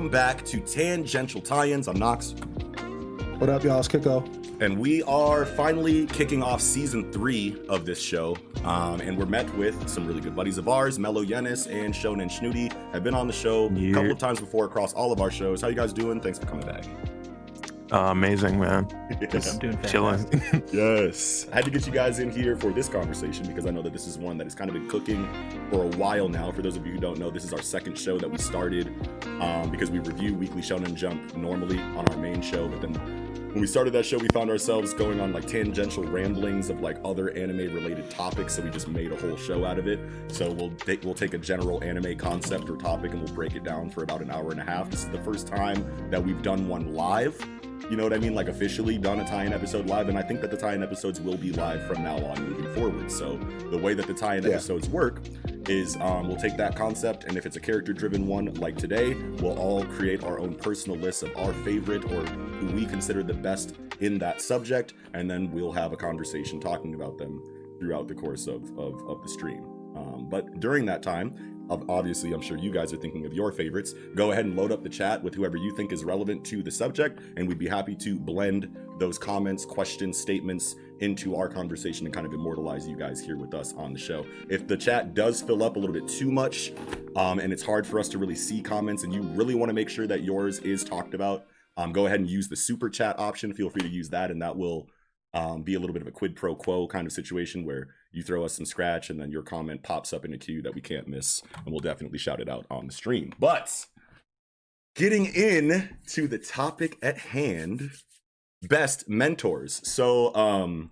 welcome back to Tangential Tie-Ins. I'm Knox. What up, y'all? It's Kiko. And we are finally kicking off season 3 of this show. And we're met with some really good buddies of ours. Mello Yenis and Shonen Shnoody have been on the show a couple of times before across all of our shows. How you guys doing? Thanks for coming back. Amazing, man. Yes. I'm doing Chilling. Yes. I had to get you guys in here for this conversation because I know that this is one that has kind of been cooking for a while now. For those of you who don't know, this is our second show that we started because we review Weekly Shonen Jump normally on our main show, but then when we started that show, we found ourselves going on like tangential ramblings of like other anime related topics, so we just made a whole show out of it. So we'll take a general anime concept or topic and we'll break it down for about an hour and a half. This is the first time that we've done one live. You know what I mean? Like officially done a tie-in episode live, and I think that the tie-in episodes will be live from now on moving forward. So the way that the tie-in episodes work is we'll take that concept, and if it's a character-driven one like today, we'll all create our own personal lists of our favorite or who we consider the best in that subject, and then we'll have a conversation talking about them throughout the course of the stream. But during that time, obviously, I'm sure you guys are thinking of your favorites. Go ahead and load up the chat with whoever you think is relevant to the subject, and we'd be happy to blend those comments, questions, statements into our conversation and kind of immortalize you guys here with us on the show. If the chat does fill up a little bit too much, and it's hard for us to really see comments, and you really want to make sure that yours is talked about, go ahead and use the super chat option. Feel free to use that, and that will be a little bit of a quid pro quo kind of situation where you throw us some scratch and then your comment pops up in a queue that we can't miss, and we'll definitely shout it out on the stream. But getting in to the topic at hand, best mentors. So I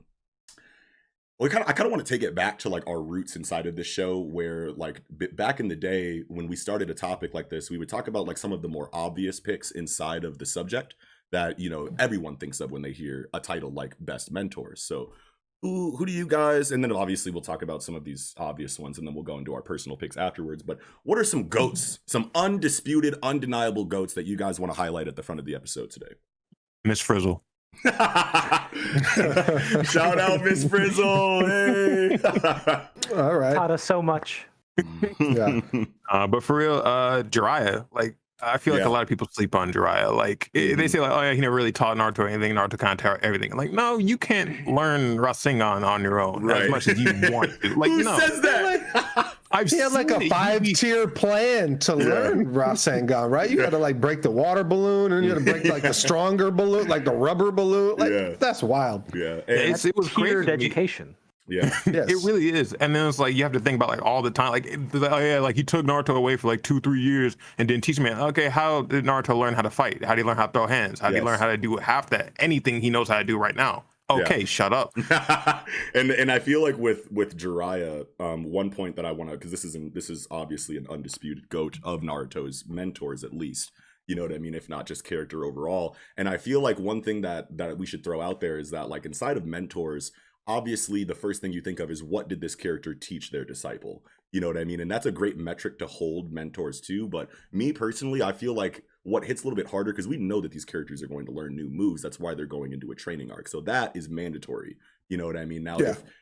kind of want to take it back to like our roots inside of this show, where like back in the day when we started a topic like this, we would talk about like some of the more obvious picks inside of the subject that, you know, everyone thinks of when they hear a title like best mentors. So who do you guys, and then obviously we'll talk about some of these obvious ones and then we'll go into our personal picks afterwards, but what are some goats, some undisputed, undeniable goats that you guys want to highlight at the front of the episode today? Miss Frizzle. Shout out Miss Frizzle. Hey. All right. Taught us so much. Yeah. But for real, Jiraiya, like, I feel like a lot of people sleep on Jiraiya. Like, they say like, oh yeah, he never really taught Naruto anything. Naruto can't tell everything. Like, no, you can't learn Rasengan on your own as much as you want to. Like, who says that? He had like a 5-tier plan to learn Rasengan, right? You got to like break the water balloon, and you got to break like the stronger balloon, like the rubber balloon. Like that's wild. Yeah, it was tiered crazy. education. Yeah, Yes. It really is. And then it's like you have to think about like all the time. Like, oh yeah, like he took Naruto away for like 2-3 years and didn't teach me. Okay, how did Naruto learn how to fight? How did he learn how to throw hands? How did he learn how to do half that? Anything he knows how to do right now. Okay, shut up. and I feel like with Jiraiya, one point that I want to, because this is obviously an undisputed GOAT of Naruto's mentors, at least. You know what I mean? If not just character overall. And I feel like one thing that we should throw out there is that like inside of mentors, obviously the first thing you think of is what did this character teach their disciple? You know what I mean? And that's a great metric to hold mentors to. But me personally, I feel like what hits a little bit harder, because we know that these characters are going to learn new moves. That's why they're going into a training arc. So that is mandatory. You know what I mean? Now,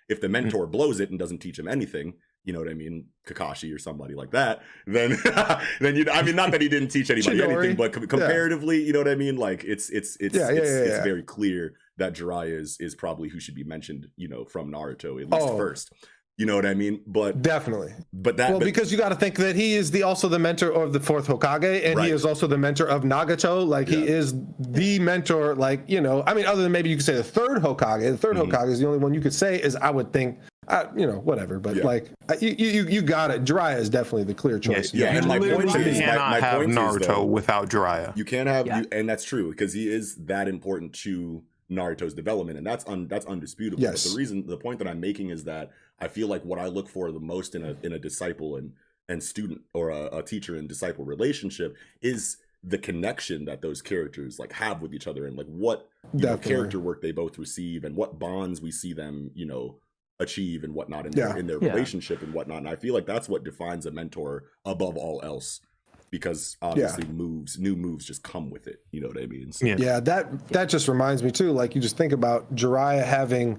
if the mentor blows it and doesn't teach him anything, you know what I mean, Kakashi or somebody like that, then I mean, not that he didn't teach anybody anything, but comparatively, you know what I mean? Like it's very clear that Jiraiya is probably who should be mentioned, you know, from Naruto, at least first. You know what I mean? But definitely. But because you got to think that he is also the mentor of the 4th Hokage, and he is also the mentor of Nagato. Like he is the mentor. Like, you know, I mean, other than maybe you could say the 3rd Hokage. The 3rd Hokage is the only one you could say is, I would think, you know, whatever. But like you got it. Jiraiya is definitely the clear choice. Yeah, and my point is, my point is Naruto though, without Jiraiya. You can't have, and that's true because he is that important to Naruto's development, and that's undisputable. Yes. But the point that I'm making is that I feel like what I look for the most in a disciple and student, or a teacher and disciple relationship, is the connection that those characters like have with each other, and like what character work they both receive, and what bonds we see them, you know, achieve and whatnot in their relationship and whatnot. And I feel like that's what defines a mentor above all else. Because obviously new moves just come with it. You know what I mean? So. Yeah, that just reminds me too. Like you just think about Jiraiya having,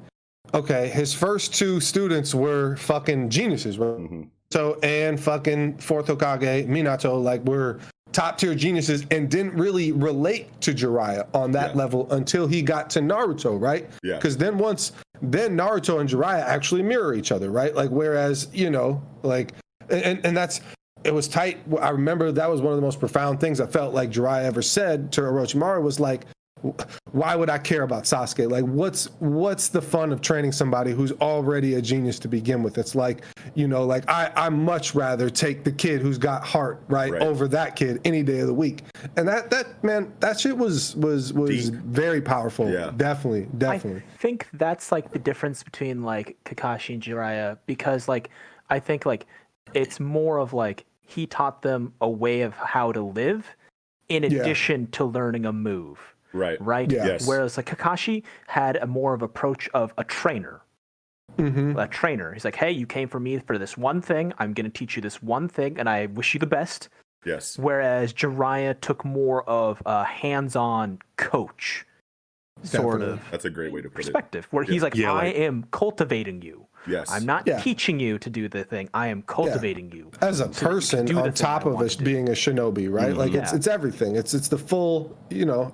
his first 2 students were fucking geniuses, right? Mm-hmm. So and fucking 4th Hokage Minato, like were top tier geniuses and didn't really relate to Jiraiya on that level until he got to Naruto, right? Yeah. Because then Naruto and Jiraiya actually mirror each other, right? Like, whereas, you know, like, and that's, it was tight. I remember that was one of the most profound things I felt like Jiraiya ever said to Orochimaru was like, why would I care about Sasuke? Like, what's the fun of training somebody who's already a genius to begin with? It's like, you know, like I much rather take the kid who's got heart, right, over that kid any day of the week. And that man, that shit was deep. Very powerful. Yeah. Definitely. I think that's like the difference between like Kakashi and Jiraiya, because like I think like it's more of like he taught them a way of how to live in addition to learning a move. Right. Yeah. Yes. Whereas like Kakashi had a more of approach of a trainer. Mm-hmm. A trainer. He's like, hey, you came for me for this one thing. I'm going to teach you this one thing, and I wish you the best. Yes. Whereas Jiraiya took more of a hands-on coach sort of. That's a great way to put perspective, where he's like, I am cultivating you. Yes. I'm not teaching you to do the thing. I am cultivating you as a person on top of being a shinobi, right? Mm-hmm. Like it's everything. It's the full, you know,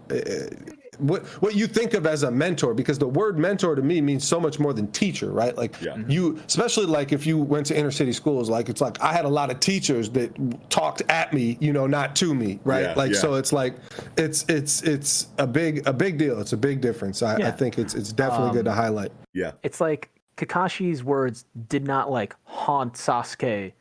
what you think of as a mentor, because the word mentor to me means so much more than teacher, right? Like you, especially like if you went to inner city schools, like it's like I had a lot of teachers that talked at me, you know, not to me, right? So it's like it's a big deal. It's a big difference. I think it's definitely good to highlight. Yeah, it's like Kakashi's words did not like haunt Sasuke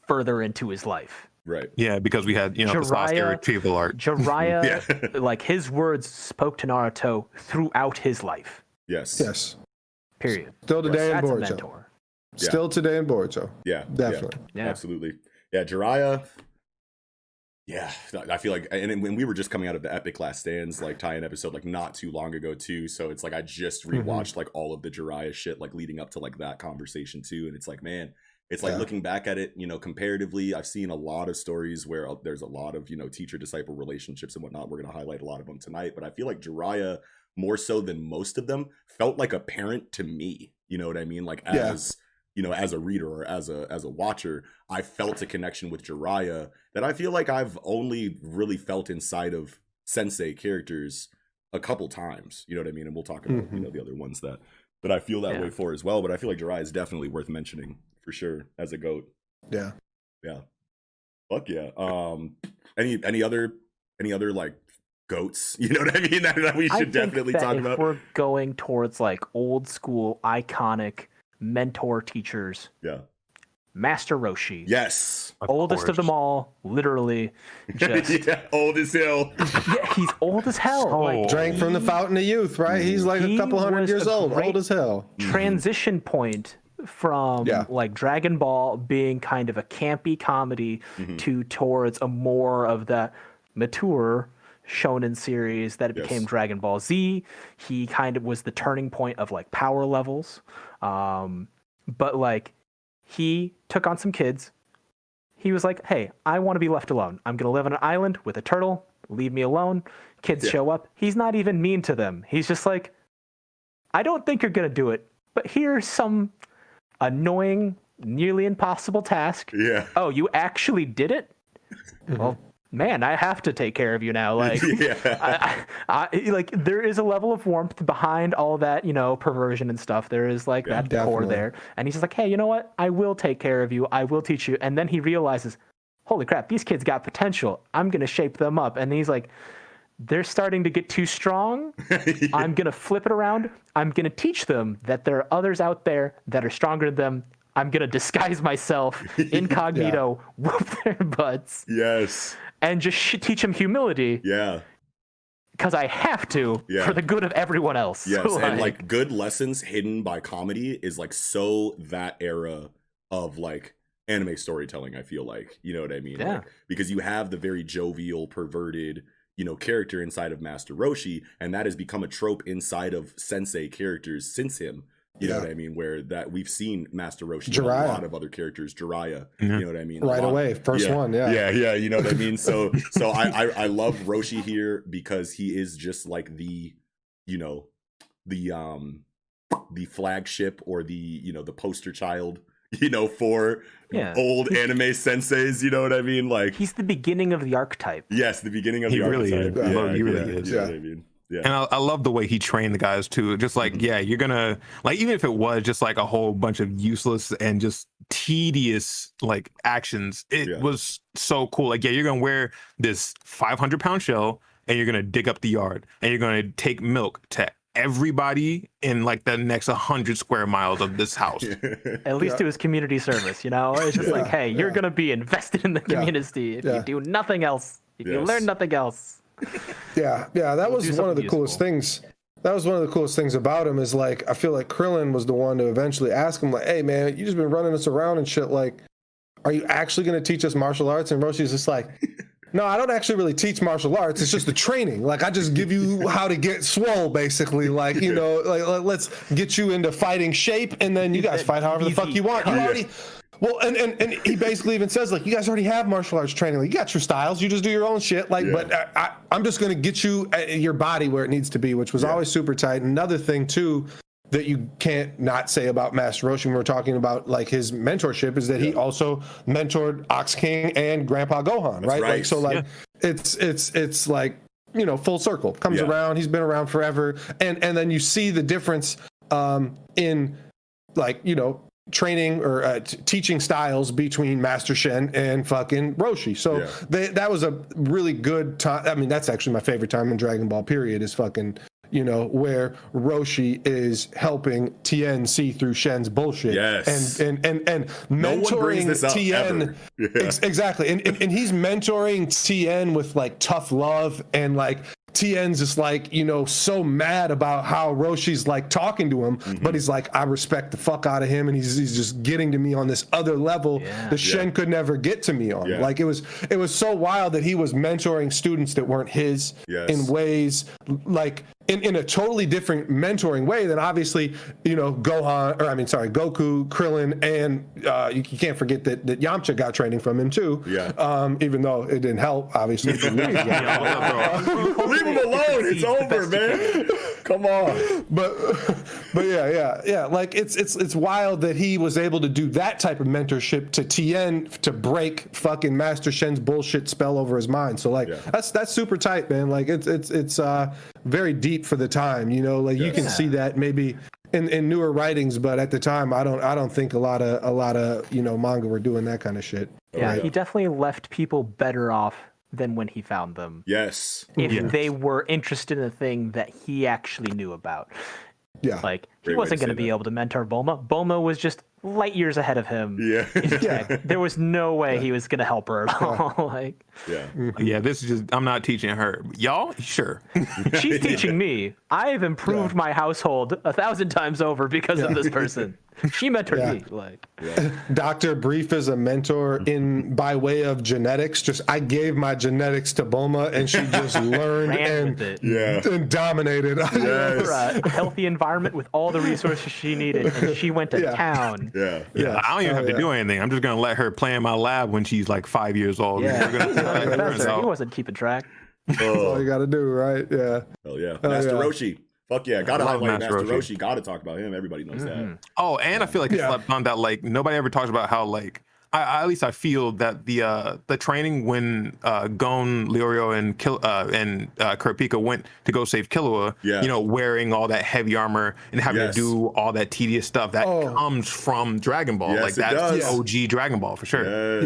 further into his life. Right. Yeah, because we had, you know, the Sasuke retrieval arc. Jiraiya, like his words spoke to Naruto throughout his life. Yes. Period. Still today in Boruto. Still today in Boruto. Yeah. Definitely. Yeah. Absolutely. Yeah, Jiraiya. Yeah, I feel like, and when we were just coming out of the Epic Last Stands, like tie-in episode, like not too long ago too. So it's like I just rewatched like all of the Jiraiya shit, like leading up to like that conversation too. And it's like, man, it's like looking back at it, you know, comparatively, I've seen a lot of stories where there's a lot of, you know, teacher-disciple relationships and whatnot. We're going to highlight a lot of them tonight, but I feel like Jiraiya, more so than most of them, felt like a parent to me. You know what I mean? Like as you know, as a reader or as a watcher, I felt a connection with Jiraiya that I feel like I've only really felt inside of sensei characters a couple times. You know what I mean? And we'll talk about you know, the other ones that I feel that way for as well. But I feel like Jiraiya is definitely worth mentioning for sure as a GOAT. Yeah. Fuck yeah. Any other like GOATs? You know what I mean? That we should definitely talk about. If we're going towards like old school iconic mentor teachers. Yeah. Master Roshi. Yes. Oldest of them all, literally. Just... old as hell. Yeah, he's old as hell. Like, drank from the fountain of youth, right? He's like a couple hundred years old as hell. Transition point from like Dragon Ball being kind of a campy comedy towards a more of the mature Shonen series that it became Dragon Ball Z. He kind of was the turning point of like power levels. But like he took on some kids. He was like, hey, I want to be left alone. I'm going to live on an island with a turtle. Leave me alone. Kids show up. He's not even mean to them. He's just like, I don't think you're going to do it, but here's some annoying, nearly impossible task. Yeah. Oh, you actually did it? Well, man, I have to take care of you now. Like, like there is a level of warmth behind all that, you know, perversion and stuff. There is like that core there. And he's just like, hey, you know what? I will take care of you. I will teach you. And then he realizes, holy crap, these kids got potential. I'm going to shape them up. And he's like, they're starting to get too strong. I'm going to flip it around. I'm going to teach them that there are others out there that are stronger than them. I'm going to disguise myself incognito, whoop their butts. Yes. And just teach them humility. Yeah. Because I have to for the good of everyone else. Yes, and like good lessons hidden by comedy is like so that era of like anime storytelling, I feel like. You know what I mean? Yeah. Like, because you have the very jovial, perverted, you know, character inside of Master Roshi, and that has become a trope inside of sensei characters since him. You know what I mean? Where that we've seen Master Roshi, and a lot of other characters, Jiraiya. You know what I mean? Right away, first one. Yeah. You know what I mean? So I love Roshi here because he is just like the, you know, the flagship or the, you know, the poster child, for old anime senseis, you know what I mean? Like, he's the beginning of the archetype. Yes, the beginning of the archetype. He really is. You know what I mean? Yeah. And I love the way he trained the guys too. Just like, you're gonna like, even if it was just like a whole bunch of useless and just tedious like actions, it was so cool. Like, you're gonna wear this 500-pound shell and you're gonna dig up the yard and you're gonna take milk to everybody in like the next 100 square miles of this house. At least it was community service, It's just like, hey, you're gonna be invested in the community if you do nothing else. If you learn nothing else. That was one of the coolest things. That was one of the coolest things about him is like, I feel like Krillin was the one to eventually ask him like, hey man, you just been running us around and shit. Like, are you actually going to teach us martial arts? And Roshi's just like, no, I don't actually really teach martial arts. It's just the training. Like, I just give you how to get swole, basically. Like, like let's get you into fighting shape, and then you guys fight however the fuck you want. You already. Well, and he basically even says, like, you guys already have martial arts training. Like, you got your styles. You just do your own shit. Like, but I'm just going to get you your body where it needs to be, which was always super tight. Another thing, too, that you can't not say about Master Roshi when we're talking about, like, his mentorship is that he also mentored Ox King and Grandpa Gohan, right? Like, so, like, it's like, full circle. Comes around. He's been around forever. And then you see the difference in, like, training or teaching styles between Master Shen and fucking Roshi. So that was a really good time. I mean, that's actually my favorite time in Dragon Ball period is fucking, where Roshi is helping Tien see through Shen's bullshit. Yes. And mentoring Tien. Exactly. And he's mentoring Tien with like tough love, and like Tien's just like, so mad about how Roshi's like talking to him, but he's like, I respect the fuck out of him, and he's just getting to me on this other level that Shen could never get to me on. Like, it was so wild that he was mentoring students that weren't his in ways like in a totally different mentoring way than obviously, Goku, Krillin, and you can't forget that Yamcha got training from him too. Even though it didn't help, obviously. Leave him alone. It's over, man. Come on. But yeah. Like, it's wild that he was able to do that type of mentorship to Tien to break fucking Master Shen's bullshit spell over his mind. So like that's super tight, man. Like it's very deep for the time, like you can see that maybe in newer writings, but at the time I don't think a lot of manga were doing that kind of shit. He definitely left people better off than when he found them. If they were interested in a thing that he actually knew about. Like, he wasn't going to be able to mentor Bulma. Bulma was just light years ahead of him. There was no way he was going to help her at all. This is just, I'm not teaching her. Y'all? Sure. She's teaching me. I've improved my household 1,000 times over because of this person. She mentored me. Like, Dr. Brief is a mentor by way of genetics. Just, I gave my genetics to Bulma, and she just learned and dominated. A healthy environment with all the resources she needed, and she went to town. I don't even have to do anything. I'm just gonna let her play in my lab when she's like 5 years old. He wasn't keeping track. That's all you gotta do, right? Hell yeah. Master Roshi. Fuck yeah, gotta highlight Master Roshi. Gotta talk about him. Everybody knows that. Oh, and I feel like he slept on that. Like, nobody ever talks about how, like, at least I feel that the training when Gon, Leorio, and Kurapika went to go save Killua, wearing all that heavy armor and having to do all that tedious stuff that comes from Dragon Ball. Like, that's OG Dragon Ball for sure.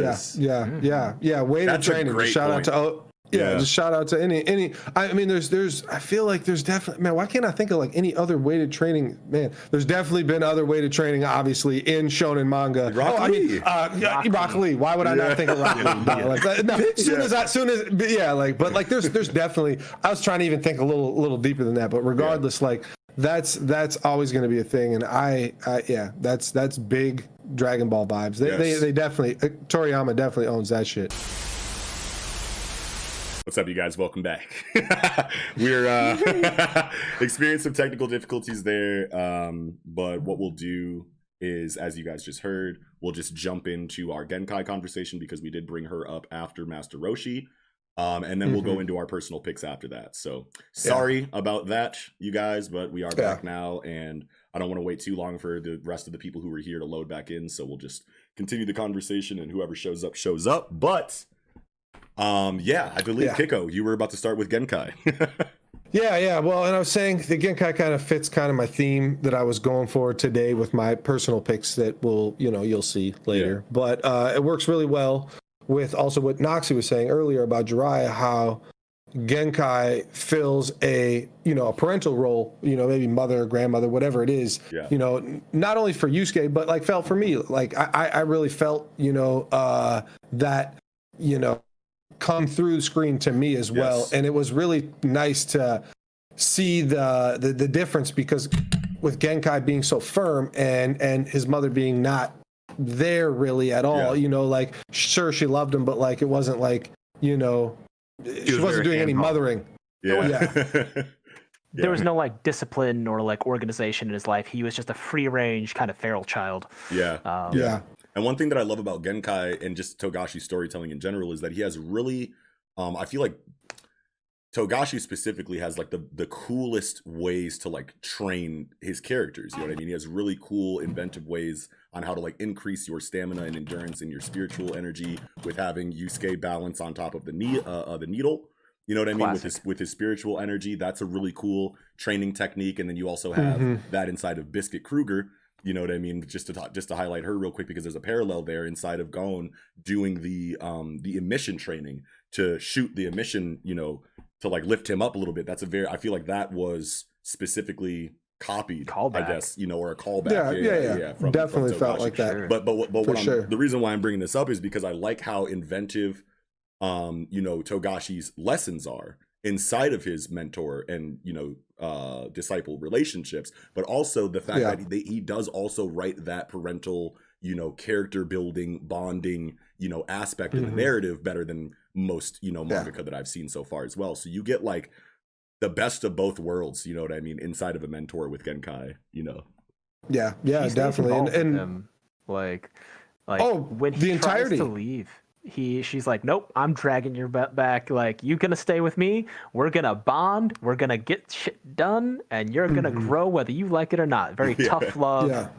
Weighted training. Shout out to just shout out to any. I mean, there's. I feel like there's definitely, man. Why can't I think of like any other weighted training? Man, there's definitely been other weighted training, obviously, in Shonen manga. Rock Lee. Rock Lee. Why would I not think of Rock Lee? But like, there's definitely. I was trying to even think a little deeper than that, but regardless, like that's always going to be a thing, and that's big Dragon Ball vibes. They definitely Toriyama definitely owns that shit. What's up, you guys? Welcome back. We're experiencing some technical difficulties there, but what we'll do is, as you guys just heard, we'll just jump into our Genkai conversation because we did bring her up after Master Roshi, and then we'll go into our personal picks after that. So sorry about that, you guys, but we are back now, and I don't want to wait too long for the rest of the people who are here to load back in, so we'll just continue the conversation, and whoever shows up shows up. But I believe Kiko, you were about to start with Genkai. Yeah. Well, and I was saying the Genkai kind of fits kind of my theme that I was going for today with my personal picks that you'll see later. Yeah. But it works really well with also what Noxie was saying earlier about Jiraiya, how Genkai fills a parental role, maybe mother, grandmother, whatever it is, not only for Yusuke, but like felt for me. Like I really felt, that, come through the screen to me as well. And it was really nice to see the difference, because with Genkai being so firm and his mother being not there really at all, like sure she loved him, but like it wasn't like, she wasn't doing any mothering. There was no like discipline or like organization in his life. He was just a free range kind of feral child. And one thing that I love about Genkai and just Togashi's storytelling in general is that he has really, I feel like Togashi specifically has like the coolest ways to like train his characters. You know what I mean? He has really cool, inventive ways on how to like increase your stamina and endurance and your spiritual energy with having Yusuke balance on top of the needle. You know what I mean? With his spiritual energy, that's a really cool training technique. And then you also have that inside of Biscuit Kruger. You know what I mean? Just to highlight her real quick, because there's a parallel there inside of Gon doing the emission training to shoot the emission, to like lift him up a little bit. I feel like that was specifically copied, callback. I guess, or a callback. From felt like that. Sure. But the reason why I'm bringing this up is because I like how inventive, Togashi's lessons are inside of his mentor and disciple relationships, but also the fact that he does also write that parental character building, bonding aspect of the narrative better than most mangaka that I've seen so far as well. So you get like the best of both worlds, you know what I mean, inside of a mentor with Genkai. Definitely. And like when he tries to leave, she's like, nope, I'm dragging your butt back. Like, you gonna stay with me? We're gonna bond. We're gonna get shit done, and you're gonna grow whether you like it or not. Very tough love.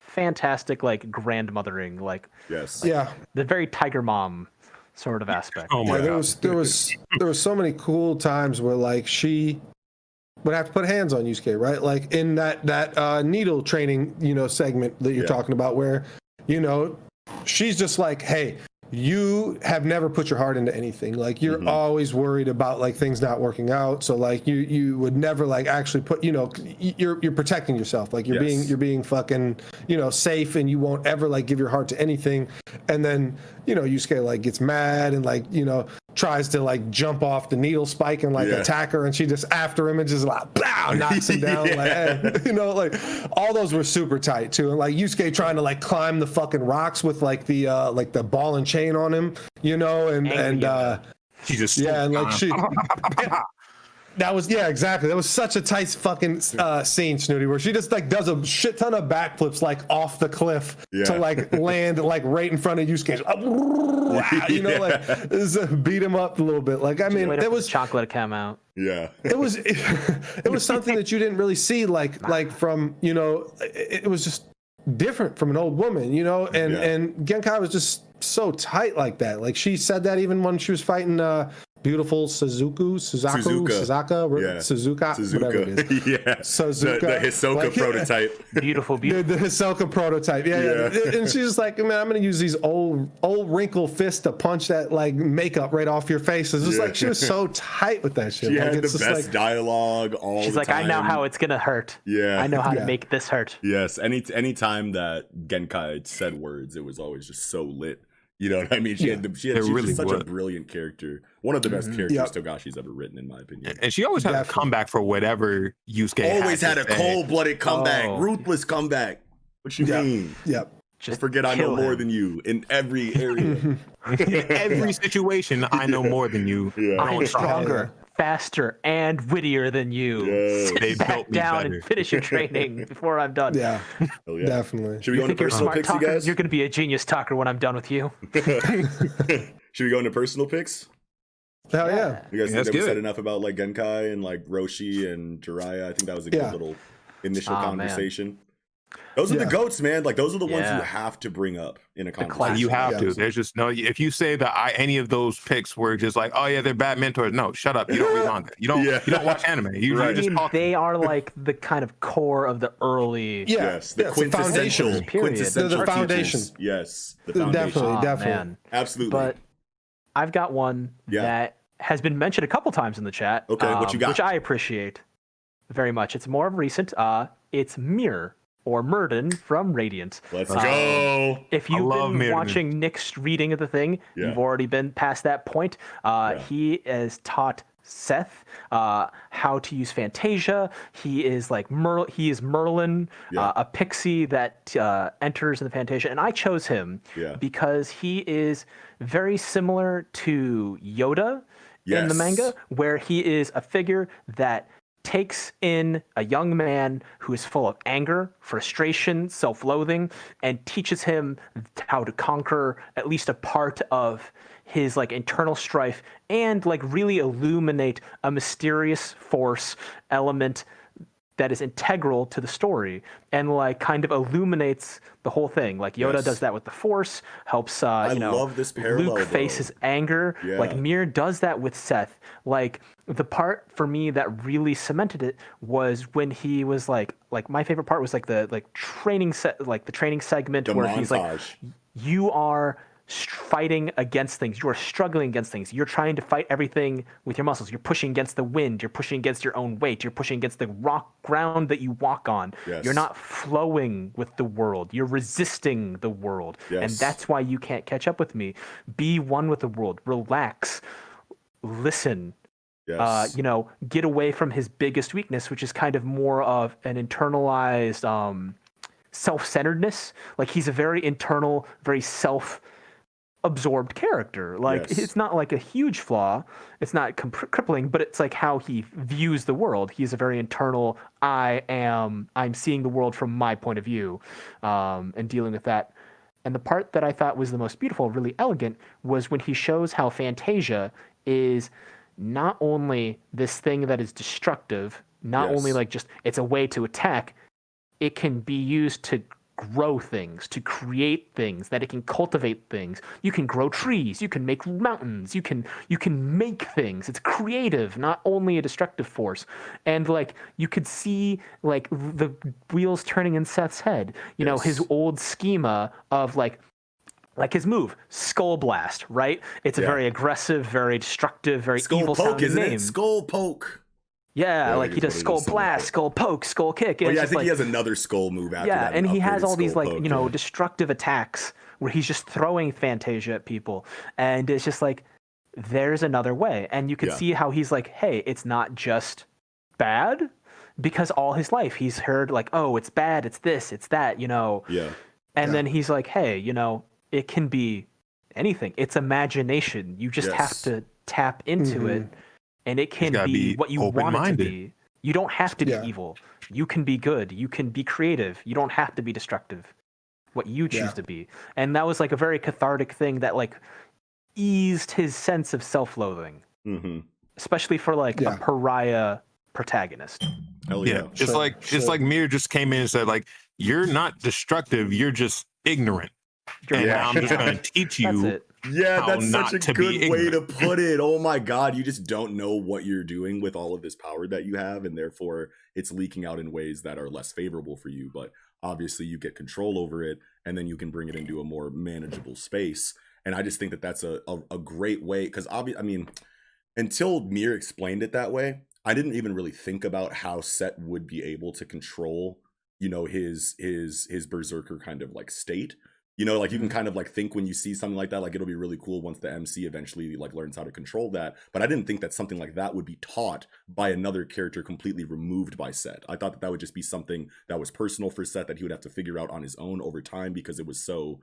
Fantastic, like grandmothering. Like, the very Tiger Mom sort of aspect. Oh my God. There was so many cool times where like she would have to put hands on Yusuke, right? Like in that needle training, segment that you're talking about, where she's just like, hey, you have never put your heart into anything. Like you're always worried about like things not working out. So like you would never like actually put, you're protecting yourself. Like you're being fucking, safe, and you won't ever like give your heart to anything. And then, Yusuke like gets mad and like, tries to like jump off the needle spike and like attack her, and she just after him and just like pow, knocks him down. Like, hey, like all those were super tight too. And like Yusuke trying to like climb the fucking rocks with like the ball and chain on him, and she just and like she that was exactly. That was such a tight fucking scene, Shnoody, where she just like does a shit ton of backflips like off the cliff to like land like right in front of Yusuke. Like just beat him up a little bit. Like I mean, it was chocolate come out. Yeah, it was something that you didn't really see like from it was just different from an old woman, and Genkai was just so tight like that. Like she said that even when she was fighting beautiful Suzuka, whatever it is. Suzuka. The Hisoka prototype. Beautiful. The Hisoka prototype. And she's just like, man, I'm going to use these old wrinkle fists to punch that like makeup right off your face. It's just like, she was so tight with that shit. She like, had the best dialogue all she's the like, time. I know how it's going to hurt. Yeah. I know how to make this hurt. Yes. Any time that Genkai said words, it was always just so lit. You know what I mean? She was really such a brilliant character. One of the best characters Togashi's ever written, in my opinion. And she always had a comeback for whatever Yusuke always had a cold-blooded comeback, ruthless comeback. What you mean? Yep. Just forget I know more than you in every area. In every situation, I know more than you. I'm stronger, faster, and wittier than you. They Sit built me down better. And finish your training before I'm done. Definitely. Should we go into personal picks, you guys? You're going to be a genius talker when I'm done with you. Should we go into personal picks? Hell yeah. You guys think that we said enough about like Genkai and like Roshi and Jiraiya? I think that was a good little initial conversation. Those are the goats, man. Like those are the ones you have to bring up in a conversation. You have to. There's just no. If you say that any of those picks were just like, oh yeah, they're bad mentors. No, shut up. You don't read manga. You don't. You don't watch anime. You just talk. They are like the kind of core of the early. The quintessential. The foundation. Yes, the foundation. Definitely. Absolutely. But I've got one that has been mentioned a couple times in the chat. Okay, what you got? Which I appreciate very much. It's more of recent. It's Mir. Or Murden from Radiant. Let's go. If you've been watching Nick's reading of the thing, you've already been past that point. He has taught Seth how to use Fantasia. He is like he is Merlin, a pixie that enters in the Fantasia, and I chose him because he is very similar to Yoda in the manga, where he is a figure that takes in a young man who is full of anger, frustration, self-loathing, and teaches him how to conquer at least a part of his like internal strife and like really illuminate a mysterious force element that is integral to the story and like kind of illuminates the whole thing. Like Yoda does that with the Force, helps love this parallel, Luke face his anger. Like Mir does that with Seth. Like the part for me that really cemented it was when he was like my favorite part was like the training segment where he's like, you are fighting against things. You are struggling against things. You're trying to fight everything with your muscles. You're pushing against the wind. You're pushing against your own weight. You're pushing against the rock ground that you walk on. You're not flowing with the world. You're resisting the world. And that's why you can't catch up with me. Be one with the world. Relax. Listen. Get away from his biggest weakness, which is kind of more of an internalized self-centeredness. Like he's a very internal, very absorbed character. Like it's not like a huge flaw, it's not crippling, but it's like how he views the world. He's a very internal, I'm seeing the world from my point of view, and dealing with that. And the part that I thought was the most beautiful, really elegant, was when he shows how Fantasia is not only this thing that is destructive, not only like just it's a way to attack, it can be used to grow things, to create things, that it can cultivate things. You can grow trees, you can make mountains, you can make things. It's creative, not only a destructive force. And like you could see like the wheels turning in Seth's head. You know, his old schema of like his move, Skull Blast, right? It's a very aggressive, very destructive, very evil sounding name. Skull Poke. Yeah, like he does Skull Blast, Skull Poke, Skull Kick. I think he has another skull move after that. Yeah, and he has all these destructive attacks where he's just throwing Fantasia at people. And it's just like, there's another way. And you can see how he's like, hey, it's not just bad, because all his life he's heard like, oh, it's bad, it's this, it's that, Yeah. And then he's like, hey, it can be anything. It's imagination. You just have to tap into it. And it can be what you want it to be. You don't have to be evil. You can be good. You can be creative. You don't have to be destructive. What you choose to be. And that was like a very cathartic thing that like eased his sense of self-loathing. Especially for like a pariah protagonist. Hell yeah. It's like Mir just came in and said like, you're not destructive. You're just ignorant. And I'm just going to teach you. That's such a good way to put it. Oh my God, you just don't know what you're doing with all of this power that you have, and therefore it's leaking out in ways that are less favorable for you. But obviously you get control over it, and then you can bring it into a more manageable space. And I just think that that's a great way, because until Mir explained it that way, I didn't even really think about how Set would be able to control, his berserker kind of like state. Like you can kind of like think when you see something like that, like it'll be really cool once the MC eventually like learns how to control that. But I didn't think that something like that would be taught by another character completely removed by Set. I thought that would just be something that was personal for Set that he would have to figure out on his own over time, because it was so,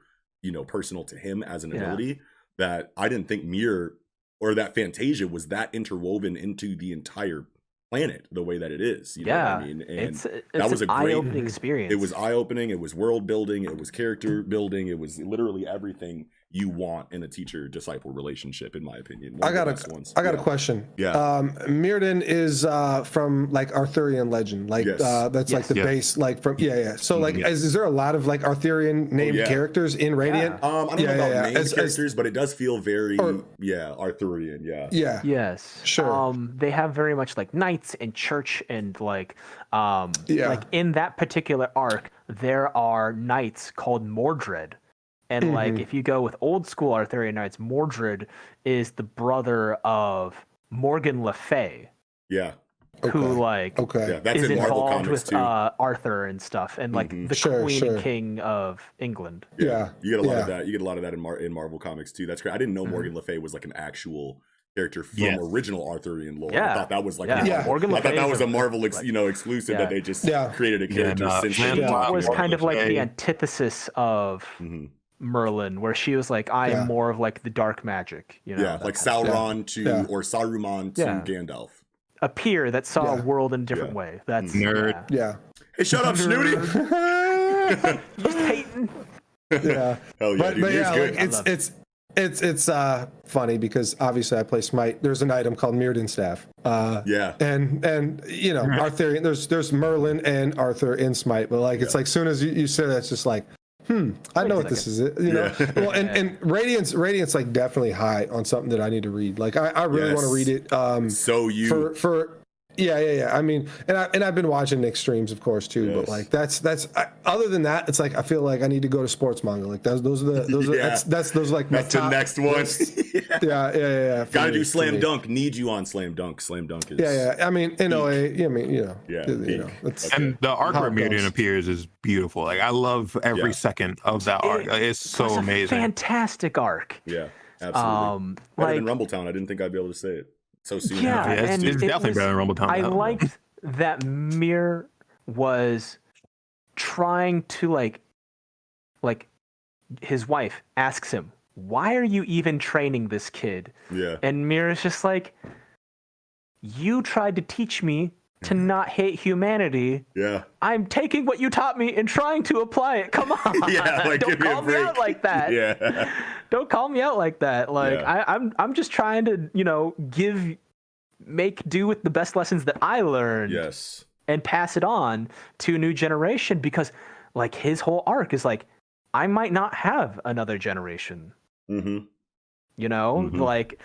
personal to him as an ability, that I didn't think Mir or that Fantasia was that interwoven into the entire planet the way that it is. You know what I mean? And that was a great eye-opening experience. It was eye-opening, it was world building, it was character building, it was literally everything. you want in a teacher-disciple relationship, in my opinion. I got a question. Mirrodin is from like Arthurian legend, like that's like the base, like from So like, is there a lot of like Arthurian named characters in Radiant? I don't know about named characters, but it does feel very Arthurian. Yes. Sure. They have very much like knights and church and like like in that particular arc, there are knights called Mordred. And like if you go with old school Arthurian knights, Mordred is the brother of Morgan Le Fay. Yeah. Who that's is in Marvel involved Comics with too. Arthur and stuff, and like the Queen and King of England. You get a lot of that. You get a lot of that in Marvel Comics too. That's great. I didn't know Morgan Le Fay was like an actual character from original Arthurian lore. I thought that was like Morgan I thought that was a Marvel exclusive that they just created a character since. She was kind of like the antithesis of Merlin, where she was like, I am more of like the dark magic, like Sauron to or Saruman to Gandalf. A peer that saw a world in a different way. That's nerd. Hey, shut up, Shnoody. Just hating. Hell yeah, but like, it's funny because obviously I play Smite. There's an item called Mirrodin Staff. And Arthurian. There's Merlin and Arthur in Smite, but like it's like soon as you say that, it's just like. I know what this is. Well, and Radiant's like definitely high on something that I need to read. Like I really want to read it. I mean, and I've been watching Nick's streams, of course, too. But like that's other than that, it's like I feel like I need to go to sports manga. Like those are like my that's the next one. Got to do Slam Dunk. Need you on Slam Dunk. Slam Dunk is I mean, in a way, and the arc where Mirrodin appears is beautiful. Like I love every second of that arc. It's so amazing. Fantastic arc. Yeah, absolutely. Better than Rumbletown. I didn't think I'd be able to say it so soon. It's definitely better than Rumbletown. I liked that Mir was trying to like his wife asks him, why are you even training this kid? And Mir is just like, you tried to teach me to not hate humanity. I'm taking what you taught me and trying to apply it. Come on. Don't call me out like that. Don't call me out like that. Like I'm just trying to, make do with the best lessons that I learned. And pass it on to a new generation, because like his whole arc is like, I might not have another generation. Like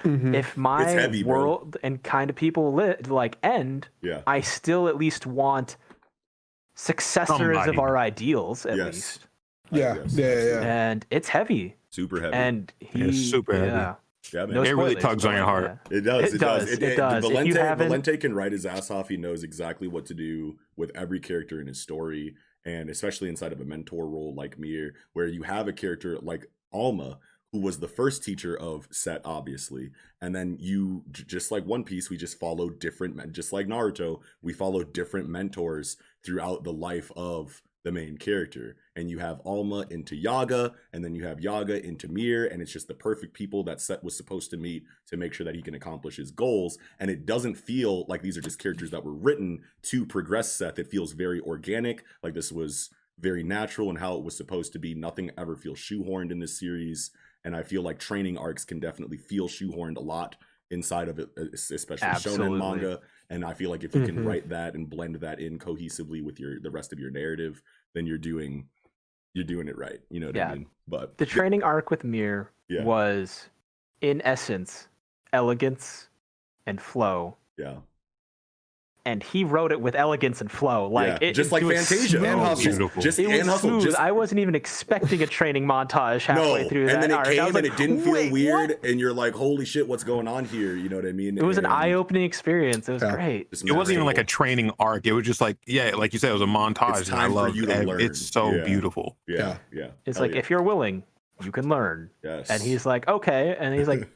if my world and kind of people end, I still at least want successors of our ideals at least. And it's heavy. Super heavy. And it's super heavy. Yeah, man. No it really tugs on your heart. It does. It does. Valente can write his ass off. He knows exactly what to do with every character in his story, and especially inside of a mentor role like Mir, where you have a character like Alma, who was the first teacher of Set, obviously, and then you, just like One Piece, we just follow different, just like Naruto, we follow different mentors throughout the life of the main character. And you have Alma into Yaga, and then you have Yaga into Mir, and it's just the perfect people that Set was supposed to meet to make sure that he can accomplish his goals. And it doesn't feel like these are just characters that were written to progress Seth. It feels very organic, like this was very natural and how it was supposed to be. Nothing ever feels shoehorned in this series. And I feel like training arcs can definitely feel shoehorned a lot inside of it, especially shonen manga. And I feel like if you can write that and blend that in cohesively with the rest of your narrative, then you're doing it right. You know what I mean? But the training arc with Mir was, in essence, elegance and flow. And he wrote it with elegance and flow, like just like Fantasia. And Hustle. It was smooth. I wasn't even expecting a training montage halfway through that. And then it came and it didn't feel weird, and you're like, "Holy shit, what's going on here?" You know what I mean? It was an eye-opening experience. It was great. It wasn't even like a training arc. It was just like, like you said, it was a montage. It's time for you to learn. It's so beautiful. It's like if you're willing, you can learn. Yes. And he's like, okay, and he's like.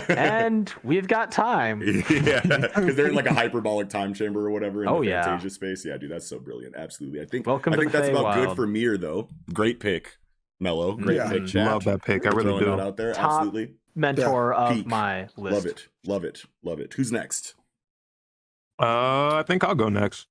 And we've got time. Because they're in like a hyperbolic time chamber or whatever in the Fantasia space. Yeah, dude, that's so brilliant. Absolutely. I think that's about good for Mir, though. Great pick, Mello. Great pick, chat. Love that pick. I really do. Out there. Top absolutely. Mentor of Peak. my list. Love it. Who's next? I think I'll go next.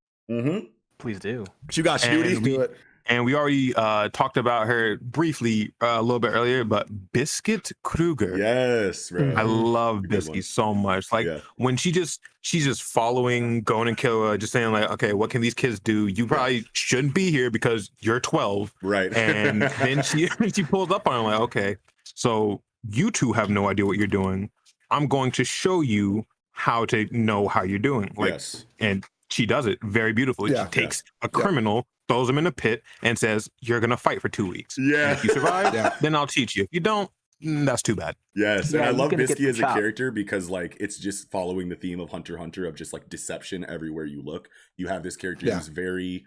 Please do. You got Shnoody. And we already talked about her briefly a little bit earlier, but Biscuit Kruger. Yes, bro. I love Biscuit so much. Like when she's just following Gon and Killua, just saying like, okay, what can these kids do? You probably shouldn't be here because you're 12. Right. And then she pulls up on him like, okay, so you two have no idea what you're doing. I'm going to show you how to know how you're doing. Like, and she does it very beautifully. She takes a criminal, throws him in a pit, and says, "You're gonna fight for 2 weeks. Yeah. And if you survive, then I'll teach you. If you don't, that's too bad." Yes, and I love Bisky as a character because like it's just following the theme of Hunter x Hunter of just like deception everywhere you look. You have this character who's very,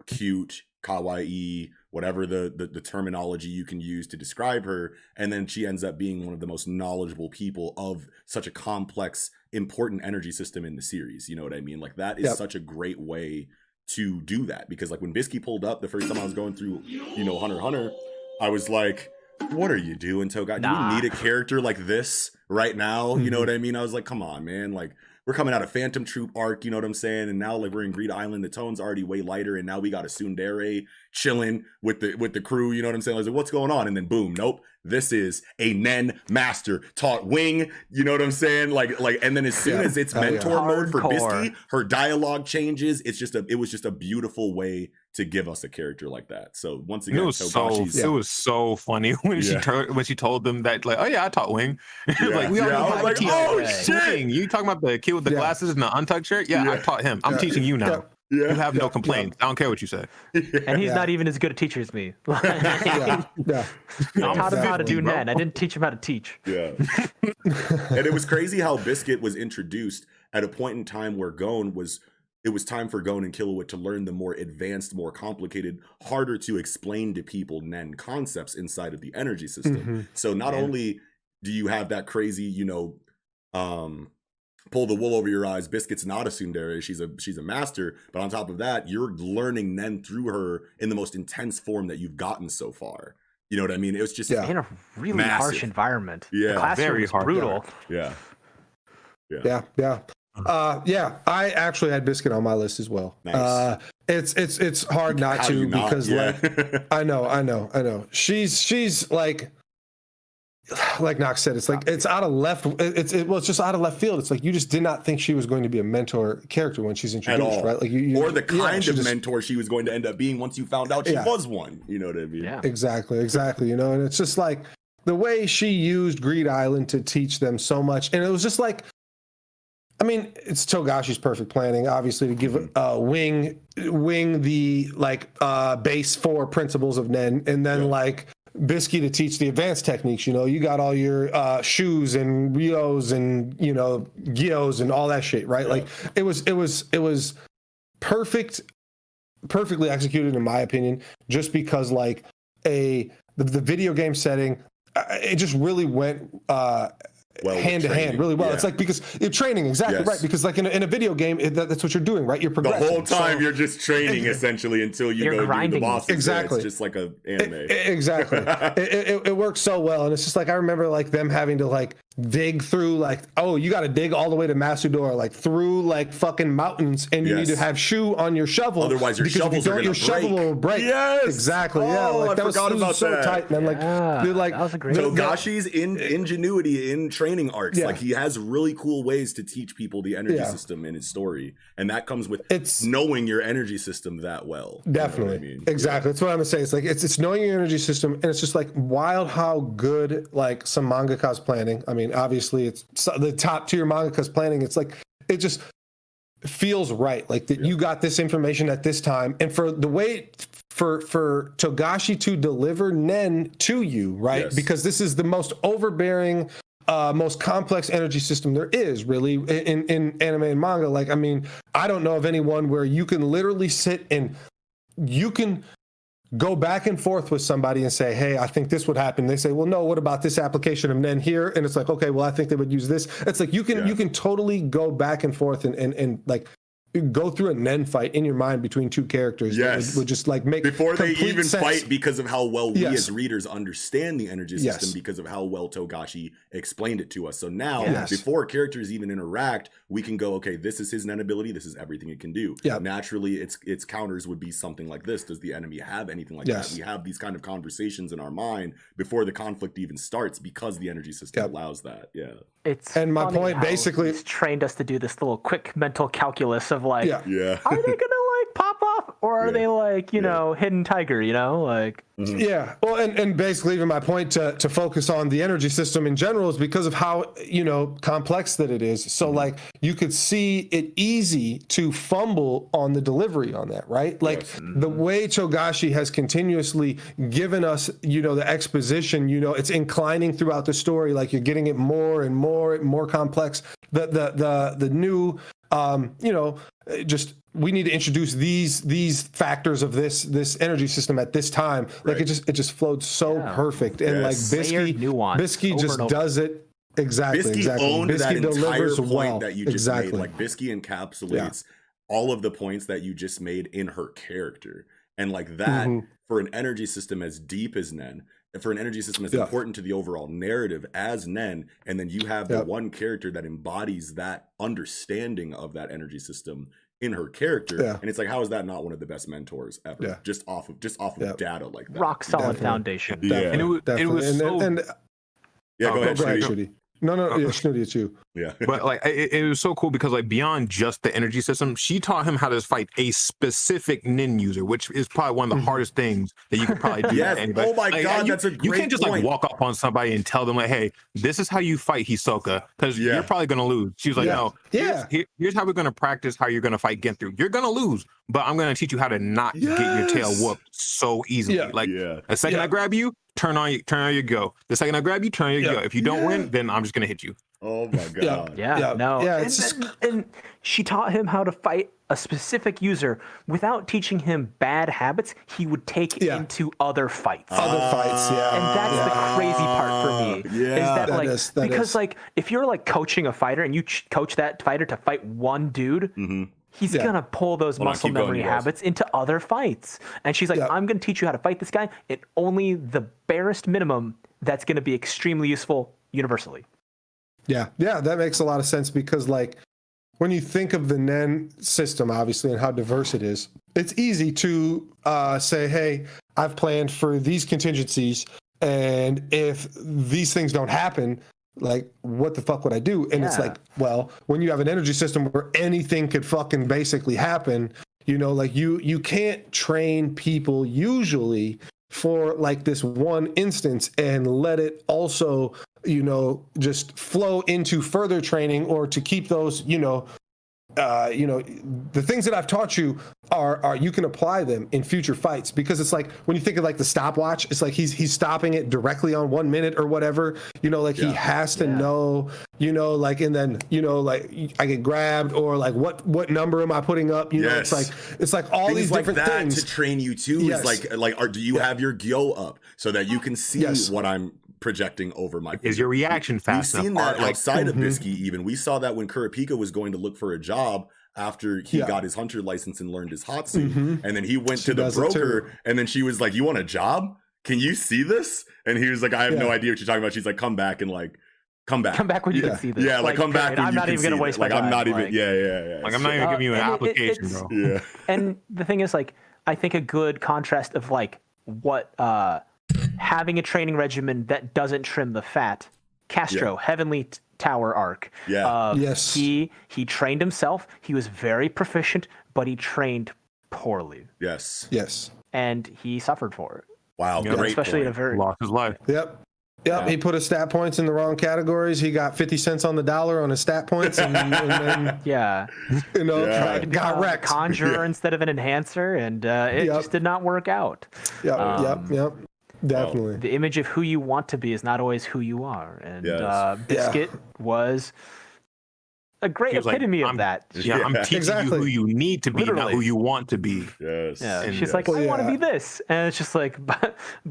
cute, kawaii, whatever the terminology you can use to describe her, and then she ends up being one of the most knowledgeable people of such a complex, important energy system in the series. You know what I mean? Like that is such a great way to do that, because like when Bisky pulled up the first time I was going through, Hunter x Hunter, I was like, what are you doing, Toga? Do we need a character like this right now? You know what I mean? I was like, come on, man. Like, we're coming out of Phantom Troop arc, you know what I'm saying? And now like we're in Greed Island, the tone's already way lighter, and now we got a Tsundere chilling with the crew, you know what I'm saying? I was like, what's going on? And then boom, nope. This is a Nen master taught wing, you know what I'm saying? Like, and then as soon as it's mentor mode for Bisky, her dialogue changes. It was just a beautiful way to give us a character like that. So once again, it was so funny when she told them that, like, oh yeah, I taught wing. Like we all know how to teach. Oh shit! Wing. You talking about the kid with the glasses and the untucked shirt? Yeah, I taught him. I'm teaching you now. You have no complaints. I don't care what you say. And he's not even as good a teacher as me. I taught him how to do Nen. I didn't teach him how to teach. Yeah. And it was crazy how Biscuit was introduced at a point in time where it was time for Gon and Killua to learn the more advanced, more complicated, harder to explain to people Nen concepts inside of the energy system. So not only do you have that crazy, pull the wool over your eyes, Biscuit's not a tsundere, she's a master, but on top of that, you're learning Nen through her in the most intense form that you've gotten so far. You know what I mean? It was just in a really harsh environment. Yeah, the classroom very was hard. Brutal. Yeah. I actually had Biscuit on my list as well. Nice. It's hard not to because like I know. She's like Knox said, it's like it's out of left. It's just out of left field. It's like you just did not think she was going to be a mentor character when she's introduced, right? Like or the kind of mentor she was going to end up being once you found out she was one. You know what I mean? Yeah. Exactly. And it's just like the way she used Greed Island to teach them so much, and it was just like, I mean, it's Togashi's perfect planning, obviously, to give Wing the base 4 principles of Nen, and then Bisky to teach the advanced techniques. You got all your shoes and rios and gyos and all that shit, right? Like it was perfectly executed in my opinion, just because the video game setting, it just really went hand to hand really well. It's like, because you're training right, because like in a video game that's what you're doing, right? You're progressing the whole time. You're just training essentially until you go do the bosses. Exactly. It's just like a anime. Exactly. It works so well, and it's just like I remember them having to dig through you got to dig all the way to Masudor, through fucking mountains, and you need to have shoe on your shovel, otherwise your shovel will break. Yes, exactly. That was so tight, man. That was a great Togashi's ingenuity in training arcs. He has really cool ways to teach people the energy system in his story, and that comes with knowing your energy system that well. Definitely. You know what I mean? Exactly. That's what I'm gonna say. It's it's knowing your energy system, and it's just wild how good some mangaka's planning. I mean, obviously it's the top tier mangaka's planning. It's it just feels right, that you got this information at this time, and for the way for Togashi to deliver Nen to you, right? Because this is the most overbearing, most complex energy system there is, really, in anime and manga. I mean, I don't know of anyone where you can literally sit and you can go back and forth with somebody and say, hey, I think this would happen. They say, well, no, what about this application of Nen here? And it's okay, well, I think they would use this. It's you can totally go back and forth and go through a Nen fight in your mind between two characters. Yes. That would just like make before they even sense. fight, because of how well we Yes. as readers understand the energy system, Yes. because of how well Togashi explained it to us. So now, Yes. before characters even interact, we can go, okay, this is his Nen ability, this is everything it can do. Yeah. Naturally, its counters would be something like this. Does the enemy have anything like Yes. that? We have these kind of conversations in our mind before the conflict even starts, because the energy system allows that. Yeah. It's And my funny point how basically- he's trained us to do this little quick mental calculus of like, Yeah. Yeah. are they gonna like pop off, or are Yeah. they like, you know, hidden tiger, you know, like. Yeah, well, and basically even my point to focus on the energy system in general is because of how, you know, complex that it is. So like you could see it easy to fumble on the delivery on that, right? Like the way Togashi has continuously given us, you know, the exposition, you know, it's inclining throughout the story. Like you're getting it more and more complex. The new, you know, just we need to introduce these factors of this energy system at this time. Like it just flowed so perfect, and like Bisky just does it exactly. Bisky owned that entire point well. that you just made. Like Bisky encapsulates all of the points that you just made in her character, and like that for an energy system as deep as Nen, for an energy system as important to the overall narrative as Nen, and then you have the one character that embodies that understanding of that energy system in her character, and it's like, how is that not one of the best mentors ever? Just off of data like that. Rock solid foundation. Yeah, and it was go ahead, Shnoody. No, yeah, Shnoody, it's you. Yeah. But like it was so cool because like beyond just the energy system, she taught him how to fight a specific nin user, which is probably one of the hardest things that you could probably do. Yes. To anybody. Oh my God, that's a great You can't just point. like walk up on somebody and tell them like, hey, this is how you fight Hisoka, because you're probably gonna lose. She was like, no, here's how we're gonna practice how you're gonna fight Genthru. You're gonna lose, but I'm gonna teach you how to not get your tail whooped so easily. The second I grab you, turn on your go. The second I grab you, turn on your go. If you don't win, then I'm just gonna hit you. Oh my God. And she taught him how to fight a specific user without teaching him bad habits he would take into other fights. And that's the crazy part for me. Is that because like if you're like coaching a fighter and you coach that fighter to fight one dude, he's gonna pull those muscle memory habits into other fights. And she's like, I'm gonna teach you how to fight this guy at only the barest minimum that's gonna be extremely useful universally. Yeah, that makes a lot of sense, because like when you think of the Nen system, obviously, and how diverse it is, it's easy to say, hey, I've planned for these contingencies, and if these things don't happen, like, what the fuck would I do? And it's like, well, when you have an energy system where anything could fucking basically happen, you know, like you can't train people usually for like this one instance and let it also, you know, just flow into further training, or to keep those, you know, the things that I've taught you are you can apply them in future fights, because it's like when you think of like the stopwatch, it's like he's stopping it directly on 1 minute or whatever, you know, like he has to know, you know, like, and then, you know, like I get grabbed, or like what number am I putting up, you know, it's like all things these like different that things to train you too. Is like, do you have your gyo up so that you can see what I'm projecting over my is your reaction fast We've seen enough? that outside of Bisky. Even we saw that when Kurapika was going to look for a job after he got his hunter license and learned his Hatsu, and then he went to the broker, and then she was like, you want a job, can you see this? And he was like, I have no idea what you're talking about. She's like, come back when you can see this. Like come back when I'm you not can even see gonna waste my like time. I'm not even like I'm not even giving you an application, bro. And the thing is, like, I think a good contrast of like what having a training regimen that doesn't trim the fat. Castro, Heavenly Tower arc. He trained himself. He was very proficient, but he trained poorly. Yes. And he suffered for it. Wow. Great especially point. in a very lost his life. He put his stat points in the wrong categories. He got 50 cents on the dollar on his stat points, and then you know, tried to got become wrecked. A conjurer instead of an enhancer, and it just did not work out. Definitely. The image of who you want to be is not always who you are, and Biscuit was a great epitome of that. Yeah, I'm teaching you who you need to be, not who you want to be. Yes. Yeah. And she's like, I want to be this, and it's just like, but she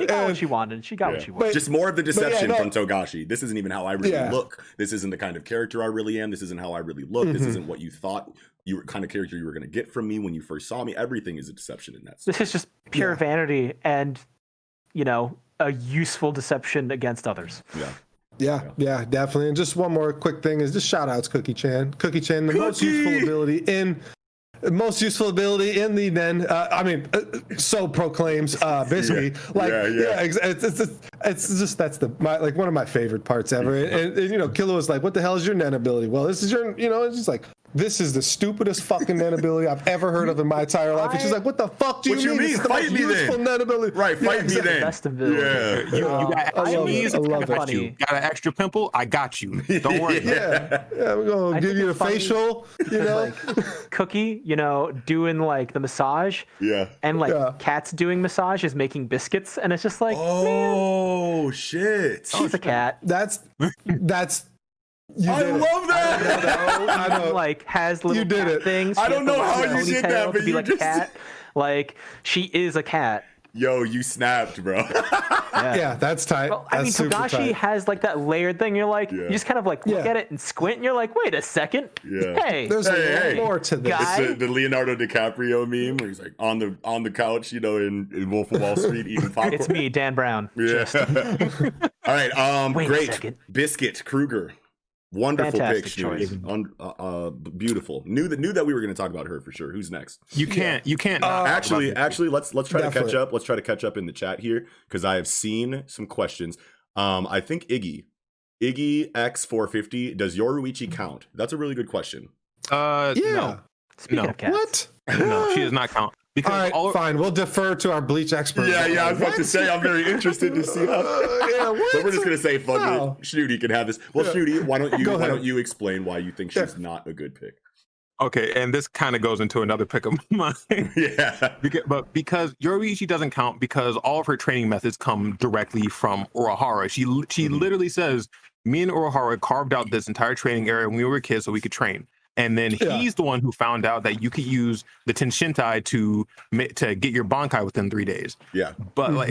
got what she wanted. She got what she wanted. Just more of the deception from Togashi. This isn't even how I really look. This isn't the kind of character I really am. This isn't how I really look. This isn't what you thought you were kind of character you were going to get from me when you first saw me. Everything is a deception in that sense. This is just pure vanity and, a useful deception against others. Yeah, definitely. And just one more quick thing is just shout outs Cookie Chan. Cookie Chan, the most useful ability in the Nen. So proclaims Biscuit. It's just that's one of my favorite parts ever. And Killa was like, "What the hell is your Nen ability?" Well, this is your, it's just like, this is the stupidest fucking Nen ability I've ever heard of in my entire life. And she's like, "What the fuck do you mean? It's the fight most useful Nen ability." Right, fight me then. Best ability. Yeah. You got I love it. you got an extra pimple? I got you. Don't worry. Yeah, we're gonna give you a facial. Like, Cookie, doing like the massage. Yeah. And cats doing massage is making biscuits, and it's just like, man, shit. she's a cat. That's. I love that. I know. Like has little cat things. I don't know how you did that, but to be you like just... a cat. Like she is a cat. Yo, you snapped, bro. Yeah, that's tight. Well, that's Togashi has like that layered thing. You're like, you just kind of like look at it and squint, and you're like, wait a second. Yeah. Hey, there's a lot more to this. It's the Leonardo DiCaprio meme where he's like on the couch, in Wolf of Wall Street eating popcorn. It's me, Dan Brown. Yeah. All right. Wait great. a second. Biscuit Kruger. Wonderful Fantastic pick, choice. Shnoody. Beautiful. Knew that we were going to talk about her for sure. Who's next? You can't. Actually, let's try to catch up. Let's try to catch up in the chat here because I have seen some questions. I think Iggy X450. Does Yoruichi count? That's a really good question. No. Speaking of cats. What? No, she does not count. Because all right, fine. We'll defer to our bleach expert. Yeah. I was about to say I'm very interested to see how. So we're just gonna say fuck it. Shnoody can have this. Well, Shnoody, why don't you explain why you think she's not a good pick? Okay, and this kind of goes into another pick of mine. Yeah. Because Yoruichi doesn't count because all of her training methods come directly from Urahara. She literally says, "Me and Urahara carved out this entire training area when we were kids so we could train." And then he's the one who found out that you could use the Tenshintai to get your Bankai within 3 days. Yeah. But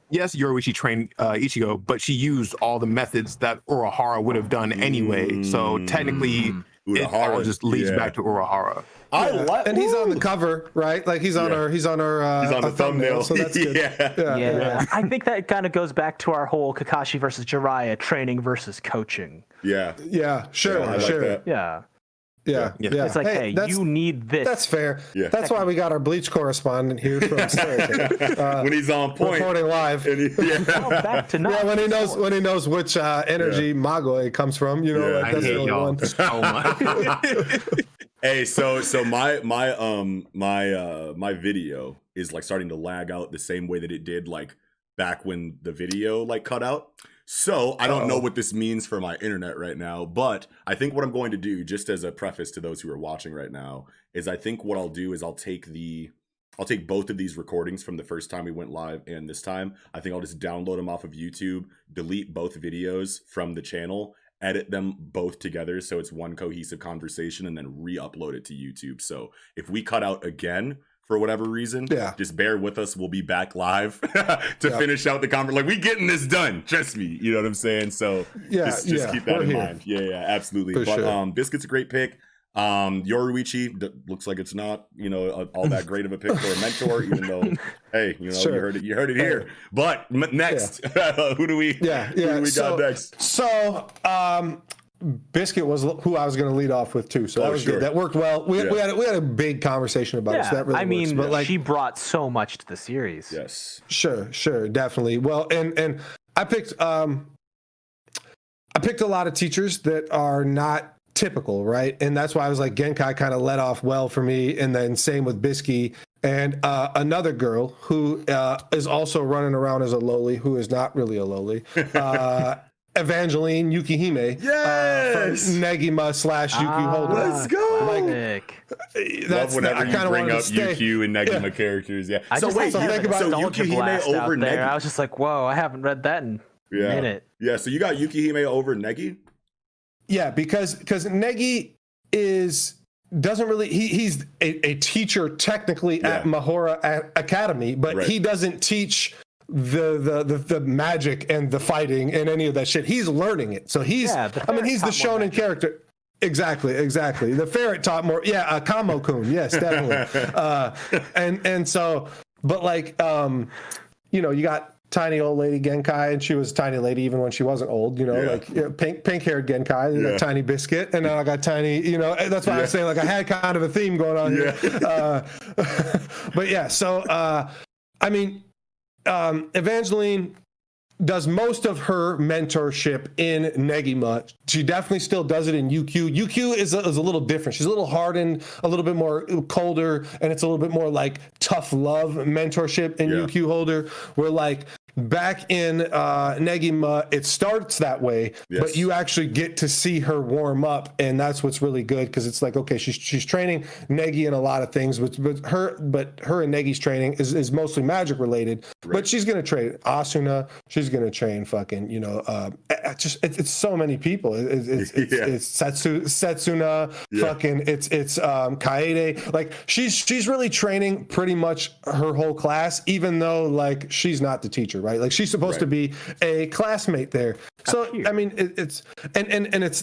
yes, Yoruichi trained Ichigo, but she used all the methods that Urahara would have done anyway. So technically, it all just leads back to Urahara. And he's on the cover, right? Like he's on our thumbnail, so that's good. Yeah. I think that kind of goes back to our whole Kakashi versus Jiraiya training versus coaching. Yeah, sure. I like that. Yeah. It's like, hey, you need this. That's fair. Yeah. That's why we got our Bleach correspondent here from when he's on point, reporting live. Back to when he knows which energy Magoe comes from. That's the only one. So much. Hey, so my video is like starting to lag out the same way that it did like back when the video like cut out. So I don't know what this means for my internet right now, but I think what I'm going to do, just as a preface to those who are watching right now, is I think what I'll do is I'll take both of these recordings from the first time we went live and this time. I think I'll just download them off of YouTube, delete both videos from the channel, edit them both together so it's one cohesive conversation, and then re-upload it to YouTube. So if we cut out again for whatever reason, just bear with us. We'll be back live to finish out the conversation. Like, we getting this done. Trust me. You know what I'm saying? So just keep that in mind. Yeah, absolutely. For sure. Biscuit's a great pick. Yoruichi looks like it's not, all that great of a pick for a mentor, even though, hey, you heard it here. But next, who do we got next? So, Biscuit was who I was going to lead off with too, so that was good. That worked well. We had a big conversation about it. So that really works. But she brought so much to the series. Yes, sure, definitely. Well, and I picked a lot of teachers that are not typical, right? And that's why I was like, Genkai kind of led off well for me, and then same with Bisky. And another girl who is also running around as a loli, who is not really a loli. Evangeline Yukihime, from Negima / Yuki Holder. Let's go. Love whenever you bring up Yukio and Negima characters. Yeah. So Yukihime over Negima. I was just like, whoa, I haven't read that in minute. Yeah, so you got Yukihime over Negi? Yeah, because Negi doesn't really he's a teacher technically at Mahora Academy, but he doesn't teach the magic and the fighting and any of that shit. He's learning it. So he's he's the shonen character. Exactly. The ferret taught more. Yeah, Kamo-kun. Yes, definitely. And so, but like, you got tiny old lady Genkai, and she was a tiny lady even when she wasn't old. Pink haired Genkai. You got tiny biscuit, and now I got tiny. That's why I was saying like I had kind of a theme going on here. But yeah, so Evangeline does most of her mentorship in Negima. She definitely still does it in UQ. UQ is a little different. She's a little hardened, a little bit more colder, and it's a little bit more like tough love mentorship in UQ Holder, where like back in Negima, it starts that way, but you actually get to see her warm up, and that's what's really good, because it's like, okay, she's training Negi in a lot of things, but her and Negi's training is mostly magic related, but she's gonna train Asuna, she's gonna train fucking it's so many people. It's Setsuna, fucking it's Kaede. Like she's really training pretty much her whole class, even though like she's not the teacher, right? Like she's supposed to be a classmate there. So I mean, it's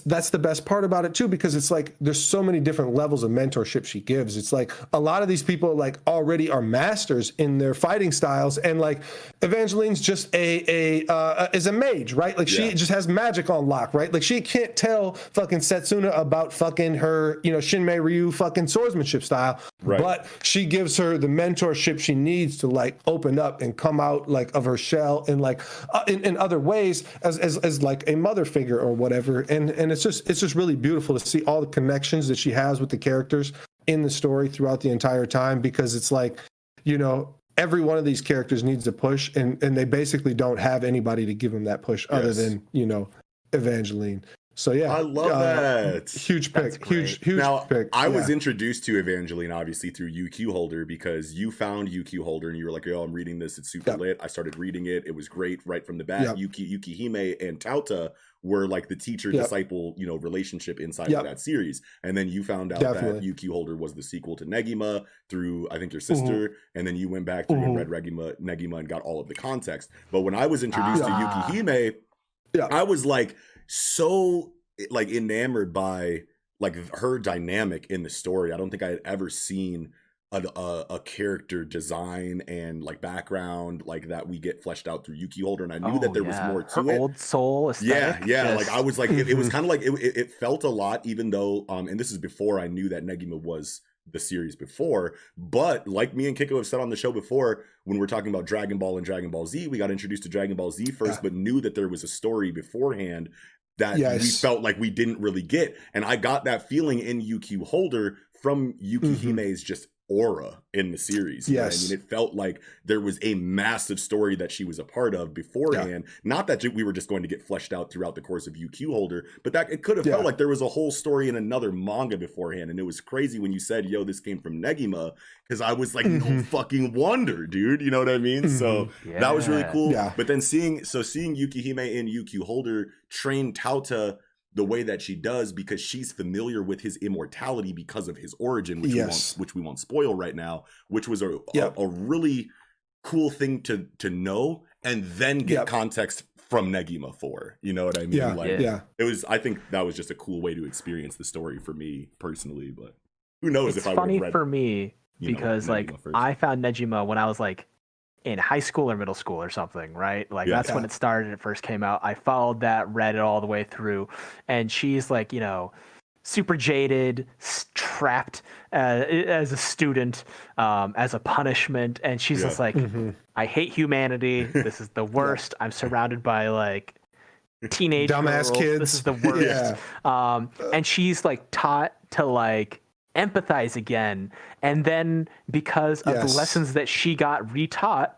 that's the best part about it too, because it's like there's so many different levels of mentorship she gives. It's like a lot of these people like already are masters in their fighting styles, and like Evangeline's just is a mage, right? Like she just has magic on lock, right? Like she can't tell fucking Setsuna about fucking her Shinmei Ryu fucking swordsmanship style, but she gives her the mentorship she needs to like open up and come out like of her shell and like in other ways as like a mother figure or whatever, and it's just really beautiful to see all the connections that she has with the characters in the story throughout the entire time, because it's like every one of these characters needs a push, and they basically don't have anybody to give them that push other than Evangeline. So yeah, I love that. Huge pick. Huge now, pick. I was introduced to Evangeline obviously through UQ Holder, because you found UQ Holder and you were like, "Yo, I'm reading this. It's super lit." I started reading it. It was great right from the bat. Yukihime and Tauta were like the teacher disciple, relationship inside of that series. And then you found out that UQ Holder was the sequel to Negima through, I think, your sister, and then you went back through and read Negima and got all of the context. But when I was introduced to Yukihime, I was like so like enamored by like her dynamic in the story. I don't think I had ever seen a character design and like background like that we get fleshed out through Yuki Holder, and I knew that there was more to it. Old soul aesthetic. Like I was like it was kind of like it felt a lot, even though and this is before I knew that Negima was the series before, but like me and Kiko have said on the show before, when we're talking about Dragon Ball and Dragon Ball Z, we got introduced to Dragon Ball Z first, but knew that there was a story beforehand that we felt like we didn't really get. And I got that feeling in UQ Holder from Yukihime's just aura in the series. You know what I mean? It felt like there was a massive story that she was a part of beforehand. Not that we were just going to get fleshed out throughout the course of UQ Holder, but that it could have felt like there was a whole story in another manga beforehand. And it was crazy when you said, "Yo, this came from Negima," because I was like, no fucking wonder, dude. You know what I mean? So that was really cool. But then seeing Yukihime in UQ Holder train Tauta the way that she does, because she's familiar with his immortality because of his origin, which we won't spoil right now, which was a really cool thing to know, and then get context from Negima for. You know what I mean? It was. I think that was just a cool way to experience the story for me personally. But who knows if I would have read. It's funny for me because like I found Negima when I was like in high school or middle school or something, right? Like that's when it started. It first came out. I followed that, read it all the way through, and she's like, super jaded, trapped as a student, as a punishment, and she's just like, I hate humanity. This is the worst. I'm surrounded by like teenage dumbass girls. kids. This is the worst. And she's like taught to like empathize again, and then because of the lessons that she got retaught,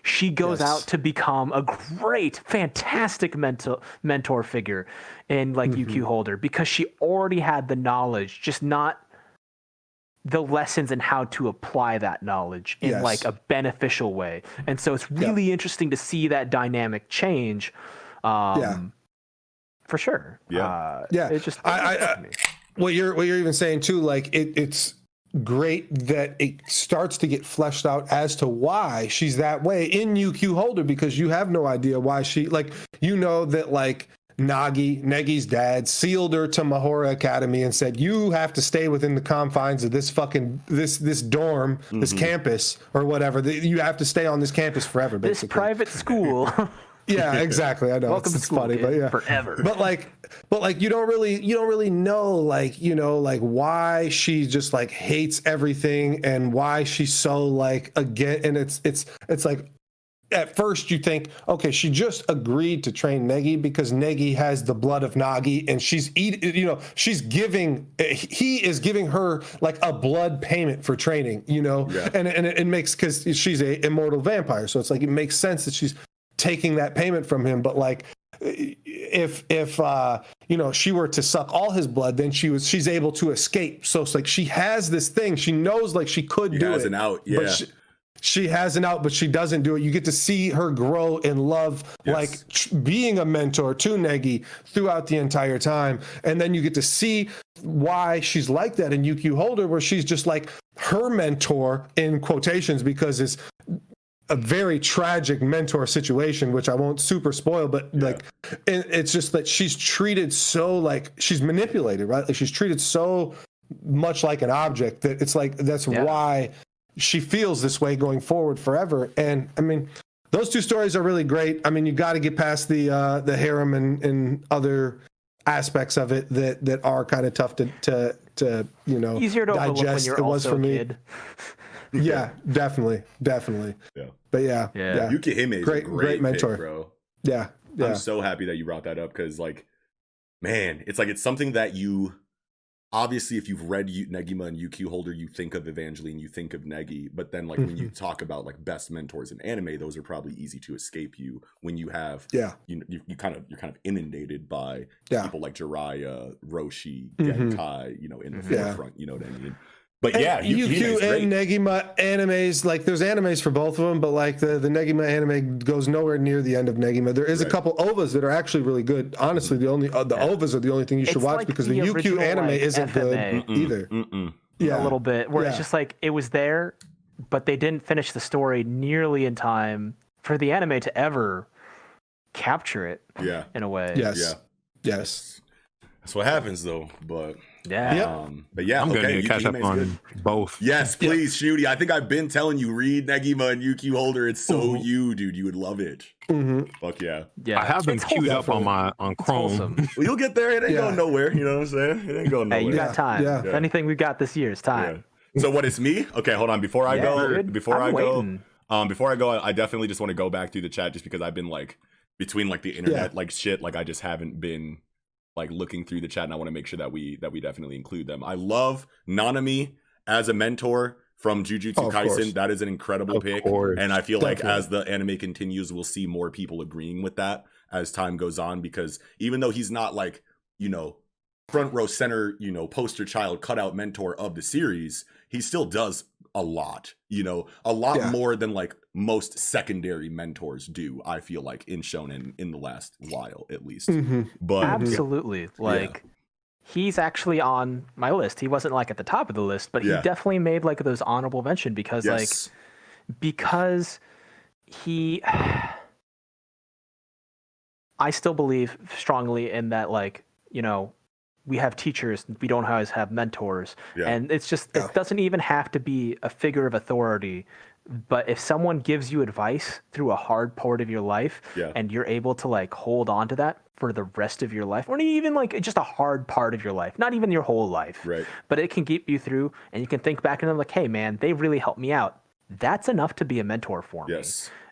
she goes out to become a great, fantastic mentor figure in like UQ Holder, because she already had the knowledge, just not the lessons and how to apply that knowledge in like a beneficial way. And so it's really interesting to see that dynamic change. For sure. It just what you're even saying too, like it's great that it starts to get fleshed out as to why she's that way in UQ Holder, because you have no idea why she, like, you know that like Negi's dad sealed her to Mahora Academy and said, you have to stay within the confines of this fucking this dorm, this campus or whatever. You have to stay on this campus forever, basically. This private school. Yeah, exactly. I know. Welcome it's to school, funny, kid, but yeah, forever. But like you don't really know, like, you know, like why she just like hates everything and why she's so like again. And it's like at first you think, okay, she just agreed to train Negi because Negi has the blood of Nagi and he is giving her like a blood payment for training, you know, and it makes, because she's a immortal vampire, so it's like it makes sense that she's taking that payment from him. But like if you know, she were to suck all his blood, then she's able to escape. So it's like she has this thing, she knows like she could do it. Has an out, but she has an out, but she doesn't do it. You get to see her grow in love, like being a mentor to Negi throughout the entire time. And then you get to see why she's like that in UQ Holder, where she's just like her mentor in quotations, because it's a very tragic mentor situation, which I won't super spoil, but like it's just that she's treated so, like, she's manipulated, right? Like she's treated so much like an object that it's like that's why she feels this way going forward forever. And I mean, those two stories are really great. I mean, you got to get past the harem and other aspects of it that are kind of tough to you know, easier to digest. When you're it was also for me. A kid. Yeah, definitely. Yeah. But yeah. Yukihime is a great mentor, pick, bro. Yeah. I'm so happy that you brought that up, because like, man, it's like it's something that you obviously, if you've read Negima and UQ Holder, you think of Evangeline, you think of Negi, but then like when you talk about like best mentors in anime, those are probably easy to escape you when you have you're kind of inundated by people like Jiraiya, Roshi, Genkai, you know, in the forefront, you know what I mean? But UQ and Negima animes, like there's animes for both of them, but like the Negima anime goes nowhere near the end of Negima. There is a couple OVAs that are actually really good. Honestly, the OVAs are the only thing you should watch, like because the UQ anime isn't FMA. Good either. A little bit where it's just like it was there, but they didn't finish the story nearly in time for the anime to ever capture it. In a way. Yes. That's what happens though, but but yeah, I'm gonna need to catch up on both. Yes, please, Shnoody. I think I've been telling you, read Negima and UQ Holder. It's so you, dude. You would love it. Fuck yeah. I have been queued up on Chrome. Well, you'll get there. It ain't going nowhere. You know what I'm saying? It ain't going nowhere. Hey, you got time. If anything, we got this year's time. So what is me? Okay, hold on. Before I go, I definitely just want to go back through the chat, just because I've been like between like the internet like shit. Like I just haven't been like looking through the chat, and I want to make sure that we definitely include them. I love Nanami as a mentor from Jujutsu Kaisen. That is an incredible pick. And I feel like as the anime continues, we'll see more people agreeing with that as time goes on, because even though he's not like, you know, front row center, you know, poster child cutout mentor of the series, he still does a lot, you know, a lot more than like most secondary mentors do, I feel like, in Shonen in the last while, at least. But absolutely, like he's actually on my list. He wasn't like at the top of the list, but he definitely made like those honorable mention, because because he I still believe strongly in that, like, you know, we have teachers, we don't always have mentors. And it's just, it doesn't even have to be a figure of authority. But if someone gives you advice through a hard part of your life and you're able to like hold on to that for the rest of your life, or even like just a hard part of your life, not even your whole life, but it can get you through, and you can think back and them like, hey man, they really helped me out. That's enough to be a mentor for me.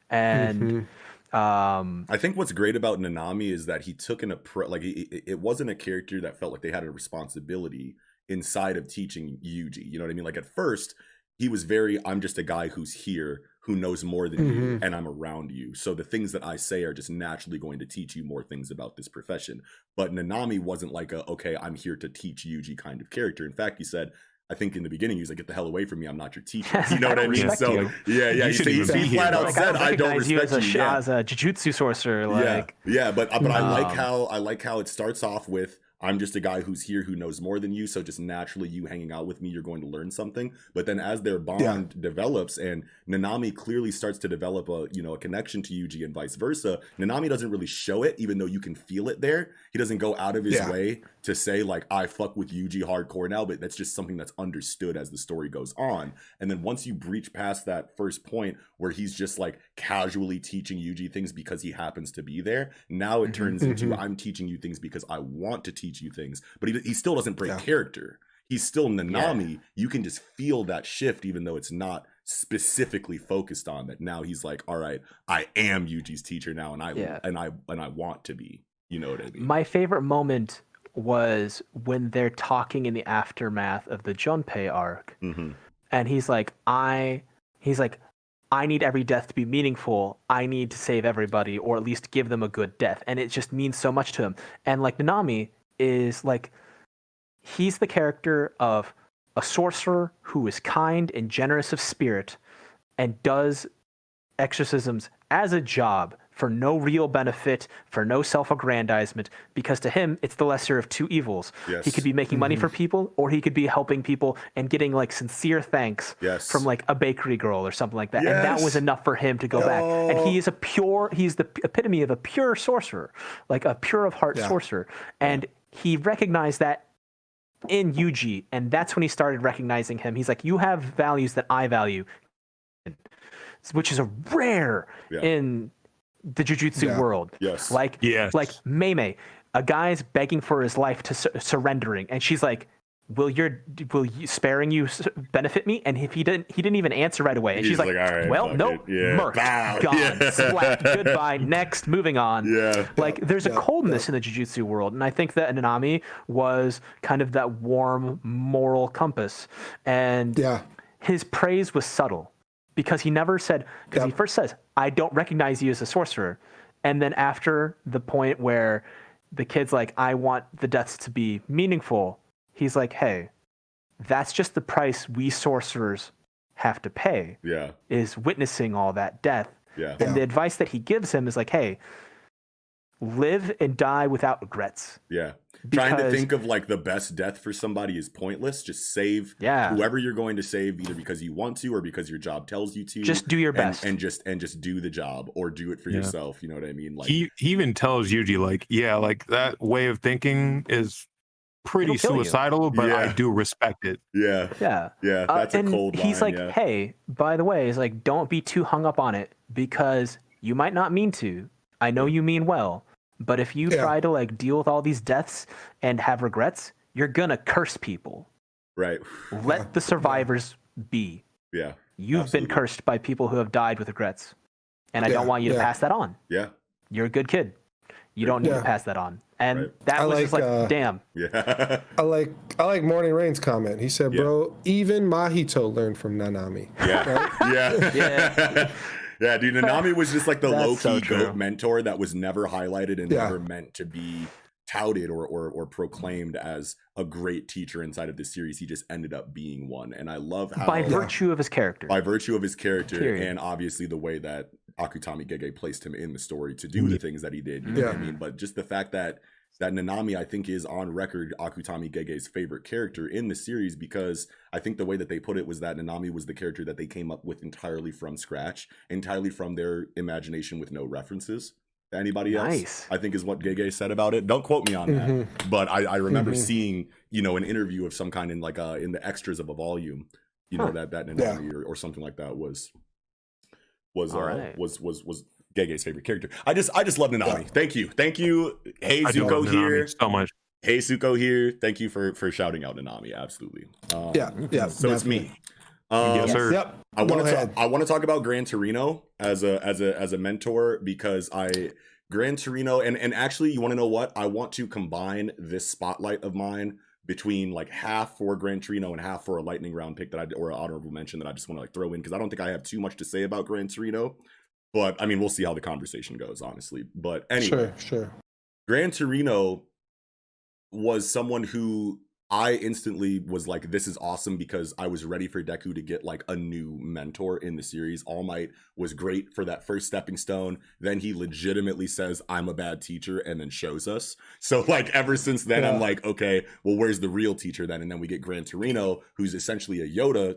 And I think what's great about Nanami is that he took an approach, like it wasn't a character that felt like they had a responsibility inside of teaching Yuji. You know what I mean? Like at first, he was very, I'm just a guy who's here, who knows more than you, and I'm around you. So the things that I say are just naturally going to teach you more things about this profession. But Nanami wasn't like okay, I'm here to teach Yuji kind of character. In fact, he said, I think in the beginning he was like, "Get the hell away from me! I'm not your teacher." You know what I mean? respect So you. he flat out said, "I don't recognize you respect you." as a jujutsu sorcerer. Like, but I like how it starts off with, I'm just a guy who's here who knows more than you, so just naturally you hanging out with me, you're going to learn something. But then as their bond develops and Nanami clearly starts to develop a connection to Yuji and vice versa, Nanami doesn't really show it, even though you can feel it there. He doesn't go out of his way to say like, I fuck with Yuji hardcore now, but that's just something that's understood as the story goes on. And then once you breach past that first point where he's just like casually teaching Yuji things because he happens to be there, now it turns into, I'm teaching you things because I want to teach you things. But he still doesn't break character. He's still Nanami. You can just feel that shift, even though it's not specifically focused on that. Now he's like, all right, I am Yuji's teacher now, and I want to be. You know what I mean? My favorite moment was when they're talking in the aftermath of the Junpei arc, and he's like, I need every death to be meaningful. I need to save everybody, or at least give them a good death, and it just means so much to him. And like Nanami is like, he's the character of a sorcerer who is kind and generous of spirit and does exorcisms as a job for no real benefit, for no self-aggrandizement, because to him, it's the lesser of two evils. Yes. He could be making money for people, or he could be helping people and getting like sincere thanks from like a bakery girl or something like that. And that was enough for him to go back. And he's the epitome of a pure sorcerer, like a pure of heart sorcerer. And he recognized that in Yuji, and that's when he started recognizing him. He's like, you have values that I value, which is a rare in the jujutsu world. Yes. Like Meimei, a guy's begging for his life to surrendering, and she's like, will you sparing you benefit me? And if he didn't even answer right away. And she's like, all right, well, nope, murked, gone, splat, goodbye, next, moving on. Like there's a coldness in the jujutsu world, and I think that Nanami was kind of that warm moral compass, and his praise was subtle. Because he never said, because he first says, I don't recognize you as a sorcerer. And then after the point where the kid's like, I want the deaths to be meaningful, he's like, hey, that's just the price we sorcerers have to pay. Is witnessing all that death. And the advice that he gives him is like, hey, live and die without regrets. Trying to think of like the best death for somebody is pointless. Just save whoever you're going to save, either because you want to or because your job tells you to. Just do your best and just do the job, or do it for yourself. You know what I mean? Like he even tells Yuji like, like that way of thinking is pretty suicidal, but I do respect it. That's a cold line. He's like, hey, by the way, he's like, don't be too hung up on it, because you might not mean to. I know you mean well. But if you try to like deal with all these deaths and have regrets, you're gonna curse people. Right. Let the survivors be. You've been cursed by people who have died with regrets. And I don't want you to pass that on. You're a good kid. You don't need to pass that on. And that was just like, damn. I like Morning Rain's comment. He said, bro, even Mahito learned from Nanami. Yeah, dude, Nanami was just like the low-key GOAT mentor that was never highlighted and never meant to be touted or proclaimed as a great teacher inside of this series. He just ended up being one. And I love how... By virtue of his character. By virtue of his character, and obviously the way that Akutami Gege placed him in the story to do the things that he did. You know what I mean? But just the fact that Nanami, I think, is on record Akutami Gege's favorite character in the series, because I think the way that they put it was that Nanami was the character that they came up with entirely from scratch, entirely from their imagination with no references to anybody else. I think is what Gege said about it. Don't quote me on that, but I remember seeing, an interview of some kind in like in the extras of a volume, that Nanami or something like that was Gege's favorite character. I just love Nanami. Thank you. Hey Zuko here. So much. Hey Zuko here. Thank you for shouting out Nanami. Absolutely. So definitely. It's me. Yes, sir. Yep. I want to talk about Gran Torino as a mentor, because Gran Torino and actually, you want to know what? I want to combine this spotlight of mine between like half for Gran Torino and half for a lightning round pick or an honorable mention that I just want to like throw in, because I don't think I have too much to say about Gran Torino. But I mean, we'll see how the conversation goes, honestly. But anyway, sure. Gran Torino was someone who I instantly was like, this is awesome, because I was ready for Deku to get like a new mentor in the series. All Might was great for that first stepping stone. Then he legitimately says, I'm a bad teacher, and then shows us. So like ever since then, I'm like, okay, well, where's the real teacher then? And then we get Gran Torino, who's essentially a Yoda,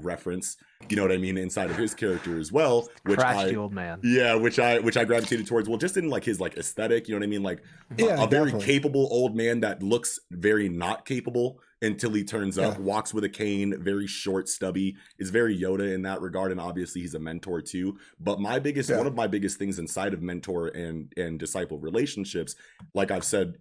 reference, you know what I mean, inside of his character as well. Which Crashed the old man. Yeah, which I gravitated towards. Well, just in like his like aesthetic, you know what I mean? Like a very capable old man that looks very not capable until he turns up, walks with a cane, very short, stubby, is very Yoda in that regard, and obviously he's a mentor too. But my biggest, one of my biggest things inside of mentor and disciple relationships, like I've said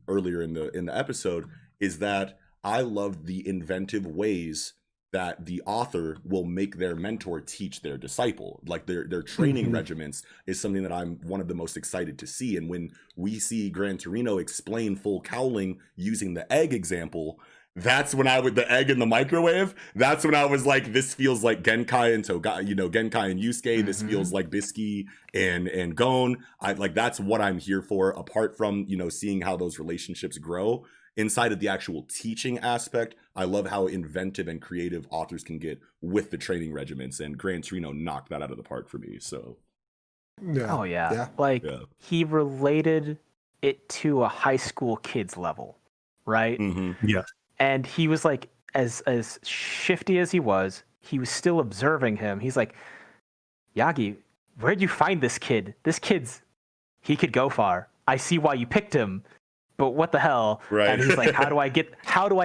earlier in the episode, is that I love the inventive ways that the author will make their mentor teach their disciple. Like their training regiments is something that I'm one of the most excited to see. And when we see Gran Torino explain full cowling using the egg example, that's when the egg in the microwave, that's when I was like, this feels like Genkai and Genkai and Yusuke. This feels like Bisky and Gon. That's what I'm here for, apart from, seeing how those relationships grow. Inside of the actual teaching aspect, I love how inventive and creative authors can get with the training regiments, and Gran Torino knocked that out of the park for me. So, he related it to a high school kid's level, right? Yeah, and he was like, as shifty as he was still observing him. He's like, Yagi, where'd you find this kid? He could go far. I see why you picked him. But what the hell? Right. And he's like, how do I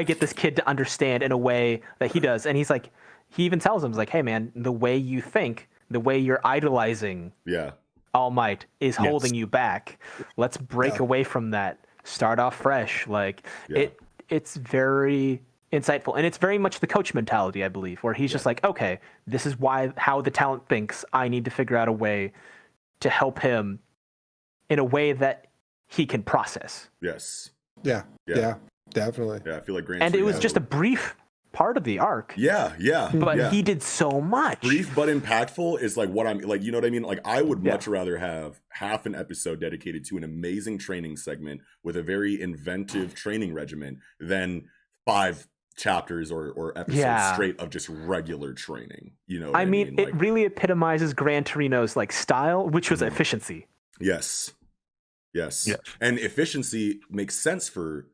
get this kid to understand in a way that he does? And he's like, he even tells him, he's like, hey man, the way you think, the way you're idolizing All Might is holding you back. Let's break away from that. Start off fresh. It's very insightful, and it's very much the coach mentality, I believe, where he's just like, okay, this is how the talent thinks. I need to figure out a way to help him in a way that he can process. Yes. Yeah, definitely. Yeah, I feel like it was just a brief part of the arc. But he did so much. Brief but impactful is like what I'm like, you know what I mean? Like I would much rather have half an episode dedicated to an amazing training segment with a very inventive training regimen than 5 chapters or episodes straight of just regular training. You know what I mean? It really epitomizes Gran Torino's like style, which was efficiency. Yes. And efficiency makes sense for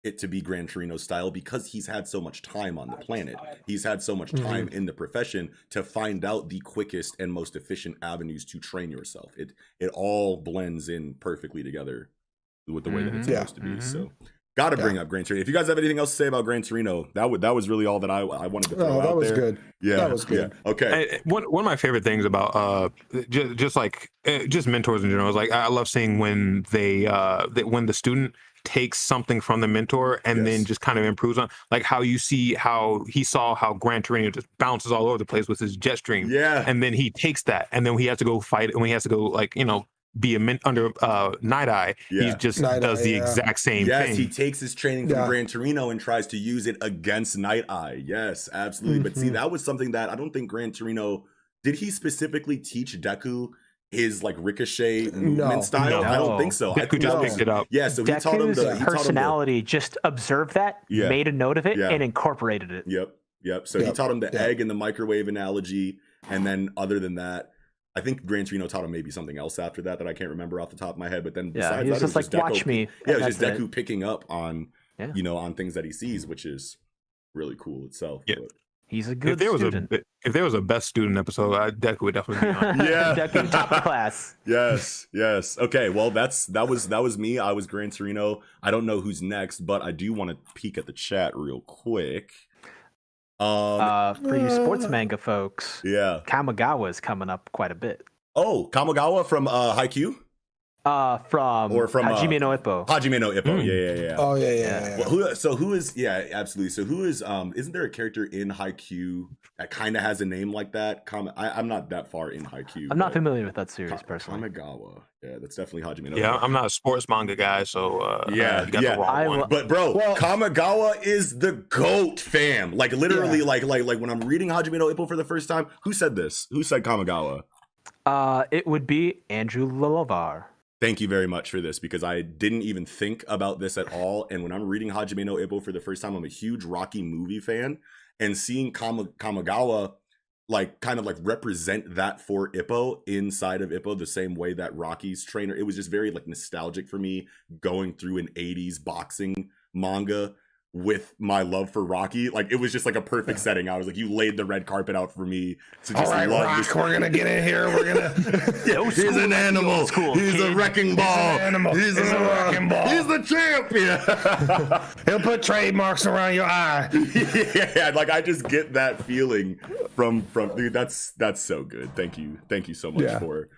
it to be Gran Torino style because he's had so much time on the planet. He's had so much time in the profession to find out the quickest and most efficient avenues to train yourself. It all blends in perfectly together with the way that it's supposed to be. So got to bring up Gran Torino. If you guys have anything else to say about Gran Torino, that was really all that I wanted to throw out there. That was good. Yeah, that was good. Yeah. Okay. One of my favorite things about just mentors in general is like I love seeing when when the student takes something from the mentor and then just kind of improves on, like how you see how he saw how Gran Torino just bounces all over the place with his jet stream. Yeah. And then he takes that and then he has to go fight and he has to go be under Night Eye. He just does the exact same thing. Yes, he takes his training from Gran Torino and tries to use it against Night Eye. Yes, absolutely. But see, that was something that I don't think Gran Torino did. He specifically teach Deku his like ricochet movement style? No. I don't think so. Deku just picked it up. Yeah, so he taught him the personality. Just observed that, made a note of it, and incorporated it. Yep. So he taught him the egg and the microwave analogy, and then other than that, I think Gran Torino taught him maybe something else after that I can't remember off the top of my head. But then besides he was that, just like, watch me. Yeah, it was just Deku picking up on, on things that he sees, which is really cool itself. Yeah. But he's a good student. If there was a best student episode, Deku would definitely be on. Deku top of class. Yes. Okay, well that was me. I was Gran Torino. I don't know who's next, but I do want to peek at the chat real quick. For you sports manga folks, Kamigawa is coming up quite a bit. Oh, Kamigawa from Haikyuu? From Hajime no Ippo. Hajime no Ippo. Yeah. Oh yeah. Well, who is absolutely. So who is isn't there a character in Haikyuu that kind of has a name like that? I'm not that far in Haikyuu. I'm not familiar with that series personally. Kamigawa. Yeah, that's definitely Hajime no Ippo. Yeah, I'm not a sports manga guy, so you got the wrong one. But bro, Kamigawa is the GOAT, fam. Like literally like when I'm reading Hajime no Ippo for the first time, who said this? Who said Kamigawa? It would be Andrew Lalavar. Thank you very much for this, because I didn't even think about this at all. And when I'm reading Hajime no Ippo for the first time, I'm a huge Rocky movie fan, and seeing Kamigawa like kind of like represent that for Ippo inside of Ippo the same way that Rocky's trainer, it was just very like nostalgic for me going through an 80s boxing manga with my love for Rocky. Like, it was just like a perfect setting. I was like, you laid the red carpet out for me to just all right, love Rock, this. We're gonna get in here. We're gonna. He's an animal. He's a wrecking ball. He's an animal. He's a wrecking ball. He's the champion. He'll put trademarks around your eye. Yeah, like I just get that feeling from dude. That's so good. Thank you so much for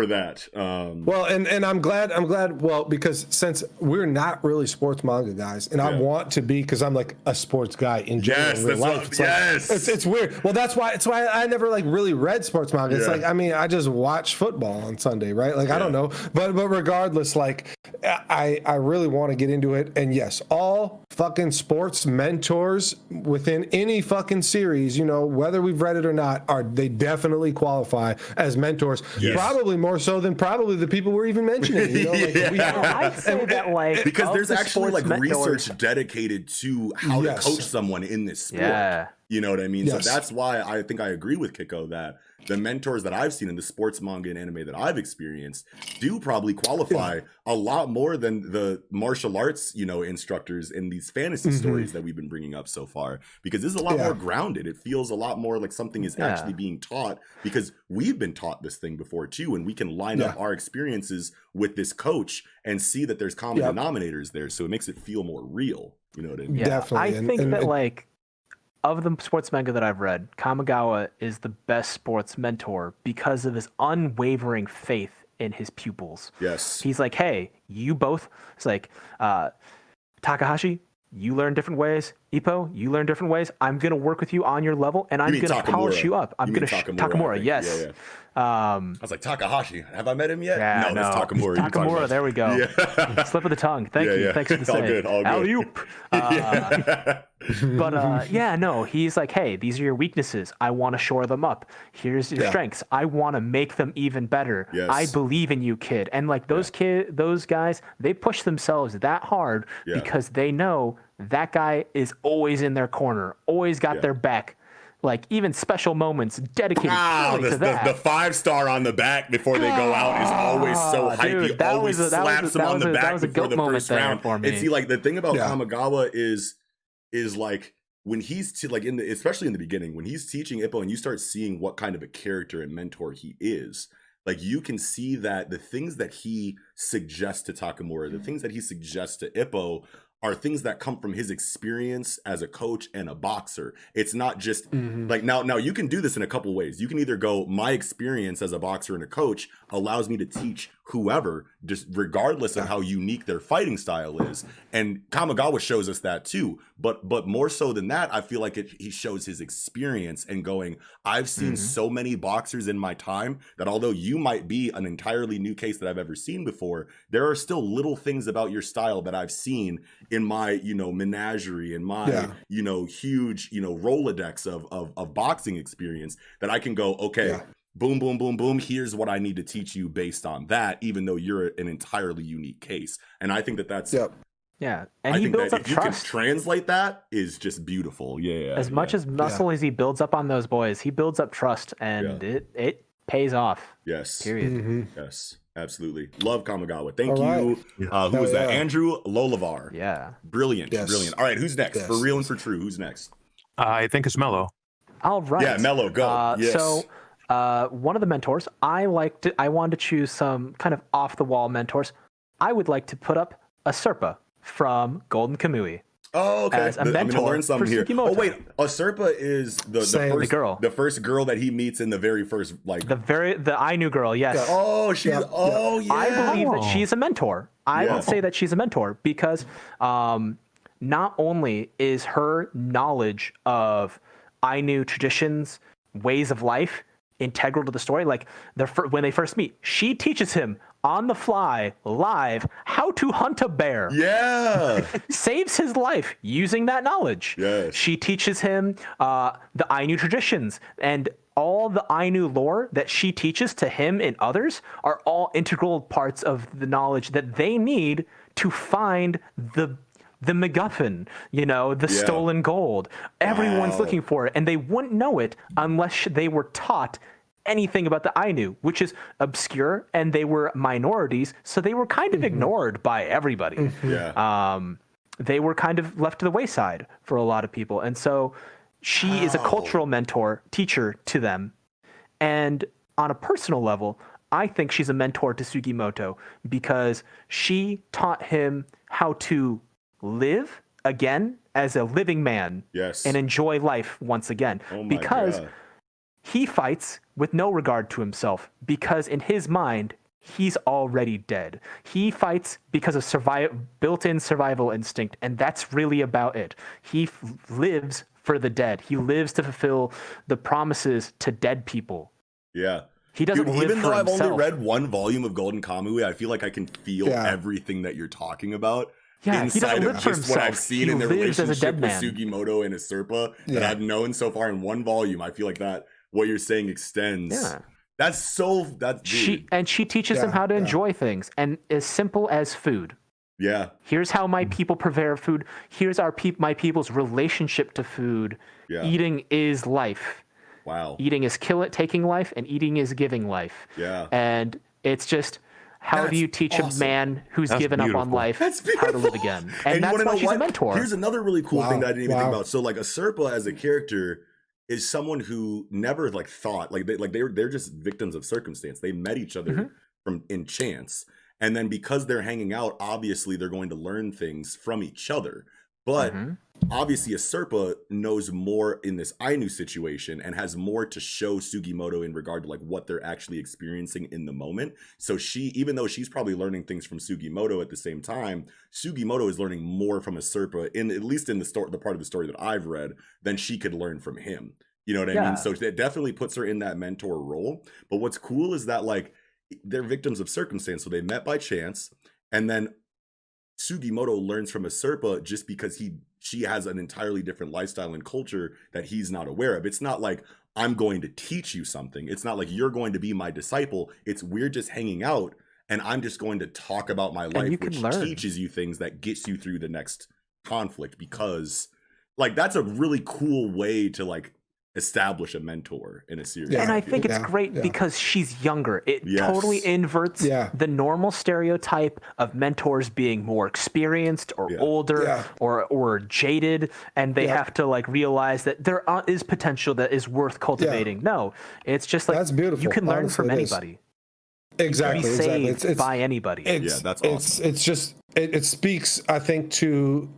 that. Well, and I'm glad. Well, because since we're not really sports manga guys, and I want to be, because I'm like a sports guy in general in real life. It's weird. Well, that's why I never like really read sports manga. It's like, I mean, I just watch football on Sunday, right? Like I don't know, but regardless, like I really want to get into it. And yes, all fucking sports mentors within any fucking series, you know, whether we've read it or not, they definitely qualify as mentors. Yes. Probably more so than probably the people we're even mentioning. You know, like, I'd say that, like, because there's actually like mentors, research dedicated to how to coach someone in this sport. Yeah. You know what I mean? Yes. So that's why I think I agree with Kiko that the mentors that I've seen in the sports manga and anime that I've experienced do probably qualify a lot more than the martial arts, you know, instructors in these fantasy stories that we've been bringing up so far, because this is a lot more grounded. It feels a lot more like something is actually being taught, because we've been taught this thing before too, and we can line up our experiences with this coach and see that there's common denominators there, so it makes it feel more real. You know what I mean? Definitely. I think that like, of the sports manga that I've read, Kamigawa is the best sports mentor because of his unwavering faith in his pupils. Yes. He's like, hey, you both, it's like, Takahashi, you learn different ways. Ippo, you learn different ways. I'm going to work with you on your level, and I'm going to polish you up. I'm going to Takamura, yes. Yeah. I was like, Takahashi, have I met him yet? Yeah, no, it's Takamura. Takamura, there we go. Yeah. Slip of the tongue. Thank you. Thanks for the save. All good. Alley-oop. But he's like, hey, these are your weaknesses. I want to shore them up. Here's your strengths. I want to make them even better. Yes. I believe in you, kid. And like those guys, they push themselves that hard because they know that guy is always in their corner, always got their back. Like, even special moments dedicated to that. The 5-star on the back before they go out is always so hype. He always slaps him on the back before the first round. And see, like, the thing about Kamigawa is like, when he's especially in the beginning, when he's teaching Ippo and you start seeing what kind of a character and mentor he is, like, you can see that the things that he suggests to Takamura, the things that he suggests to Ippo, are things that come from his experience as a coach and a boxer. It's not just like, now you can do this in a couple ways. You can either go, my experience as a boxer and a coach allows me to teach whoever, just regardless of how unique their fighting style is. And Kamigawa shows us that too. But more so than that, I feel like he shows his experience and going, I've seen so many boxers in my time that although you might be an entirely new case that I've ever seen before, there are still little things about your style that I've seen in my, you know, menagerie and my, you know, huge, you know, Rolodex of boxing experience that I can go, okay, boom, boom, boom, boom. Here's what I need to teach you based on that, even though you're an entirely unique case. And I think that's, and I he think builds that up if you trust. can translate that is just beautiful. As much as muscle as he builds up on those boys, he builds up trust, and it pays off. Yes. Period. Yes. Absolutely. Love Kamigawa. Thank you. Who was that? Andrew Lolavar. Yeah. Brilliant. Brilliant. All right, who's next? For real and for true, who's next? I think it's Mello. All right. Yeah, Mello, go. Yes. So one of the mentors, I wanted to choose some kind of off-the-wall mentors. I would like to put up a Serpa from Golden Kamui. Oh, okay. As a mentor I'm gonna learn something here. Tsukimoto. Oh, wait. Asurpa is the first girl that he meets in the very first, like the Ainu girl. Yes. Oh, she's. Oh, yeah. I believe that she's a mentor. I would say that she's a mentor because not only is her knowledge of Ainu traditions, ways of life integral to the story. Like when they first meet, she teaches him on the fly, live, how to hunt a bear. Yeah. Saves his life using that knowledge. Yes. She teaches him the Ainu traditions and all the Ainu lore that she teaches to him and others are all integral parts of the knowledge that they need to find the MacGuffin, the stolen gold. Everyone's looking for it, and they wouldn't know it unless they were taught anything about the Ainu, which is obscure, and they were minorities, so they were kind of ignored by everybody. They were kind of left to the wayside for a lot of people, and so she is a cultural mentor, teacher to them. And on a personal level, I think she's a mentor to Sugimoto because she taught him how to live again as a living man and enjoy life once again. Because he fights with no regard to himself, because in his mind, he's already dead. He fights because of built-in survival instinct, and that's really about it. He lives for the dead. He lives to fulfill the promises to dead people. Yeah. He doesn't live even for though I've himself. only read one volume of Golden Kamui, I feel like I can feel everything that you're talking about inside of just what I've seen in the relationship with Sugimoto and Asurpa that I've known so far in one volume. I feel like that what you're saying extends. Yeah. She teaches him how to enjoy things, and as simple as food. Yeah. Here's how my people prepare food. Here's my people's relationship to food. Yeah. Eating is life. Wow. Eating is taking life, and eating is giving life. Yeah. And it's just, how do you teach a man who's given up on life how to live again? And that's why she's a mentor. Here's another really cool thing that I didn't even think about. So like Asurpa as a character is someone who never thought they're just victims of circumstance. They met each other in chance. And then because they're hanging out, obviously they're going to learn things from each other. But obviously Asurpa knows more in this Ainu situation and has more to show Sugimoto in regard to what they're actually experiencing in the moment. So even though she's probably learning things from Sugimoto at the same time, Sugimoto is learning more from Asurpa at least in the part of the story that I've read, than she could learn from him. You know what I mean? So that definitely puts her in that mentor role. But what's cool is that they're victims of circumstance. So they met by chance, and then Sugimoto learns from Asurpa just because she has an entirely different lifestyle and culture that he's not aware of. It's not like, I'm going to teach you something. It's not like you're going to be my disciple. It's we're just hanging out, and I'm just going to talk about my life, which teaches you things that gets you through the next conflict. Because that's a really cool way to establish a mentor in a series. And I think it's great because she's younger. It totally inverts the normal stereotype of mentors being more experienced or older or jaded, and they have to realize that there is potential that is worth cultivating. No, it's just that's beautiful. You can learn from anybody. Exactly. You can be saved by anybody. That's awesome. It's just it speaks, I think, to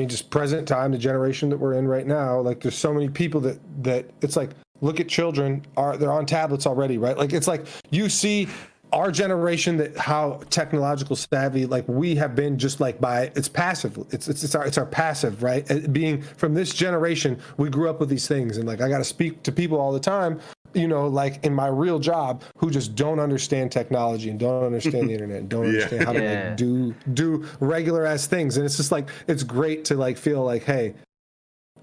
just present time, the generation that we're in right now. There's so many people that it's look at children, they're on tablets already, right? It's you see our generation, that how technological savvy we have been, just by it's passive. It's our passive, right? Being from this generation, we grew up with these things, and I got to speak to people all the time, in my real job, who just don't understand technology and don't understand the internet and don't understand how to do regular ass things. And it's just it's great to feel hey,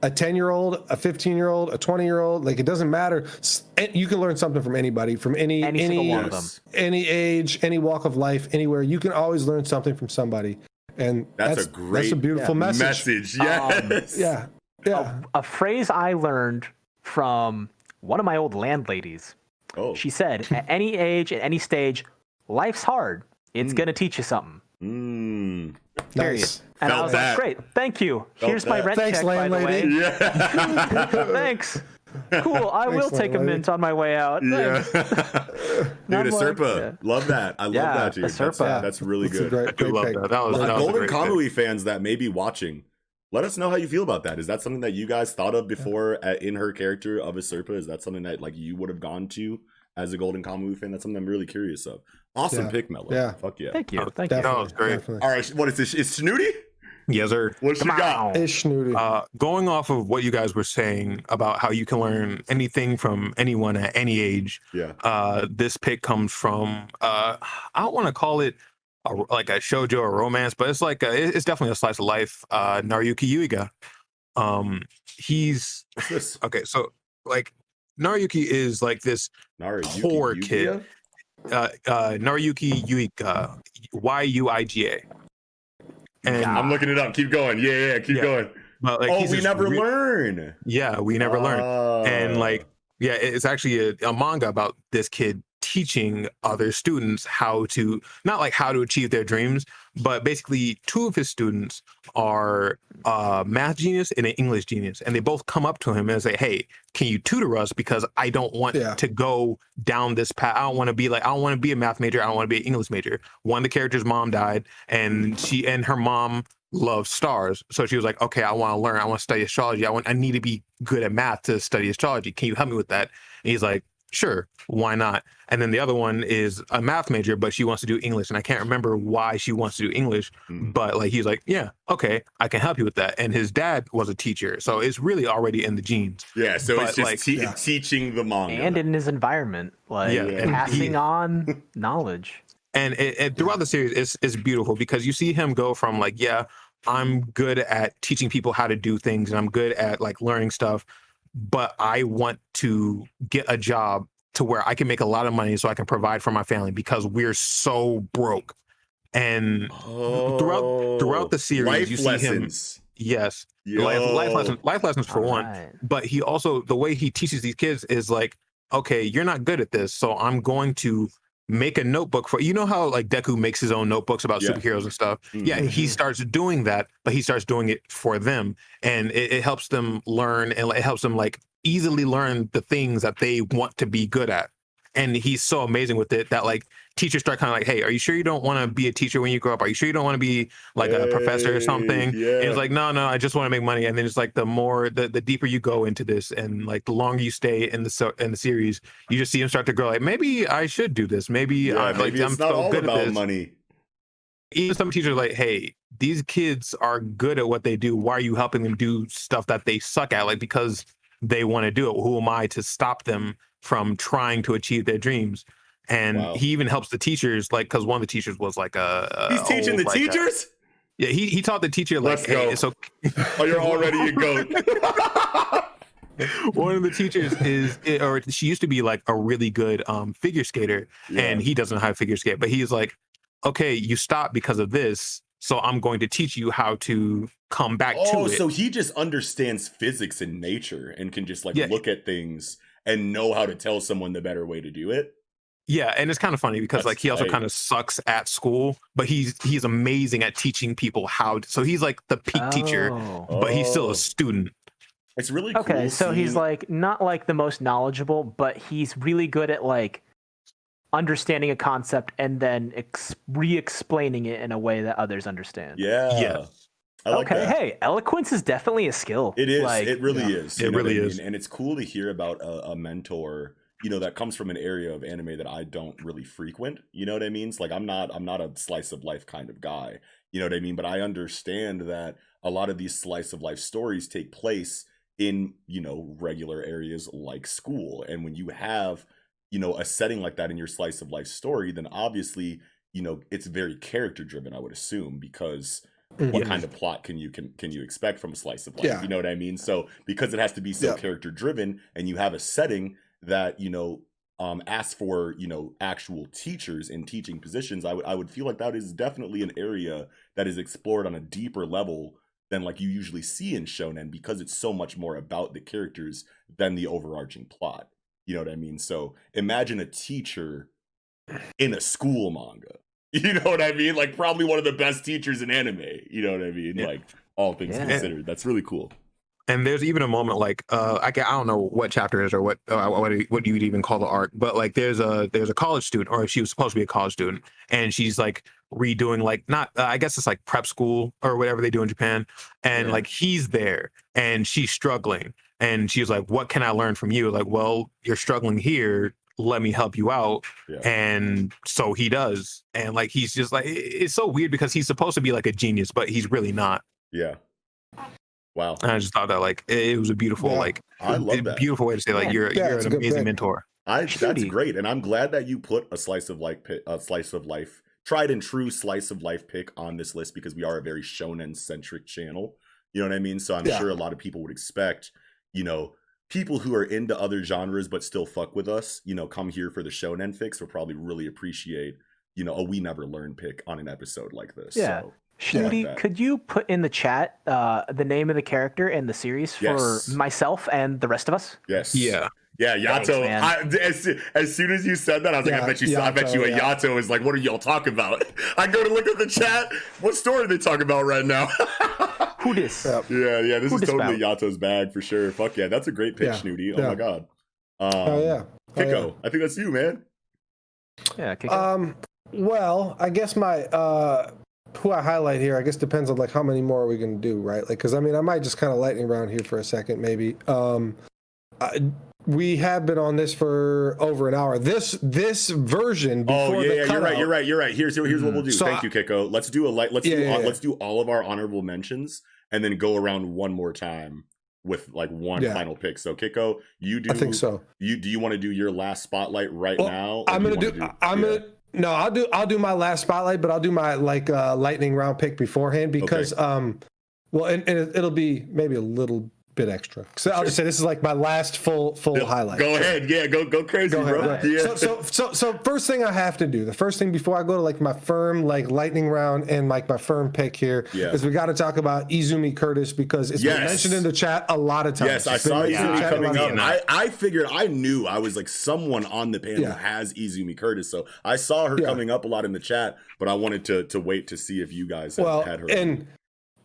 a 10-year-old, a 15-year-old, a 20-year-old, it doesn't matter. You can learn something from anybody, from any one of them, any age, any walk of life, anywhere. You can always learn something from somebody. And that's a beautiful message. Yes. A phrase I learned from one of my old landladies. She said, at any age, at any stage, life's hard. It's going to teach you something. Period. Nice. And I was great. Thank you. Here's my rent check, landlady. by the way. Yeah. Thanks. Cool. I will take a mint on my way out. Yeah. Dude, Asurpa. Love that. I love that, dude. That's really good. Great love that. That was Golden Kamui fans that may be watching, let us know how you feel about that. Is that something that you guys thought of before in her character of Asurpa? Is that something that you would have gone to as a Golden Kamui fan? That's something I'm really curious of. Awesome pick, Mello. Yeah. Fuck yeah. Thank you. Thank you. That was great. Definitely. All right. What is this? Is Shnoody? Yes, sir. What she got? It's Shnoody. Going off of what you guys were saying about how you can learn anything from anyone at any age. Yeah. This pick comes from I don't want to call it a shoujo or romance, but it's it's definitely a slice of life. Naruyuki Yuiga. He's What's this? okay. So Naruyuki is like this poor kid. Naruyuki Yuiga, Yuiga. And I'm looking it up. Keep going. Yeah, keep going. But like, we never learn. Yeah, we never learn. And like, yeah, it's actually a manga about this kid teaching other students how to, not like how to achieve their dreams, but basically two of his students are a math genius and an English genius, and they both come up to him and say, hey, can you tutor us, because I don't want to go down this path. I don't want to be a math major, I don't want to be an English major. One of the characters' mom died, and her mom loves stars, so she was like, okay, I want to learn, I want to study astrology, I need to be good at math to study astrology, can you help me with that? And he's like, sure, why not? And then the other one is a math major, but she wants to do English, and I can't remember why she wants to do English, but like, he's like, yeah, okay, I can help you with that. And his dad was a teacher, so it's really already in the genes. Yeah, so but it's just like, teaching the manga and in his environment, like passing on knowledge. And throughout the series, it's beautiful, because you see him go from like, yeah, I'm good at teaching people how to do things, and I'm good at like learning stuff, but I want to get a job to where I can make a lot of money so I can provide for my family, because we're so broke. And throughout the series, life you see lessons. Him. Yes, life lessons for one. But he also, the way he teaches these kids is like, okay, you're not good at this, so I'm going to make a notebook for, you know how like Deku makes his own notebooks about superheroes and stuff. Yeah, he starts doing that, but he starts doing it for them, and it helps them learn, and it helps them like easily learn the things that they want to be good at. And he's so amazing with it that like teachers start kind of like, hey, are you sure you don't want to be a teacher when you grow up? Are you sure you don't want to be like a professor or something? And it's like, no, I just want to make money. And then it's like the deeper you go into this, and like the longer you stay in the series, you just see him start to grow. Like, maybe I should do this. Maybe I'm so good at this. Money. Even some teachers are like, hey, these kids are good at what they do. Why are you helping them do stuff that they suck at? Like, because they want to do it. Who am I to stop them from trying to achieve their dreams? And he even helps the teachers, like, because one of the teachers was like he's teaching the teachers. Yeah, he taught the teacher like, hey, it's okay. Oh, you're already a goat. One of the teachers she used to be like a really good figure skater, and he doesn't know how to figure skate, but he's like, okay, you stopped because of this, so I'm going to teach you how to come back to it. Oh, so he just understands physics and nature and can just like look at things and know how to tell someone the better way to do it. Yeah, and it's kind of funny because he also kind of sucks at school, but he's amazing at teaching people how to, so he's like the peak teacher, but he's still a student. It's really cool. Okay, so he's like not like the most knowledgeable, but he's really good at like understanding a concept and then re-explaining it in a way that others understand. Yeah. I like that. Hey, eloquence is definitely a skill. It is. Like, it really is. It really is. And it's cool to hear about a mentor, you know, that comes from an area of anime that I don't really frequent. You know what I mean? It's like I'm not a slice of life kind of guy. You know what I mean? But I understand that a lot of these slice of life stories take place in, you know, regular areas like school. And when you have, you know, a setting like that in your slice of life story, then obviously, you know, it's very character driven, I would assume, because what kind of plot can you expect from a slice of life? You know what I mean? So because it has to be so character driven, and you have a setting that, you know, asks for, you know, actual teachers in teaching positions, I would feel like that is definitely an area that is explored on a deeper level than like you usually see in shonen, because it's so much more about the characters than the overarching plot. You know what I mean? So imagine a teacher in a school manga. You know what I mean? Like probably one of the best teachers in anime. You know what I mean? Like all things considered, that's really cool. And there's even a moment like I don't know what chapter it is or what you would even call the arc, but like there's a college student, or she was supposed to be a college student, and she's like redoing like not I guess it's like prep school or whatever they do in Japan, and like he's there and she's struggling, and she's like, what can I learn from you? Like, well, you're struggling here, let me help you out. And so he does, and like he's just like, it's so weird because he's supposed to be like a genius, but he's really not. Wow. And I just thought that like it was a beautiful like I love that. Beautiful way to say like you're an amazing mentor. That's great, and I'm glad that you put a slice of life, tried and true slice of life pick on this list, because we are a very shonen centric channel. You know what I mean? So I'm sure a lot of people would expect, you know, people who are into other genres but still fuck with us, you know, come here for the shonen fix will probably really appreciate, you know, a We Never Learn pick on an episode like this. Yeah. So, Shnoody, could you put in the chat the name of the character and the series for myself and the rest of us? Yes. Yeah. Yeah, Yato. As soon as you said that, I was like, I bet you Yato is like, what are y'all talking about? I go to look at the chat. What story are they talking about right now? Who this? Yeah, this is totally Yato's bag for sure. Fuck yeah, that's a great pitch, Shnoody. Oh my god. Kiko, I think that's you, man. Yeah, Kiko. Well, I guess my who I highlight here, I guess depends on like how many more are we gonna do, right? Like, because I mean, I might just kind of lightning round here for a second, maybe. We have been on this for over an hour. This version before the cutout, you're right. Here's what we'll do. Thank you, Kiko. Let's do let's do all of our honorable mentions and then go around one more time with like one final pick. So Kiko, you do. I think so. Do you want to do your last spotlight now? I'll do my last spotlight, but I'll do my like lightning round pick beforehand because and it'll be maybe a little bit extra. So I'll just say this is like my last full highlight. Go ahead. Yeah, go crazy, bro. Right. Yeah. So first thing I have to do, the first thing before I go to like my firm like lightning round and like my firm pick here is we got to talk about Izumi Curtis because it's been mentioned in the chat a lot of times. Yes, I saw Izumi coming up. I figured I was like someone on the panel has Izumi Curtis, so I saw her coming up a lot in the chat, but I wanted to wait to see if you guys had her.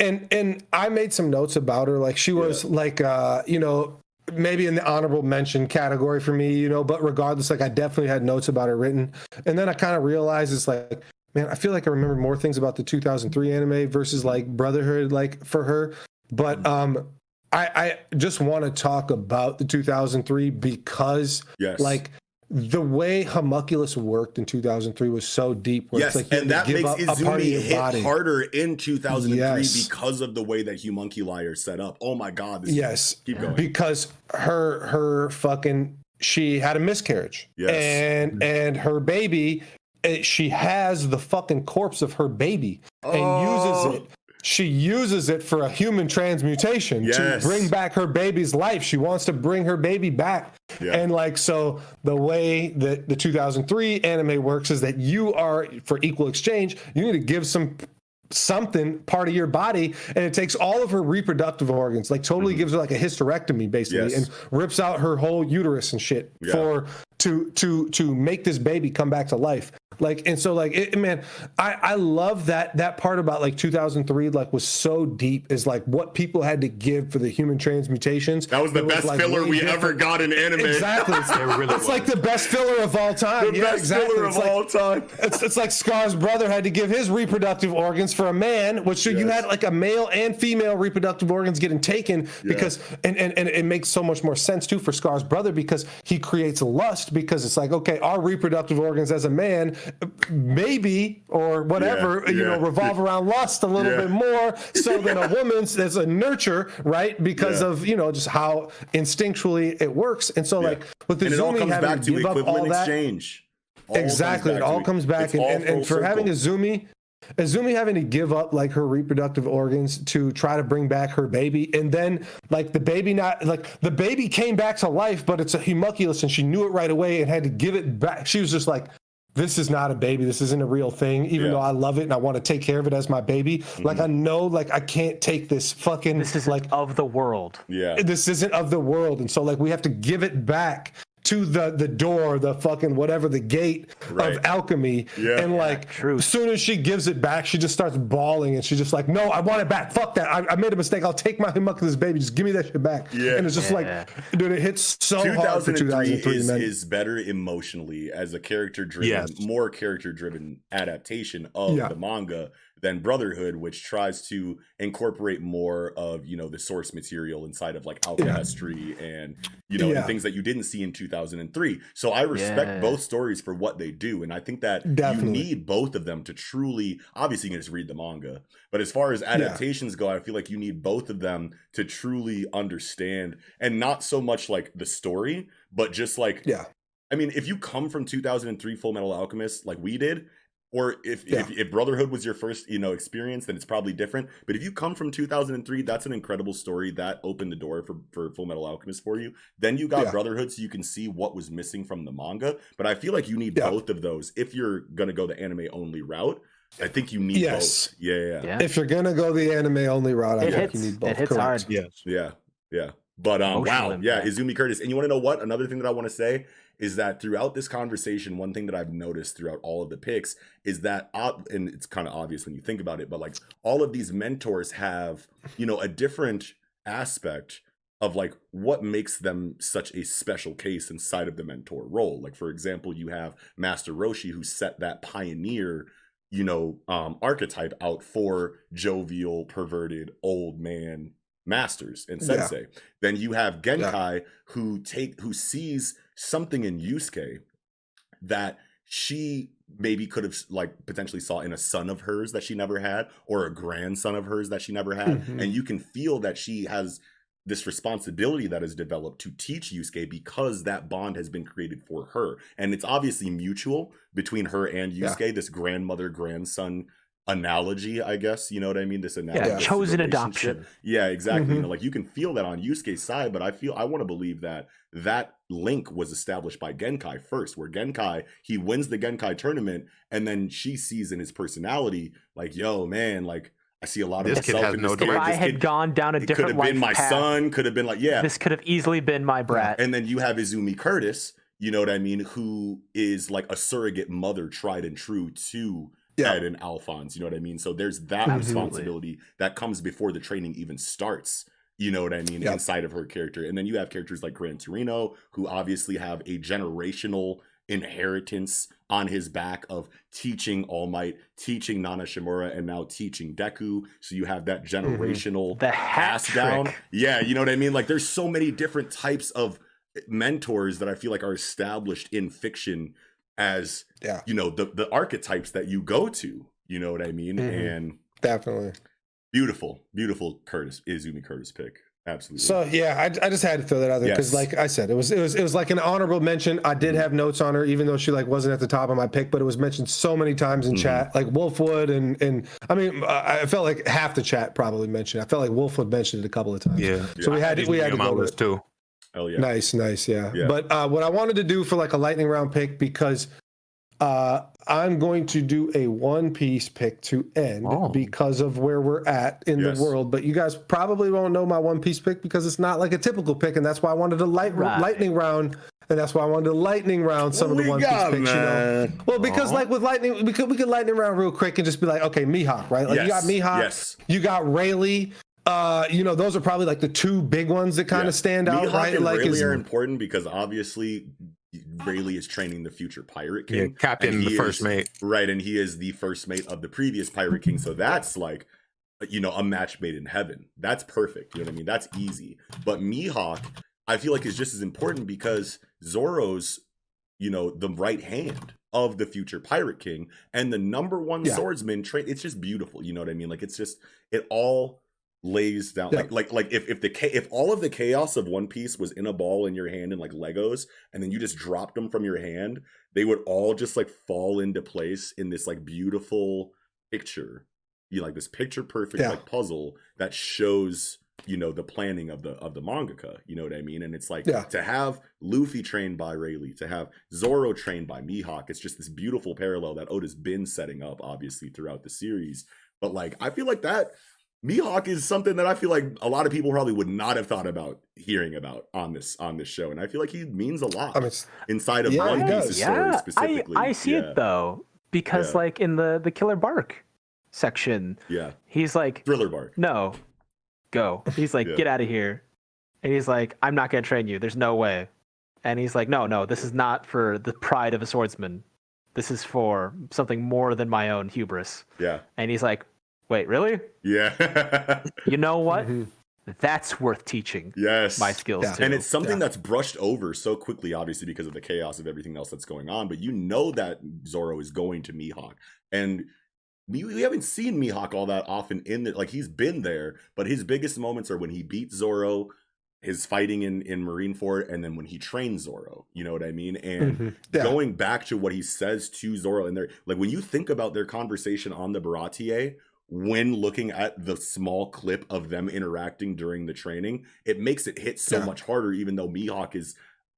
And I made some notes about her. Like she was like, you know, maybe in the honorable mention category for me, you know, but regardless, like I definitely had notes about her written. And then I kind of realized it's like, man, I feel like I remember more things about the 2003 anime versus like Brotherhood, like for her. But I just want to talk about the 2003 because like the way Homunculus worked in 2003 was so deep. Where it's like and that makes Izumi hit harder in 2003 because of the way that Homunculi are set up. Oh my god! Keep going. Because her fucking she had a miscarriage, and her baby, she has the fucking corpse of her baby and uses it. She uses it for a human transmutation to bring back her baby's life. She wants to bring her baby back. And like, so the way that the 2003 anime works is that you are, for equal exchange, you need to give something part of your body, and it takes all of her reproductive organs, like totally gives her like a hysterectomy basically, and rips out her whole uterus and shit to make this baby come back to life. Like, and so like I love that part about like 2003 like was so deep, is like what people had to give for the human transmutations. That was the best filler we ever got in anime. Exactly. It's like the best filler of all time. The best filler of all time. It's like Scar's brother had to give his reproductive organs for a man, which you had like a male and female reproductive organs getting taken because and it makes so much more sense too for Scar's brother because he creates lust, because it's like, okay, our reproductive organs as a man maybe or whatever you know revolve around lust a little bit more so than a woman's. There's a nurture, right, because of you know just how instinctually it works. And so like with the Izumi having to give up all that exchange, it all comes back and for having Izumi having to give up like her reproductive organs to try to bring back her baby, and then like the baby came back to life, but it's a homunculus and she knew it right away and had to give it back. She was just like, this is not a baby. This isn't a real thing, even though I love it and I want to take care of it as my baby. Like, I know, like, I can't take this fucking... This isn't like of the world. Yeah. This isn't of the world. And so, like, we have to give it back to the door, the fucking whatever, the gate of alchemy. Yeah. And like, as soon as she gives it back, she just starts bawling and she's just like, no, I want it back. Fuck that. I made a mistake. I'll take my homunculus baby. Just give me that shit back. Yeah. And it's just like, dude, it hits so hard for 2003. Is better emotionally as a character-driven, more character-driven adaptation of the manga than Brotherhood, which tries to incorporate more of, you know, the source material inside of like alchemistry and, you know, and things that you didn't see in 2003. So I respect both stories for what they do. And I think that you need both of them to truly, obviously you can just read the manga, but as far as adaptations go, I feel like you need both of them to truly understand, and not so much like the story, but just like, I mean, if you come from 2003 Full Metal Alchemist like we did, Or if Brotherhood was your first, experience, then it's probably different. But if you come from 2003, that's an incredible story that opened the door for Full Metal Alchemist for you. Then you got Brotherhood, so you can see what was missing from the manga. But I feel like you need both of those if you're gonna go the anime only route. I think you need both. Yeah. If you're gonna go the anime only route, I think you need both. It hits hard. Yes. Yeah. But Izumi Curtis. And you want to know what? Another thing that I want to say is that throughout this conversation, one thing that I've noticed throughout all of the picks is that, and it's kind of obvious when you think about it, but like all of these mentors have, a different aspect of like what makes them such a special case inside of the mentor role. Like, for example, you have Master Roshi, who set that pioneer archetype out for jovial, perverted, old man masters and sensei. Then you have Genkai who sees something in Yusuke that she maybe could have like potentially saw in a son of hers that she never had, or a grandson of hers that she never had. And you can feel that she has this responsibility that is developed to teach Yusuke because that bond has been created for her. And it's obviously mutual between her and Yusuke, this grandmother grandson analogy, I guess, you know what I mean? This analogy, chosen adoption. Yeah, exactly. Like you can feel that on Yusuke's side, but I want to believe that link was established by Genkai first, where Genkai, he wins the Genkai tournament, and then she sees in his personality, like, yo, man, like I see a lot of myself in this kid. If I had gone down a different life path, could have been my son, could have been like, this could have easily been my brat. And then you have Izumi Curtis, you know what I mean, who is like a surrogate mother, tried and true to Ed and Alphonse, you know what I mean? So there's that responsibility that comes before the training even starts, you know what I mean, inside of her character. And then you have characters like Gran Torino, who obviously have a generational inheritance on his back of teaching All Might, teaching Nana Shimura, and now teaching Deku. So you have that generational pass down. Yeah, you know what I mean? Like there's so many different types of mentors that I feel like are established in fiction as the archetypes that you go to, you know what I mean? And definitely beautiful Izumi Curtis pick. Absolutely. So I just had to throw that out there because, like I said, it was like an honorable mention. I did have notes on her, even though she like wasn't at the top of my pick, but it was mentioned so many times in chat, like Wolfwood and I mean, I felt like half the chat probably mentioned. I felt like Wolfwood mentioned it a couple of times. So we had to go with it too. Oh yeah. Nice. Yeah. But what I wanted to do for like a lightning round pick, because I'm going to do a One Piece pick to end because of where we're at in the world. But you guys probably won't know my One Piece pick because it's not like a typical pick, and that's why I wanted to lightning round. And that's why I wanted to lightning round some of the One Piece picks, Well, because like with lightning, we could lightning round real quick and just be like, okay, Mihawk, right? Like you got Mihawk, you got Rayleigh. Those are probably like the two big ones that kind of stand out, Mihawk right? And like Rayleigh are important because obviously Rayleigh is training the future Pirate King. Captain, the first mate. Right, and he is the first mate of the previous Pirate King. So that's like, a match made in heaven. That's perfect. You know what I mean? That's easy. But Mihawk, I feel like is just as important because Zoro's, the right hand of the future Pirate King and the number one swordsman. It's just beautiful. You know what I mean? Like it's just, it all lays down like if all of the chaos of One Piece was in a ball in your hand and like Legos, and then you just dropped them from your hand, they would all just like fall into place in this like beautiful picture, like this picture perfect like puzzle that shows the planning of the mangaka, you know what I mean? And it's like to have Luffy trained by Rayleigh, to have Zoro trained by Mihawk, it's just this beautiful parallel that Oda's been setting up obviously throughout the series. But like I feel like that Mihawk is something that I feel like a lot of people probably would not have thought about hearing about on this show, and I feel like he means a lot inside of One Piece's story specifically. I see it though, because like in the Killer Bark section, he's like Thriller Bark. No, go. He's like get out of here, and he's like I'm not gonna train you. There's no way, and he's like no, this is not for the pride of a swordsman. This is for something more than my own hubris. Yeah, and he's like. Wait, really? Yeah. You know what? That's worth teaching. Yes. My skills too. And it's something that's brushed over so quickly, obviously, because of the chaos of everything else that's going on. But that Zoro is going to Mihawk. And we haven't seen Mihawk all that often like he's been there, but his biggest moments are when he beats Zoro his fighting in Marineford, and then when he trained Zoro, you know what I mean? And going back to what he says to Zoro, and like when you think about their conversation on the Baratie, when looking at the small clip of them interacting during the training, it makes it hit so much harder, even though Mihawk is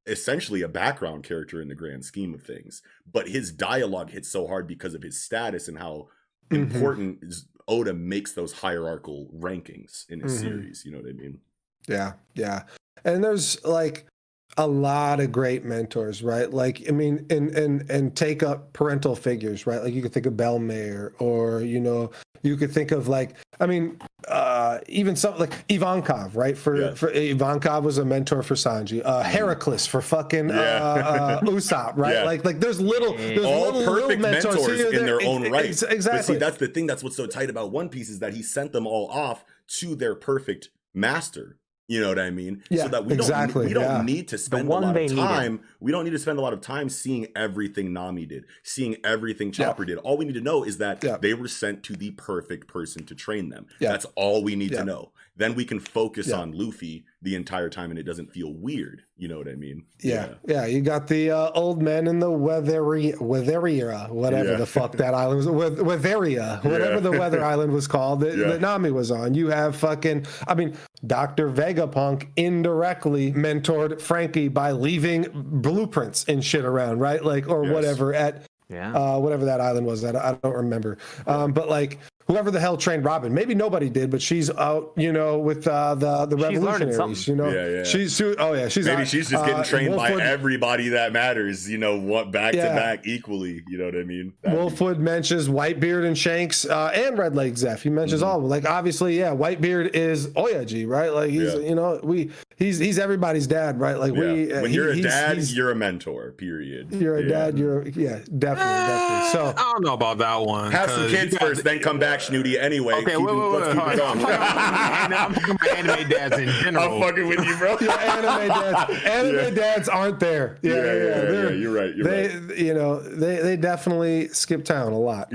essentially a background character in the grand scheme of things. But his dialogue hits so hard because of his status and how important Oda makes those hierarchical rankings in his series. You know what I mean? Yeah, yeah. And there's like a lot of great mentors, right? Like, I mean, and take up parental figures, right? Like you could think of Belmayer, or, you know, you could think of like, I mean, even something like Ivankov, right? For Ivankov was a mentor for Sanji. Heracles for fucking Usopp, right? Like there's all perfect mentors in their own right. Exactly. But see, that's the thing. That's what's so tight about One Piece, is that he sent them all off to their perfect master. You know what I mean? Yeah, so that we don't need to spend a lot of time. We don't need to spend a lot of time seeing everything Nami did, seeing everything Chopper did. All we need to know is that they were sent to the perfect person to train them. That's all we need to know. Then we can focus on Luffy the entire time, and it doesn't feel weird. You know what I mean? Yeah. You got the old men in the Weatheria, whatever the fuck that island was, Weatheria, whatever the weather island was called that Nami was on. You have fucking, I mean, Dr. Vegapunk indirectly mentored Frankie by leaving blueprints and shit around, right? Like, or whatever at whatever that island was. I don't remember. But like, whoever the hell trained Robin, maybe nobody did, but she's out, you know, with the revolutionaries, you know. She's just getting trained by everybody that matters, you know, what back to back equally, you know what I mean? Wolfwood mentions Whitebeard and Shanks and Red Leg Zeph. He mentions all of them. Like, obviously, Whitebeard is Oyaji, right? Like, he's you know, he's everybody's dad, right? Like when you're a dad, you're a mentor, period. You're a dad, definitely. So I don't know about that one. Have some kids first, then come back, Shnoody. Anyway, okay, let's keep it going. I'm talking about anime dads in general. I'm fucking with you, bro. Anime dads aren't there. Yeah, you're right. You know, they definitely skip town a lot.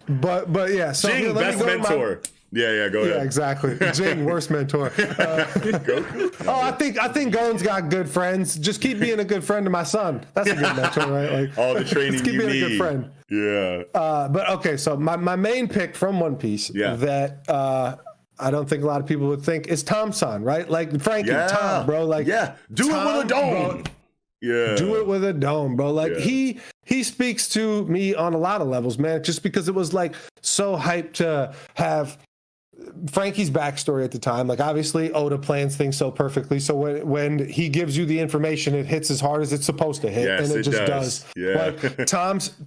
But yeah. So Jing, best mentor. Go ahead. Yeah, exactly. Jing, worst mentor. I think Gon's got good friends. Just keep being a good friend to my son. That's a good mentor, right? Like, all the training keep being a good friend. Yeah. But okay, so my main pick from One Piece that I don't think a lot of people would think is Tom-san, right? Like Frankie, Tom, bro. Like, do it with a dome. Do it with a dome, bro. Like he speaks to me on a lot of levels, man. Just because it was like so hyped to have Frankie's backstory at the time. Like, obviously Oda plans things so perfectly, so when he gives you the information, it hits as hard as it's supposed to hit. And it just does. Like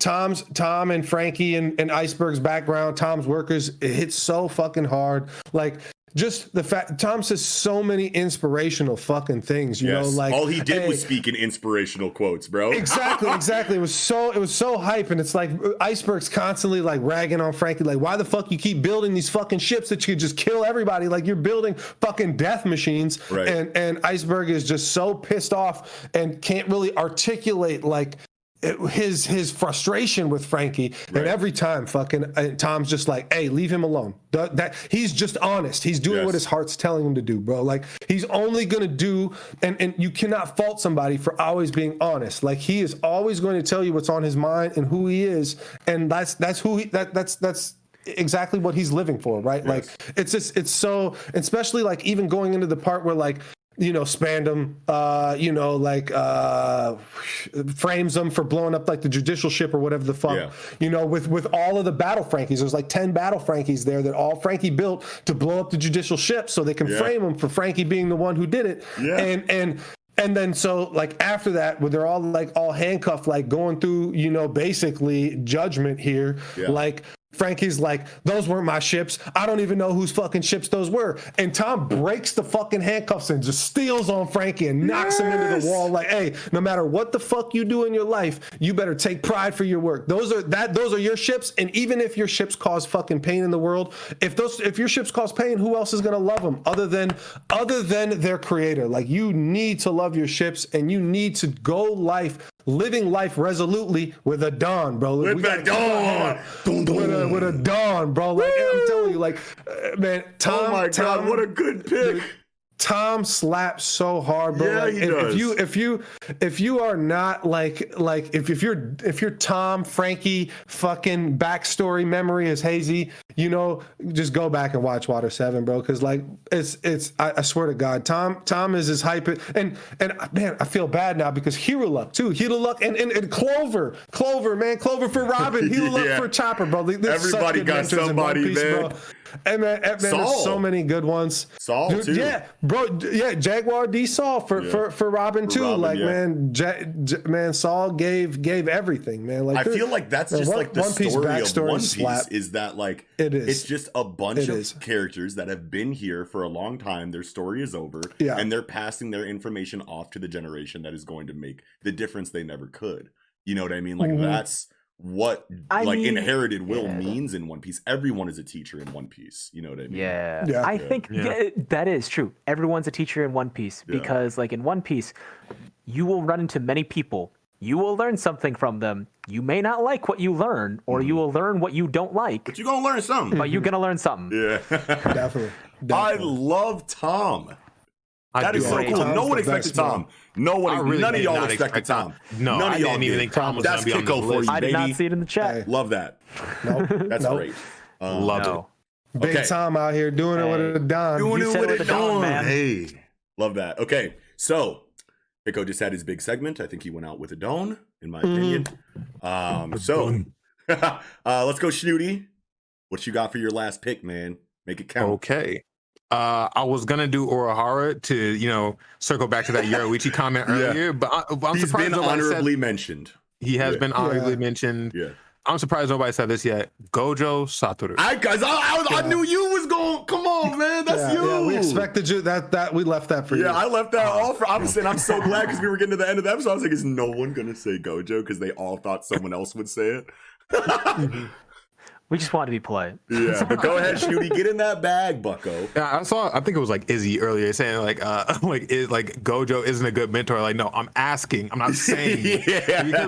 Tom and Frankie and Iceberg's background, Tom's workers, it hits so fucking hard. Like, just the fact Tom says so many inspirational fucking things, you know, like all he did was speak in inspirational quotes, bro. Exactly. It was so hype, and it's like Iceberg's constantly like ragging on Frankie, like, why the fuck you keep building these fucking ships that you could just kill everybody? Like, you're building fucking death machines, and Iceberg is just so pissed off and can't really articulate like his frustration with Frankie, and every time fucking Tom's just like, hey, leave him alone. That he's just honest. He's doing what his heart's telling him to do, bro. Like, he's only gonna do, and you cannot fault somebody for always being honest. Like, he is always going to tell you what's on his mind and who he is, and that's exactly what he's living for, right? Like, it's so, especially like even going into the part where like, you know, Spandam, frames them for blowing up like the judicial ship or whatever the fuck. You know, with all of the battle Frankies, there's like 10 battle Frankies there that all Frankie built to blow up the judicial ship, so they can frame him for Frankie being the one who did it. And then so like after that, when they're all handcuffed, like going through, you know, basically judgment here, like Frankie's like, those weren't my ships. I don't even know whose fucking ships those were. And Tom breaks the fucking handcuffs and just steals on Frankie and knocks him into the wall. Like, hey, no matter what the fuck you do in your life, you better take pride for your work. Those are your ships. And even if your ships cause fucking pain in the world, if your ships cause pain, who else is gonna love them other than their creator? Like, you need to love your ships, and you need to go living life resolutely with a dawn, bro. With a dawn. With a dawn, bro. Like, I'm telling you, like, man, Tom. Oh my God, what a good pick. Tom slaps so hard, bro. Yeah, like, he does. If you are not like if you're Tom, Frankie, fucking backstory memory is hazy, you know, just go back and watch Water 7, bro. Because like I swear to God, Tom is as hype, and man, I feel bad now because Hero Luck too, and Clover, man, Clover for Robin, Hero Luck for Chopper, bro. Everybody got somebody, man. Bro. And man, there's so many good ones. Saul too. Yeah, bro. Yeah, Jaguar D Saul for Robin too. Robin, like yeah. man, Saul gave everything, man. Like I feel like that's just like the story of One Piece slap. is that like it is. It's just a bunch of characters that have been here for a long time. Their story is over, and they're passing their information off to the generation that is going to make the difference they never could. You know what I mean? Like that's what inherited will means in One Piece. Everyone is a teacher in One Piece. You know what I mean? Yeah. I think that is true. Everyone's a teacher in One Piece because like in One Piece, you will run into many people. You will learn something from them. You may not like what you learn, or you will learn what you don't like. But you're gonna learn something. But you're gonna learn something. Yeah. Definitely. I love Tom. That is so cool. Tom's no one the expected best, Tom. No one. Really none of y'all expected Tom. No, none of y'all didn't even think Tom was That's gonna be on Kiko this for list. you, I baby. did not see it in the chat. Hey. Love that. Nope. That's great. Love it. Big Tom out here doing it with a Don. Doing it with a Don, man. Hey, love that. Okay, so Kiko just had his big segment. I think he went out with a Don, in my opinion. So let's go, Shnoody. What you got for your last pick, man? Make it count. Okay. I was gonna do Urahara to circle back to that Yoruichi comment earlier, but I'm He's surprised been nobody honorably mentioned. He has been honorably mentioned. Yeah. I'm surprised nobody said this yet. Gojo Satoru. I knew you was going. Come on, man. That's you. Yeah, we expected you. That we left that for you. Yeah, I left that off. I'm saying I'm so glad because we were getting to the end of the episode. I was like, is no one gonna say Gojo because they all thought someone else would say it. We just want to be polite. Yeah, but go ahead, Shnoody. Get in that bag, bucko. Yeah, I think it was like Izzy earlier saying like Gojo isn't a good mentor. Like, no, I'm asking. I'm not saying.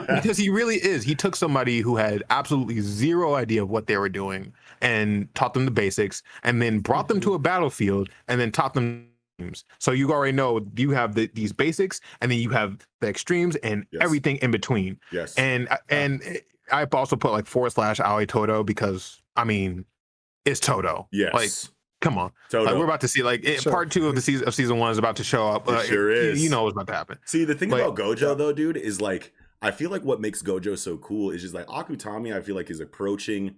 because he really is. He took somebody who had absolutely zero idea of what they were doing and taught them the basics, and then brought them to a battlefield and then taught them. So you already know you have these basics, and then you have the extremes and everything in between. Yes. And I also put like / Aoi Todo because I mean it's Todo. Yes. Like come on. Todo. Like, we're about to see part 2 of the season 1 is about to show up. It sure is. You know what's about to happen. See, the thing about Gojo though, dude, is like I feel like what makes Gojo so cool is just like Akutami, I feel like is approaching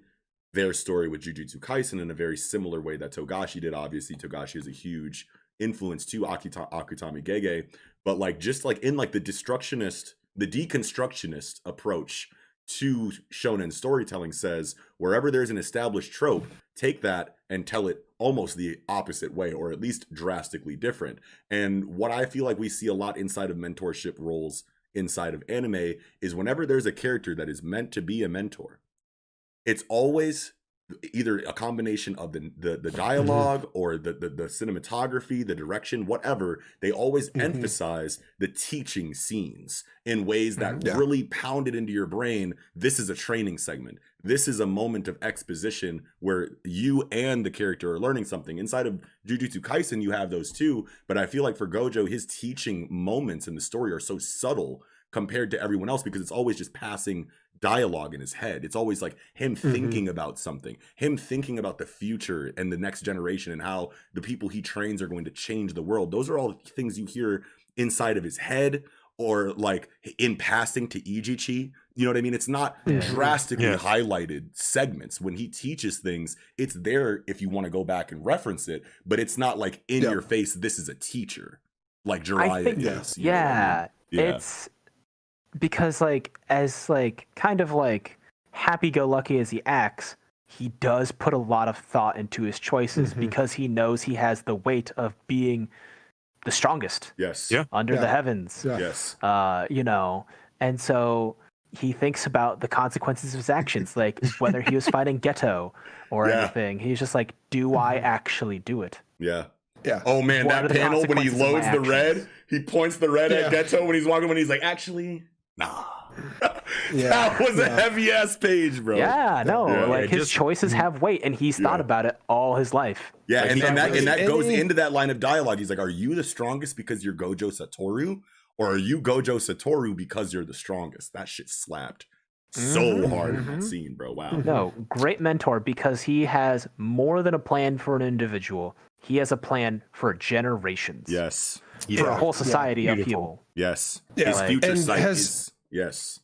their story with Jujutsu Kaisen in a very similar way that Togashi did. Obviously, Togashi is a huge influence to Akutami Gege, but like just like in like the deconstructionist approach to shonen storytelling says wherever there's an established trope, take that and tell it almost the opposite way, or at least drastically different. And what I feel like we see a lot inside of mentorship roles inside of anime is whenever there's a character that is meant to be a mentor, it's always either a combination of the dialogue or the cinematography, the direction, whatever. They always emphasize the teaching scenes in ways that really pound it into your brain. This is a training segment. This is a moment of exposition where you and the character are learning something. Inside of Jujutsu Kaisen, you have those too, but I feel like for Gojo, his teaching moments in the story are so subtle compared to everyone else because it's always just passing dialogue in his head. It's always like him thinking about something, him thinking about the future and the next generation and how the people he trains are going to change the world. Those are all things you hear inside of his head or like in passing to Ijichi. You know what I mean? It's not drastically highlighted segments. When he teaches things, it's there if you want to go back and reference it, but it's not like in your face, this is a teacher like Jiraiya is. Yeah. It's because like as like kind of like happy-go-lucky as he acts, he does put a lot of thought into his choices because he knows he has the weight of being the strongest under the heavens. You know, and so he thinks about the consequences of his actions, like whether he was fighting Geto or anything. He's just like, do I actually do it? Yeah. Oh man, that panel when he loads the red, he points the red at Geto when he's walking, when he's like, actually, Nah. That was a heavy ass page, bro. Yeah, no, like his choices have weight, and he's thought about it all his life. Yeah, like, and that goes into that line of dialogue. He's like, "Are you the strongest because you're Gojo Satoru, or are you Gojo Satoru because you're the strongest?" That shit slapped so hard in that scene, bro. Wow. No, great mentor because he has more than a plan for an individual. He has a plan for generations. Yes. For a whole society of people. Yes. Yeah. His future And sight is yes.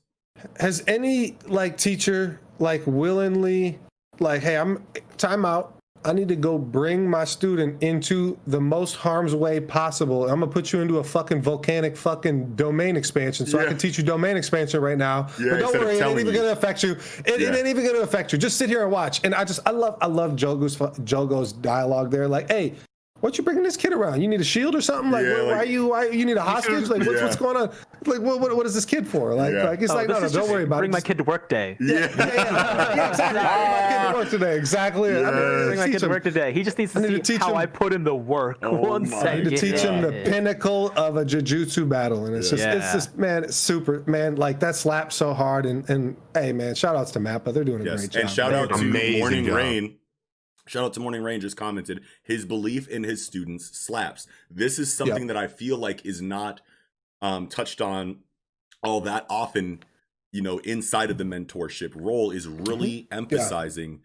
Has any like teacher like willingly like, hey, I'm time out. I need to go bring my student into the most harm's way possible. I'm gonna put you into a fucking volcanic fucking domain expansion so I can teach you domain expansion right now. But don't worry, it ain't even gonna affect you. It ain't even gonna affect you. Just sit here and watch. And I love Jogo's dialogue there. Like, hey, what you bringing this kid around? You need a shield or something? Like, why you need a hostage? Like, what's going on? Like, what is this kid for? Like, he's like, no, don't worry about it. Bring my kid to work day. Yeah, exactly. Bring my kid to work today. Exactly. Bring my kid to work today. He just needs to see how I put in the work. One second. I need to teach him the pinnacle of a jujutsu battle, and it's just, man, it's super, man. Like that slaps so hard, and hey, man, shout outs to Mappa. They're doing a great job. And shout out to Morning Rain. Shout out to Morning Rain just commented, his belief in his students slaps. This is something that I feel like is not touched on all that often, inside of the mentorship role, is really emphasizing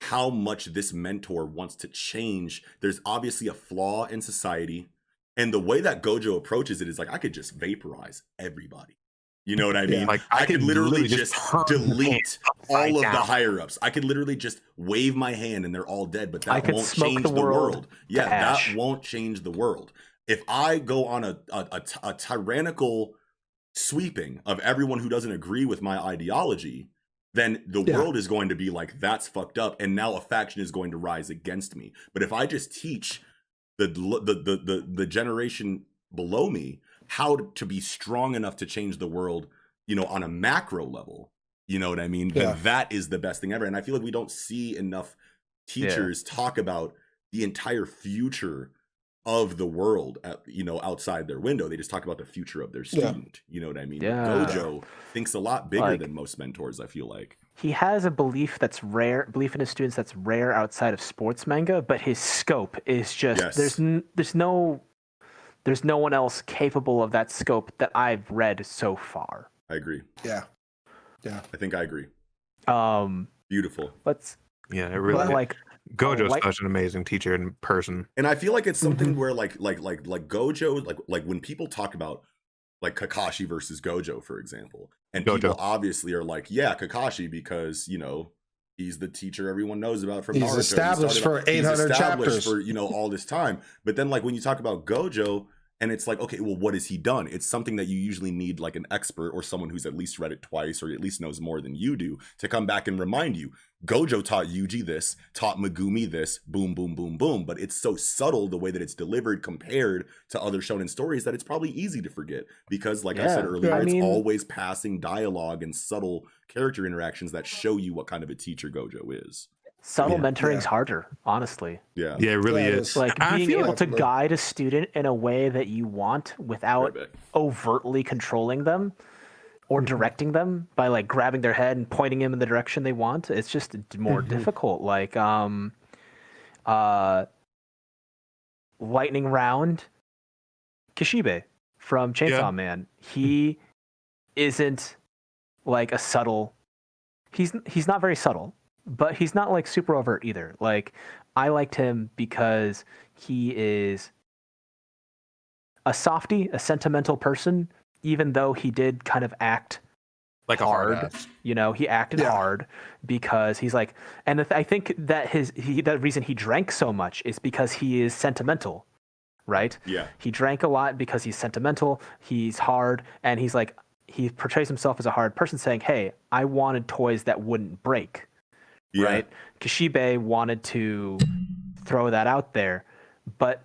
how much this mentor wants to change. There's obviously a flaw in society. And the way that Gojo approaches it is like, I could just vaporize everybody. You know what I mean? Yeah, like I could literally just delete all of the higher ups. I could literally just wave my hand and they're all dead, but that won't change the world. Yeah, that won't change the world. If I go on a tyrannical sweeping of everyone who doesn't agree with my ideology, then the world is going to be like, that's fucked up, and now a faction is going to rise against me. But if I just teach the generation below me how to be strong enough to change the world, on a macro level, you know what I mean? Then that is the best thing ever. And I feel like we don't see enough teachers talk about the entire future of the world, outside their window. They just talk about the future of their student. You know what I mean? Gojo thinks a lot bigger than most mentors, I feel like. He has a belief that's rare, belief in his students that's rare outside of sports manga, but his scope is just, there's no one else capable of that scope that I've read so far. I agree. Yeah. I think I agree. Beautiful. It really Gojo's such an amazing teacher in person. And I feel like it's something where like Gojo, like when people talk about like Kakashi versus Gojo, for example, and people obviously are like, yeah, Kakashi, because he's the teacher everyone knows about from Naruto. He's established for 800 chapters for all this time. But then like when you talk about Gojo, and it's like, okay, well, what has he done? It's something that you usually need like an expert or someone who's at least read it twice or at least knows more than you do to come back and remind you. Gojo taught Yuji this, taught Megumi this, boom, boom, boom, boom. But it's so subtle the way that it's delivered compared to other shonen stories that it's probably easy to forget because, like I said earlier, it's always passing dialogue and subtle character interactions that show you what kind of a teacher Gojo is. Subtle mentoring's harder, honestly. Yeah, it really is. Like being able to guide a student in a way that you want without overtly controlling them or directing them by like grabbing their head and pointing them in the direction they want. It's just more difficult. Like lightning round Kishibe from Chainsaw Man. He isn't like a subtle. He's not very subtle. But he's not like super overt either. Like I liked him because he is a softie, a sentimental person, even though he did kind of act like hard. A hard ass. He acted hard because he's like, and I think that the reason he drank so much is because he is sentimental, right? Yeah. He drank a lot because he's sentimental, he's hard, and he's like, he portrays himself as a hard person saying, hey, I wanted toys that wouldn't break. Yeah. Right? Kishibe wanted to throw that out there, but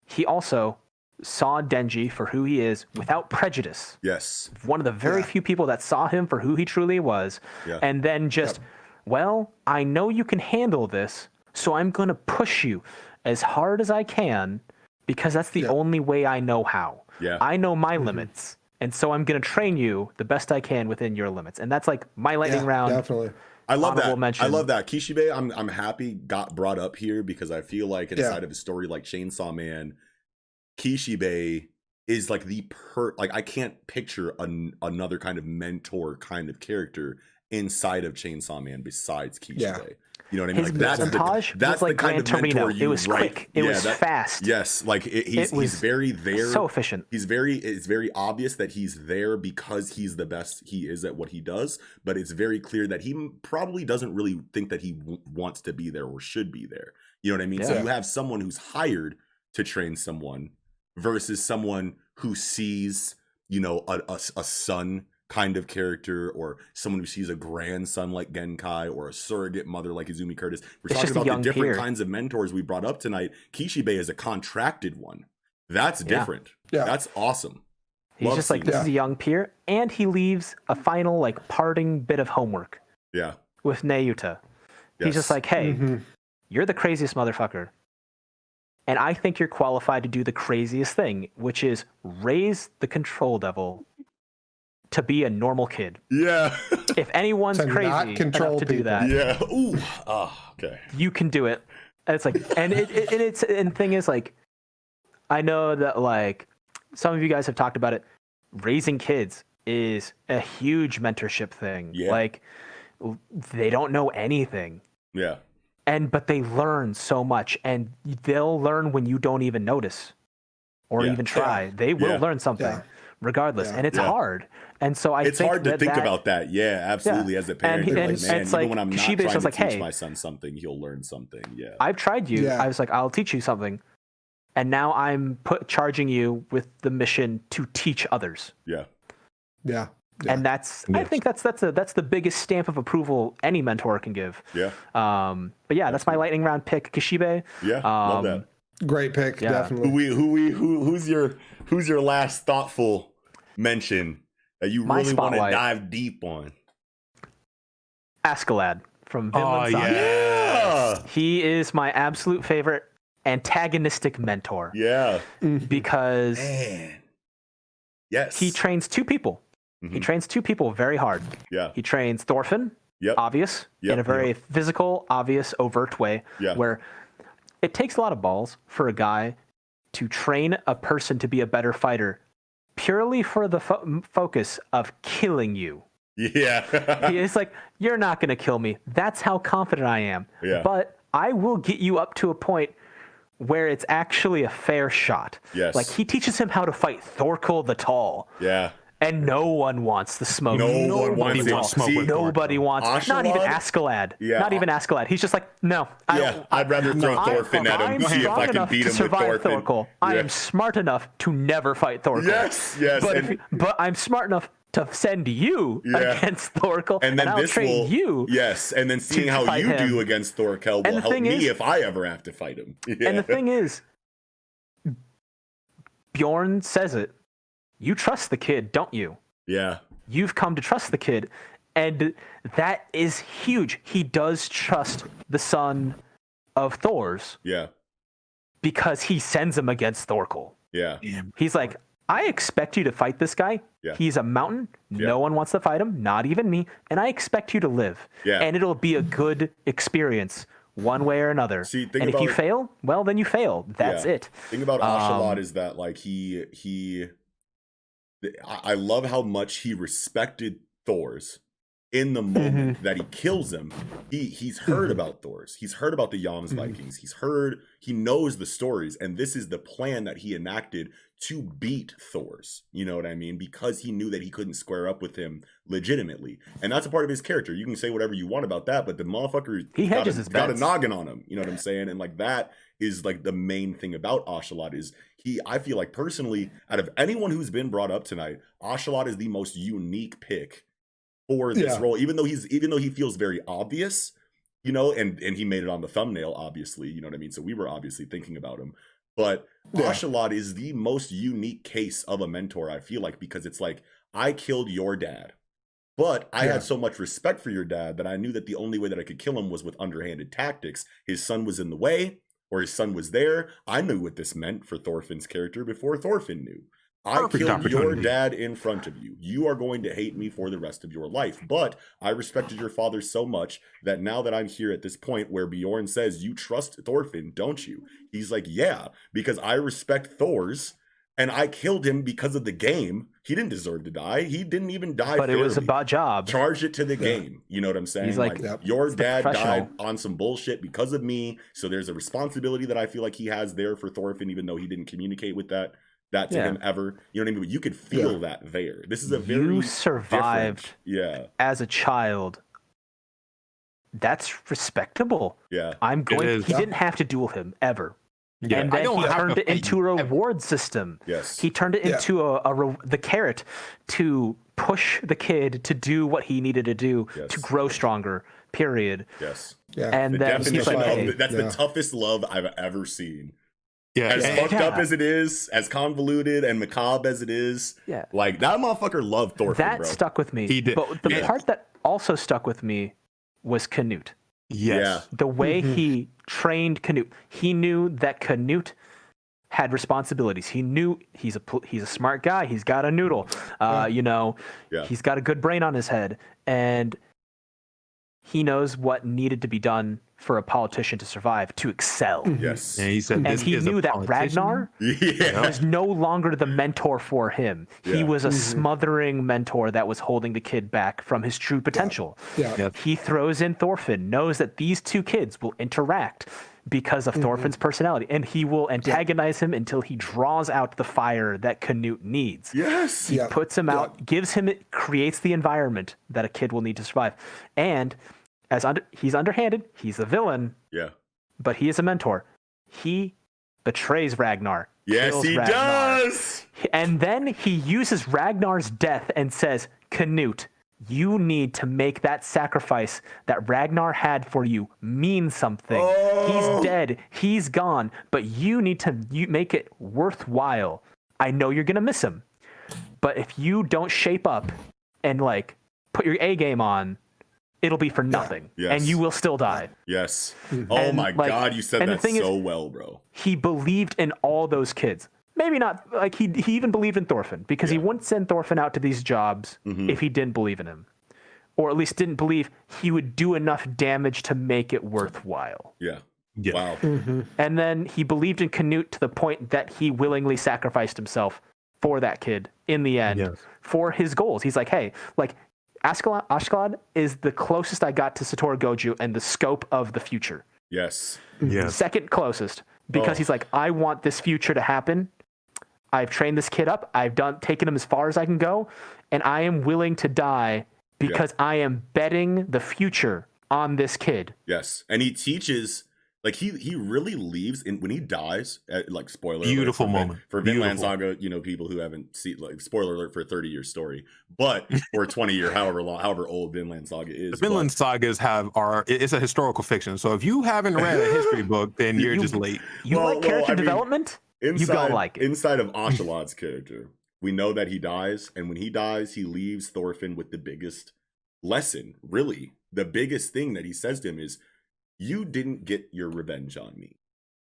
he also saw Denji for who he is without prejudice. Yes. One of the very few people that saw him for who he truly was. Yeah. And then just, well, I know you can handle this, so I'm going to push you as hard as I can because that's the only way I know how. Yeah. I know my limits. and so I'm going to train you the best I can within your limits. And that's like my lightning round. Definitely. I love that. Mention. I love that. Kishibe, I'm happy got brought up here because I feel like inside of a story like Chainsaw Man, Kishibe is like I can't picture another kind of mentor kind of character inside of Chainsaw Man besides Kishibe. Yeah. You know what I mean? His montage that's like the kind of mentor you. It was quick. It was fast. Yes, like he's very there. So efficient. It's very obvious that he's there because he's the best he is at what he does. But it's very clear that he probably doesn't really think that he wants to be there or should be there. You know what I mean? Yeah. So you have someone who's hired to train someone versus someone who sees, you know, a son kind of character, or someone who sees a grandson like Genkai, or a surrogate mother like Izumi Curtis. We're talking about the different kinds of mentors we brought up tonight. Kishibe is a contracted one. That's different. Yeah. That's awesome. He's just like, this is a young peer, and he leaves a final like parting bit of homework. Yeah. With Nayuta. He's just like, hey, you're the craziest motherfucker. And I think you're qualified to do the craziest thing, which is raise the control devil to be a normal kid. Yeah. If anyone's crazy enough to do that, yeah. Ooh. Okay. You can do it. And it's like, and the thing is, like, I know that like some of you guys have talked about it. Raising kids is a huge mentorship thing. Yeah. Like, they don't know anything. Yeah. But they learn so much, and they'll learn when you don't even notice or even try. They will learn something regardless, and it's hard. And so it's hard to think about that. Yeah, absolutely. As a parent, and like, man, even when I'm not trying to like, teach my son something, he'll learn something. Yeah, I've tried you. I was like, I'll teach you something, and now I'm charging you with the mission to teach others. Yeah. And that's I think that's the biggest stamp of approval any mentor can give. Yeah. But yeah, that's my lightning round pick, Kishibe. Yeah. Love that. Great pick, definitely. Who's your last thoughtful mention that you really want to dive deep on? Askeladd from Vinland Saga. Yeah. He is my absolute favorite antagonistic mentor. Yeah. Because yes, he trains two people. He trains two people very hard. Yeah. He trains Thorfinn, obvious, in a very physical, obvious, overt way, where it takes a lot of balls for a guy to train a person to be a better fighter purely for the focus of killing you. Yeah. It's like, you're not going to kill me. That's how confident I am. Yeah. But I will get you up to a point where it's actually a fair shot. Yes. Like, he teaches him how to fight Thorkel the Tall. Yeah. And no one wants the smoke. Nobody wants smoke. Nobody wants. Askeladd? Not even Askeladd. Yeah. Not even Askeladd. He's just like, no. I'd rather throw Thorfinn at him, see if I can beat him with Thorfinn. Thorkel. I am smart enough to never fight Thorkel. Yes. But I'm smart enough to send you against Thorkel, and then I'll train you. Yes, and then seeing how you do against Thorkel will help me if I ever have to fight him. Yeah. And the thing is, Bjorn says it. You trust the kid, don't you? Yeah. You've come to trust the kid, and that is huge. He does trust the son of Thor's. Yeah. Because he sends him against Thorkel. Yeah. He's like, I expect you to fight this guy. Yeah. He's a mountain. Yeah. No one wants to fight him, not even me. And I expect you to live. Yeah. And it'll be a good experience one way or another. See, and if you fail, well, then you fail. That's it. The thing about Askeladd is that, like, I love how much he respected Thor's in the moment that he kills him. He's heard about Thor's. He's heard about the Yams Vikings. He knows the stories, and this is the plan that he enacted to beat Thor's. You know what I mean? Because he knew that he couldn't square up with him legitimately. And that's a part of his character. You can say whatever you want about that, but the motherfucker got a noggin on him. You know what I'm saying? And like, that is like the main thing about Askeladd is I feel like personally, out of anyone who's been brought up tonight, Askeladd is the most unique pick for this role, even though he feels very obvious, you know, and he made it on the thumbnail, obviously, you know what I mean? So we were obviously thinking about him. But Askeladd is the most unique case of a mentor, I feel like, because it's like, I killed your dad, but I had so much respect for your dad that I knew that the only way that I could kill him was with underhanded tactics. His son was in the way, or his son was there. I knew what this meant for Thorfinn's character before Thorfinn knew. I killed your dad in front of you. You are going to hate me for the rest of your life. But I respected your father so much that now that I'm here at this point where Bjorn says, you trust Thorfinn, don't you? He's like, yeah, because I respect Thor's, and I killed him because of the game. He didn't deserve to die. He didn't even die But fairly. It was about job. Charge it to the game. You know what I'm saying? He's like your dad died on some bullshit because of me. So there's a responsibility that I feel like he has there for Thorfinn, even though he didn't communicate with that to him ever. You know what I mean? But you could feel that there. This is a very You survived as a child. That's respectable. Yeah. He didn't have to duel him ever. Yeah. And then he turned it into a reward system. Yes. He turned it into the carrot to push the kid to do what he needed to do to grow stronger, period. Yes. Yeah. And then he's like, that's the toughest love I've ever seen. Yeah. As fucked up as it is, as convoluted and macabre as it is, like that motherfucker loved Thorfinn, that bro. stuck with me. He did. But the part that also stuck with me was Canute. Yes. The way he trained Canute. He knew that Canute had responsibilities. He knew he's a smart guy. He's got a noodle. He's got a good brain on his head. And he knows what needed to be done for a politician to survive, to excel. Yes. And he said, and he knew that Ragnar was no longer the mentor for him. He was a smothering mentor that was holding the kid back from his true potential. He throws in Thorfinn, knows that these two kids will interact because of Thorfinn's personality, and he will antagonize him until he draws out the fire that Canute needs. Yes. He puts him out, creates the environment that a kid will need to survive. And he's underhanded, he's a villain. Yeah. But he is a mentor. He betrays Ragnar. Yes, he does. And then he uses Ragnar's death and says, Canute, you need to make that sacrifice that Ragnar had for you mean something. He's dead. He's gone. But you need to make it worthwhile. I know you're going to miss him. But if you don't shape up and put your A game on, it'll be for nothing. Yes. And you will still die. Yes. Oh my God, you said that so well, bro. He believed in all those kids. Maybe not, he even believed in Thorfinn, because he wouldn't send Thorfinn out to these jobs if he didn't believe in him. Or at least didn't believe he would do enough damage to make it worthwhile. Yeah. Wow. And then he believed in Canute to the point that he willingly sacrificed himself for that kid in the end, for his goals. He's like, hey, Ashkelon is the closest I got to Satoru Goju and the scope of the future. Yes. Second closest. Because he's like, I want this future to happen. I've trained this kid up. I've taken him as far as I can go. And I am willing to die because I am betting the future on this kid. Yes. And he teaches, he really leaves when he dies, spoiler beautiful alert moment for Vinland Saga, people who haven't seen, spoiler alert for a 30-year story, but or 20-year, however old Vinland Saga is. The Vinland Sagas it's a historical fiction. So if you haven't read a history book, then you're just late. Character development? You gotta like it. Inside of Ashalod's character, we know that he dies, and when he dies, he leaves Thorfinn with the biggest lesson, really. The biggest thing that he says to him is, you didn't get your revenge on me.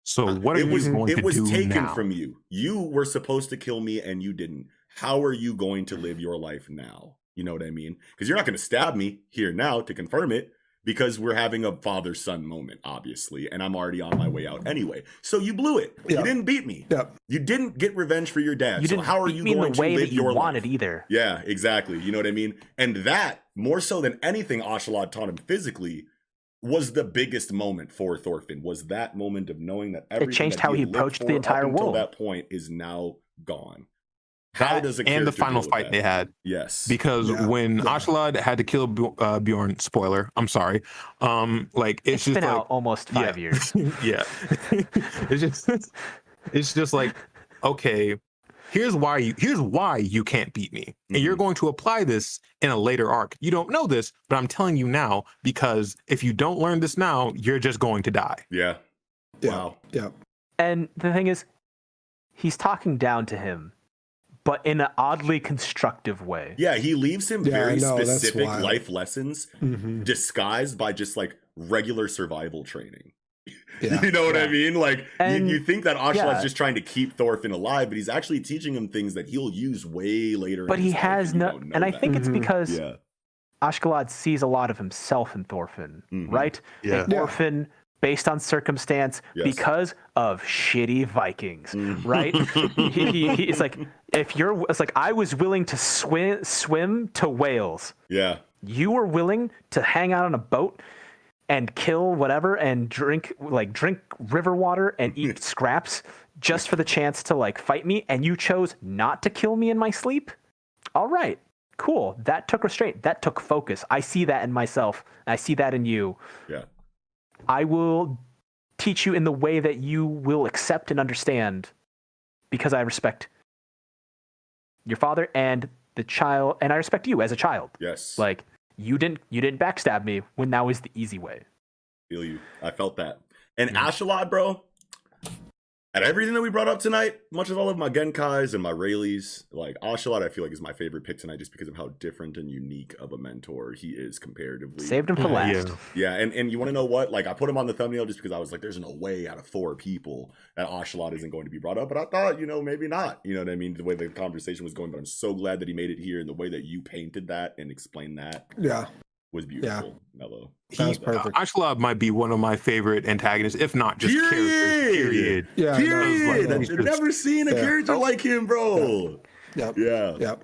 So what are you going to do now? It was taken from you. You were supposed to kill me, and you didn't. How are you going to live your life now? You know what I mean? Because you're not going to stab me here now to confirm it, because we're having a father-son moment, obviously, and I'm already on my way out anyway. So you blew it. You didn't beat me. You didn't get revenge for your dad. So how are you going to live your life? Wanted either. Yeah, exactly. You know what I mean? And that, more so than anything Ashalod taught him physically, was the biggest moment for Thorfinn. Was that moment of knowing that everything it changed how he approached the entire world. Until that point is now gone. And the final fight they had. Yes. Because when Ashalod had to kill Bjorn, spoiler, I'm sorry. It's just been out almost 5 years. It's just okay, here's why you can't beat me. And you're going to apply this in a later arc. You don't know this, but I'm telling you now, because if you don't learn this now, you're just going to die. Yeah. Wow. Yeah. And the thing is, he's talking down to him, but in an oddly constructive way. Yeah, he leaves him very specific life lessons disguised by just regular survival training. You know what I mean? Like, you think that Ocelot's yeah. just trying to keep Thorfinn alive, but he's actually teaching him things that he'll use way later. But in his he life, has no, and I think it's because Ashkelad sees a lot of himself in Thorfinn, right? Yeah. And Thorfinn, based on circumstance, because of shitty Vikings, right? It's like, it's like, I was willing to swim to Wales. Yeah. You were willing to hang out on a boat and kill whatever and drink river water and eat scraps just for the chance to like fight me, and you chose not to kill me in my sleep? All right, cool. That took restraint. That took focus. I see that in myself. I see that in you. Yeah. I will teach you in the way that you will accept and understand, because I respect your father and the child, and I respect you as a child. Yes. Like, you didn't backstab me when that was the easy way. Feel you. I felt that. And Ashkelad, bro, at everything that we brought up tonight, much as all of my Genkais and my Rayleighs, like, Ashkelad I feel like is my favorite pick tonight just because of how different and unique of a mentor he is comparatively. Saved him for last. Yeah, and you want to know what? Like, I put him on the thumbnail just because I was like, there's no way out of 4 people that Ashkelad isn't going to be brought up. But I thought, maybe not. You know what I mean? The way the conversation was going. But I'm so glad that he made it here, and the way that you painted that and explained that was beautiful. Mellow. That's perfect. Ashkelad might be one of my favorite antagonists, if not just characters. Period. Yeah. Period. I've never seen a character like him, bro. Yeah.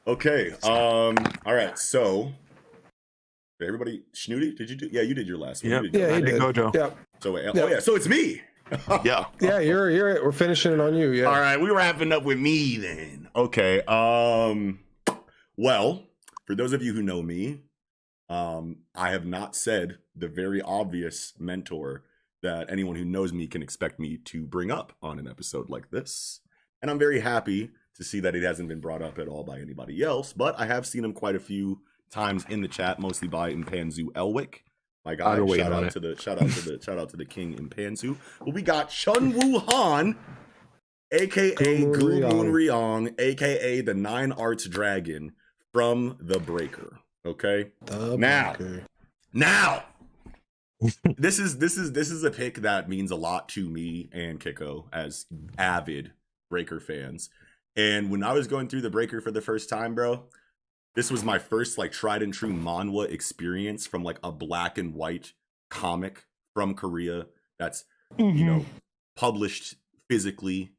Okay. All right. So, everybody, Shnoody, did you do? Yeah, you did your last one. Yep. You did He did. Gojo. Yep. So so it's me. Yeah. Yeah, you're it. We're finishing it on you. Yeah. All right, we're wrapping up with me then. Okay. Well, for those of you who know me, I have not said the very obvious mentor that anyone who knows me can expect me to bring up on an episode like this. And I'm very happy to see that it hasn't been brought up at all by anybody else, but I have seen him quite a few times in the chat, mostly by Impanzu Elwick. My guy, shout out to the king Impanzu. But we got Chun Woo Han, aka Gulmoon Ryong, aka the 9 Arts Dragon from The Breaker. Okay. Now, this is a pick that means a lot to me and Kiko as avid Breaker fans. And when I was going through The Breaker for the first time, bro, this was my first like tried and true manhwa experience from like a black and white comic from Korea that's published physically,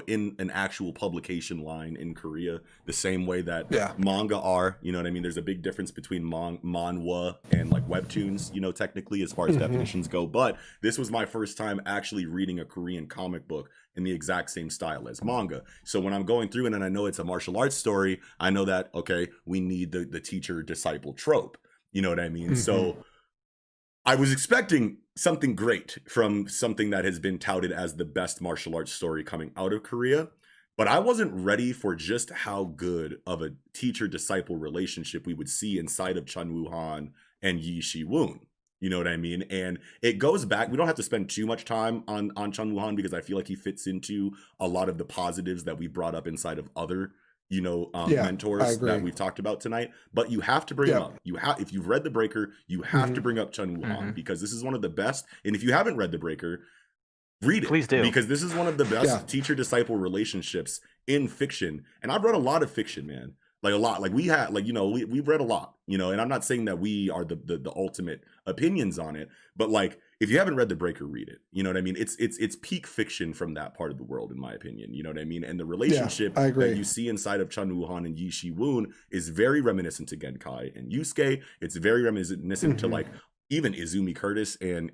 in an actual publication line in Korea, the same way that manga are, you know what I mean? There's a big difference between manhwa and like webtoons, technically as far as definitions go. But this was my first time actually reading a Korean comic book in the exact same style as manga. So when I'm going through it and I know it's a martial arts story, I know that, okay, we need the teacher disciple trope. You know what I mean? So I was expecting something great from something that has been touted as the best martial arts story coming out of Korea, but I wasn't ready for just how good of a teacher-disciple relationship we would see inside of Chun Woo Han and Yi Shi-woon. You know what I mean? And it goes back, we don't have to spend too much time on Chun Woo Han because I feel like he fits into a lot of the positives that we brought up inside of other mentors that we've talked about tonight, but you have to bring them up. If you've read The Breaker, you have to bring up Chun Woo Han because this is one of the best. And if you haven't read The Breaker, read it. Please do, because this is one of the best teacher-disciple relationships in fiction. And I've read a lot of fiction, man. Like a lot. Like we had, we've read a lot. And I'm not saying that we are the ultimate opinions on it, but like if you haven't read The Breaker, read it. You know what I mean? It's peak fiction from that part of the world, in my opinion. You know what I mean? And the relationship that you see inside of Chun Woo Han and Yi Shi-woon is very reminiscent to Genkai and Yusuke. It's very reminiscent to like even Izumi Curtis and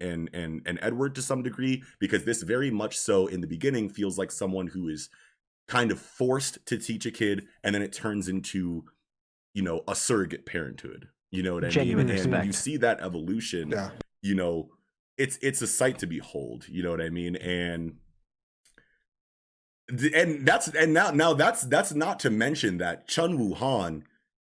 Edward to some degree, because this very much so in the beginning feels like someone who is kind of forced to teach a kid, and then it turns into, a surrogate parenthood. You know what I mean? And when you see that evolution, it's a sight to behold. You know what I mean? And that's not to mention that Chun Woo Han,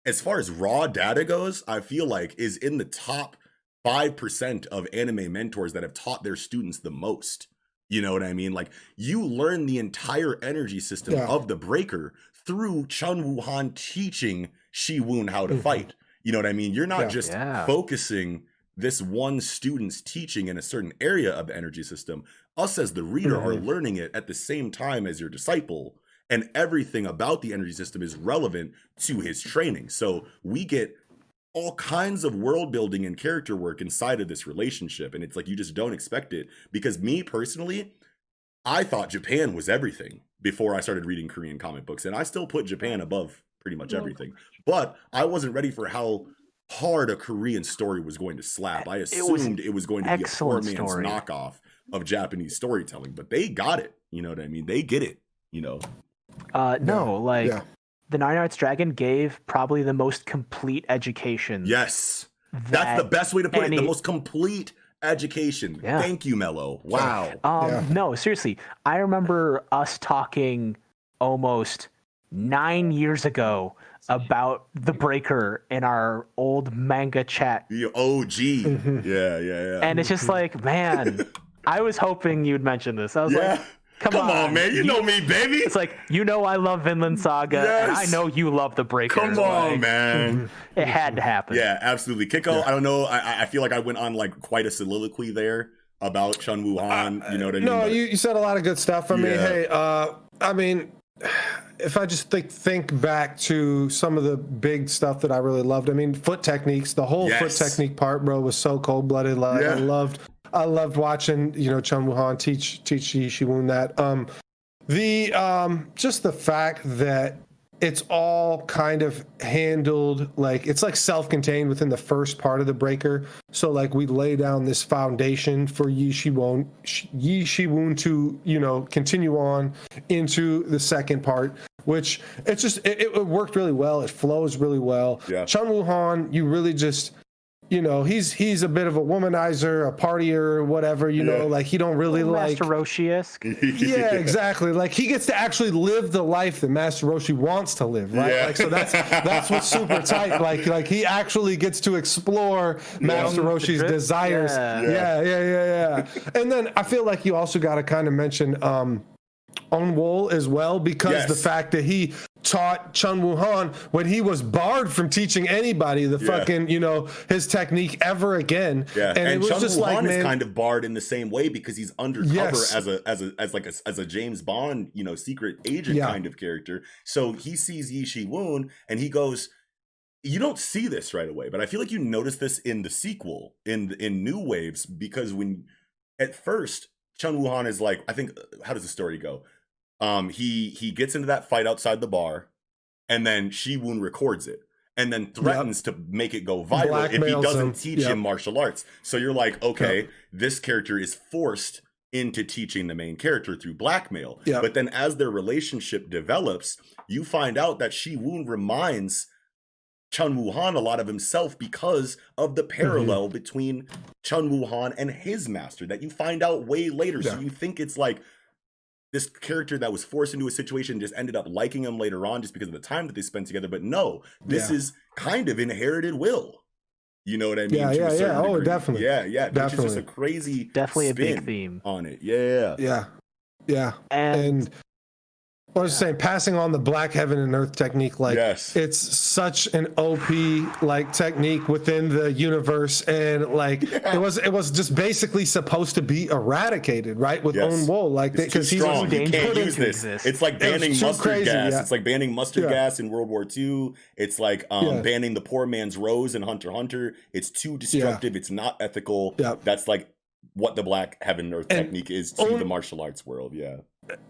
as far as raw data goes, I feel like is in the top 5% of anime mentors that have taught their students the most. You know what I mean? Like, you learn the entire energy system of The Breaker through Chun Woo Han teaching Shi-woon how to fight. You know what I mean? You're not just focusing this one student's teaching in a certain area of the energy system, us as the reader are learning it at the same time as your disciple, and everything about the energy system is relevant to his training. So we get all kinds of world building and character work inside of this relationship, and it's like you just don't expect it. Because me personally, I thought Japan was everything before I started reading Korean comic books, and I still put Japan above pretty much everything. But I wasn't ready for how hard a Korean story was going to slap. I assumed it was going to be a poor man's knockoff of Japanese storytelling, but they got it. You know what I mean? They get it, you know? The Nine Arts Dragon gave probably the most complete education. Yes. That's the best way to put it. The most complete education. Yeah. Thank you, Mello. Wow. No, seriously. I remember us talking almost 9 years ago about the Breaker in our old manga chat. The OG. Yeah. And it's just like, man, I was hoping you'd mention this. I was like, Come on, man. You know me, baby. It's like, you know I love Vinland Saga, and I know you love The Breaker. Come on, man. It had to happen. Yeah, absolutely. Kiko, I don't know. I feel like I went on like quite a soliloquy there about Chun Woo Han. You know what I mean? No, you said a lot of good stuff. I mean, hey, I mean, if I just think back to some of the big stuff that I really loved. I mean, foot techniques. The whole foot technique part, bro, was so cold-blooded. Like, I loved watching, Chun Woo Han teach Yi Shi-woon that. Just the fact that it's all kind of handled like it's like self-contained within the first part of the Breaker. So like we lay down this foundation for Yi Shi-woon to continue on into the second part, which it worked really well. It flows really well. Yeah. Chun Woo Han, you really just. He's a bit of a womanizer, a partier, whatever, like he don't really like Master Roshi-esque. Yeah, exactly. Like he gets to actually live the life that Master Roshi wants to live, right? Yeah. Like so that's what's super tight. Like he actually gets to explore Master Roshi's desires. Yeah. And then I feel like you also got to kind of mention Onwol as well, because the fact that he taught Chun Woo Han when he was barred from teaching anybody fucking his technique ever again. Yeah, and it was Chun just Woo Han is kind of barred in the same way because he's undercover as a James Bond secret agent kind of character. So he sees Yi Shi-woon and he goes, you don't see this right away, but I feel like you notice this in the sequel in New Waves, because when at first Chun Woo Han is like, I think, how does the story go? He gets into that fight outside the bar, and then Shi-woon records it, and then threatens to make it go viral if he doesn't teach him martial arts. So you're like, okay, this character is forced into teaching the main character through blackmail. But then as their relationship develops, you find out that Shi-woon reminds Chun Woo Han a lot of himself because of the parallel between Chun Woo Han and his master that you find out way later. So you think it's like this character that was forced into a situation just ended up liking him later on just because of the time that they spent together. But no, this is kind of inherited will. You know what I mean? Yeah. Oh, definitely. Yeah. Definitely. Which is just a crazy definitely a spin big theme on it. Yeah. And I was saying, passing on the black heaven and earth technique, like it's such an OP like technique within the universe, and like it was just basically supposed to be eradicated, right? With Onwol, like because he's strong. You can't use this. It's like banning mustard gas. It's like banning mustard gas in World War II. It's like banning the poor man's rose in Hunter x Hunter. It's too destructive. It's not ethical. That's like what the black heaven and earth technique is to the martial arts world.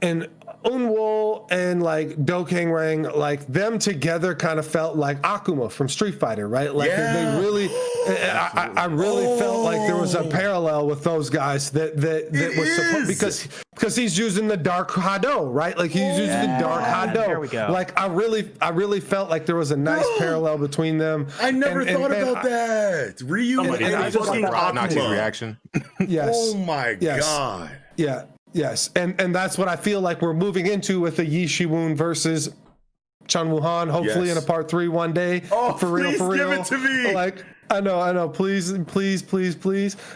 And Onwol and like Do Kang Rang, like them together kind of felt like Akuma from Street Fighter, right? Like they really, I really felt like there was a parallel with those guys that was supposed, because he's using the dark Hado, right? Like he's using the dark Hado. There we go. Like I really felt like there was a nice parallel between them. I never thought about that. Ryu and fucking Akuma reaction. Yes. Oh my god. Yeah. Yes, and that's what I feel like we're moving into with the Yi Shi-woon versus Chun Woo Han, hopefully in a part 3 one day. Oh, for real. Give it to me. I know. Please.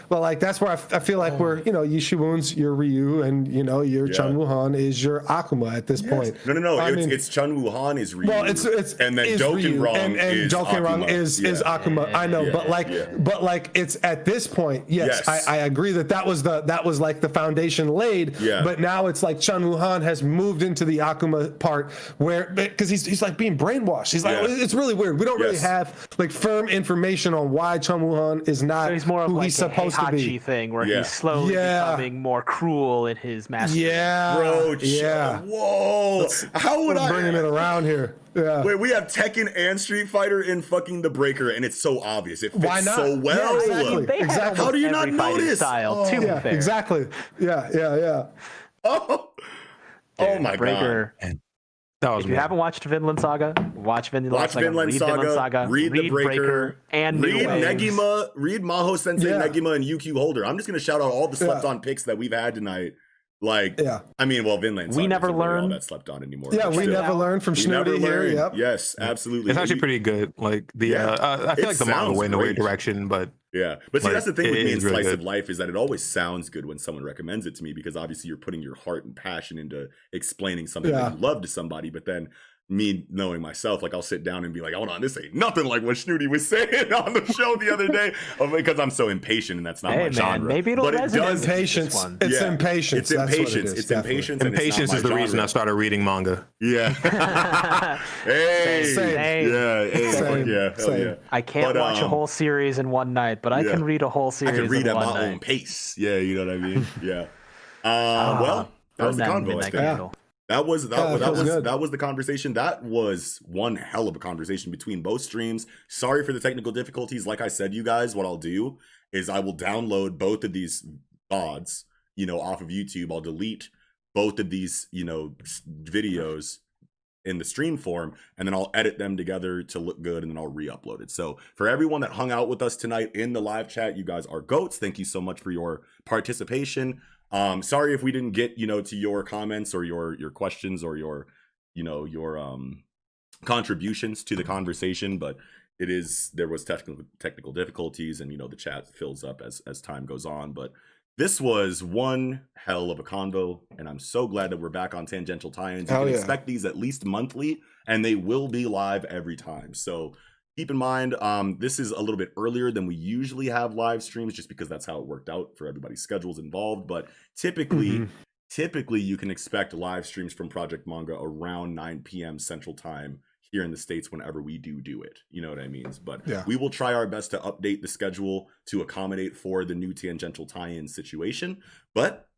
But like that's where I feel like we're, you know, Yishiwun's your Ryu, and you know your Chun Wuhan is your Akuma at this point. No. It's Chun Wuhan is Ryu. Well, it's and then is Dokkenrong and Dokkenrong is Akuma. I know, but like it's at this point. Yes, I agree that was like the foundation laid. Yeah. But now it's like Chun Wuhan has moved into the Akuma part where because he's like being brainwashed. He's like it's really weird. We don't really have like firm information on why Chun Wuhan is not so he's more of who like he's supposed to be. thing where he's slowly becoming more cruel in his mastery. Bro. Whoa. How would I bringing it around here? Yeah. Wait, we have Tekken and Street Fighter in fucking the Breaker, and it's so obvious. It fits Why not? so well. Yeah, exactly. How do you not notice? Style, to be fair. Exactly. Yeah. Oh my Breaker. God. That was if you haven't watched Vinland Saga, watch Vinland Saga. Read the Breaker, and read Negima, read Maho Sensei Negima and UQ Holder. I'm just gonna shout out all the slept on picks that we've had tonight. Like, I mean, well, Vinland Saga. We never learned all that slept on anymore. Yeah, we never learned from Shnoody here. Yep. Yes, absolutely. It's actually pretty good. Like I feel like the manga went in the right direction, but. Yeah, but see, like, that's the thing with me in really Slice of Life is that it always sounds good when someone recommends it to me because obviously you're putting your heart and passion into explaining something that you love to somebody. But then me knowing myself, like I'll sit down and be like, hold on, this ain't nothing like what Shnoody was saying on the show the other day because I'm so impatient and that's not my genre. Maybe it'll resonate. Impatience. It's impatience. It's impatience. It's impatience. Impatience is the reason I started reading manga. Yeah. Same. Yeah. I can't watch a whole series in one night, but I can read a whole series. I can read in at one my night. own pace. Yeah, you know what I mean. Yeah. Well, that was the convo. I think. That was the conversation. That was one hell of a conversation between both streams. Sorry for the technical difficulties. Like I said, you guys, what I'll do is I will download both of these VODs, off of YouTube. I'll delete both of these, videos in the stream form, and then I'll edit them together to look good, and then I'll re-upload it. So for everyone that hung out with us tonight in the live chat, you guys are goats. Thank you so much for your participation. Sorry if we didn't get, to your comments or your questions or your contributions to the conversation, but there was technical difficulties, and the chat fills up as time goes on. But this was one hell of a convo, and I'm so glad that we're back on Tangential Tie-Ins. You can expect these at least monthly, and they will be live every time. So keep in mind, this is a little bit earlier than we usually have live streams, just because that's how it worked out for everybody's schedules involved. But typically you can expect live streams from Project Manga around 9 p.m. Central Time here in the States whenever we do it. You know what I mean? But we will try our best to update the schedule to accommodate for the new Tangential Tie-In situation. But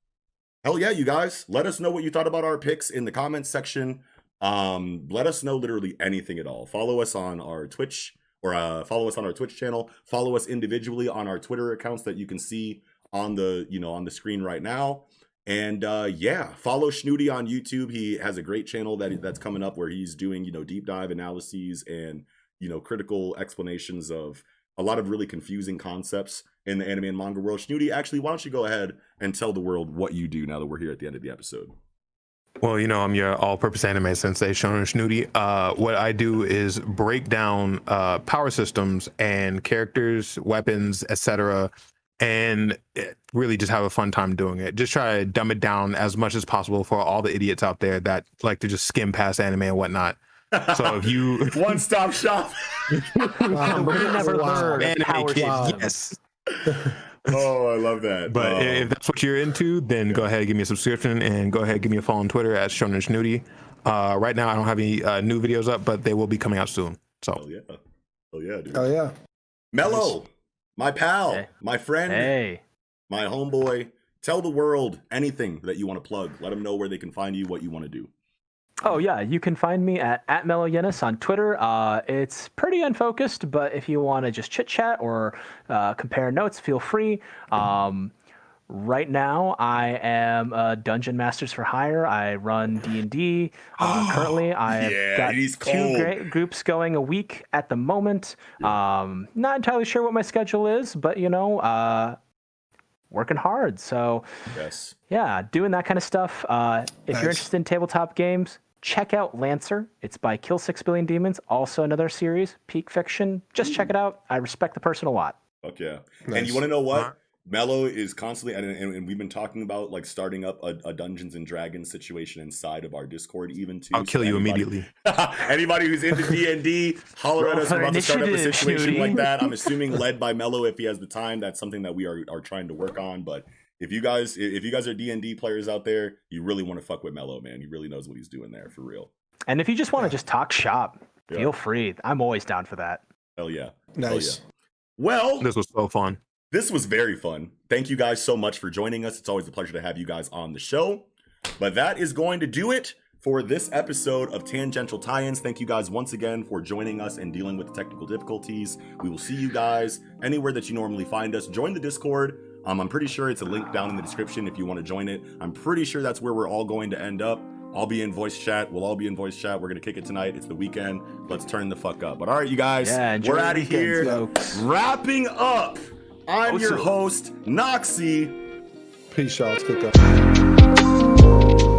hell yeah, you guys, let us know what you thought about our picks in the comments section. Let us know literally anything at all. Follow us on our Twitch channel. Follow us individually on our Twitter accounts that you can see on the on the screen right now. And follow Shnoody on YouTube. He has a great channel that's coming up where he's doing deep dive analyses and critical explanations of a lot of really confusing concepts in the anime and manga world. Shnoody, actually, why don't you go ahead and tell the world what you do now that we're here at the end of the episode? Well, I'm your all-purpose anime sensei, Shonen Shnoody. What I do is break down power systems and characters, weapons, etc., and really just have a fun time doing it. Just try to dumb it down as much as possible for all the idiots out there that like to just skim past anime and whatnot. So if you one-stop shop, never learn power systems. Yes. Oh, I love that. But if that's what you're into, then go ahead and give me a subscription and go ahead and give me a follow on Twitter at Shonen Shnoody. Right now, I don't have any new videos up, but they will be coming out soon. So. Oh yeah, dude. Oh yeah. Mello, my pal, my friend, my homeboy. Tell the world anything that you want to plug. Let them know where they can find you, what you want to do. Oh, yeah. You can find me at MelloYenis on Twitter. It's pretty unfocused, but if you want to just chit-chat or compare notes, feel free. Right now, I am a Dungeon Masters for Hire. I run D&D. Currently, I've got 2 great groups going a week at the moment. Not entirely sure what my schedule is, but, working hard. So, yeah, doing that kind of stuff. If you're interested in tabletop games, check out Lancer. It's by Kill 6 Billion Demons, also another series, peak fiction. Just check it out. I respect the person a lot. Fuck yeah. Nice. And you want to know what? Mello is constantly, and we've been talking about like starting up a Dungeons and Dragons situation inside of our Discord even too. I'll kill you immediately. Anybody who's into D&D, holler at us. We're about to start up a situation like that. I'm assuming led by Mello if he has the time. That's something that we are trying to work on. But if you guys are D&D players out there, you really want to fuck with Mello, man. He really knows what he's doing there for real. And if you just want to just talk shop, feel free. I'm always down for that. Hell yeah. Nice. Hell yeah. Well, this was so fun. This was very fun. Thank you guys so much for joining us. It's always a pleasure to have you guys on the show. But that is going to do it for this episode of Tangential Tie-Ins. Thank you guys once again for joining us and dealing with the technical difficulties. We will see you guys anywhere that you normally find us. Join the Discord. I'm pretty sure it's a link down in the description if you want to join it. I'm pretty sure that's where we're all going to end up. I'll be in voice chat. We'll all be in voice chat. We're going to kick it tonight. It's the weekend. Let's turn the fuck up. But all right, you guys, we're out of here. Folks. Wrapping up. I'm your host, Noxie. Peace, y'all. Let's kick up.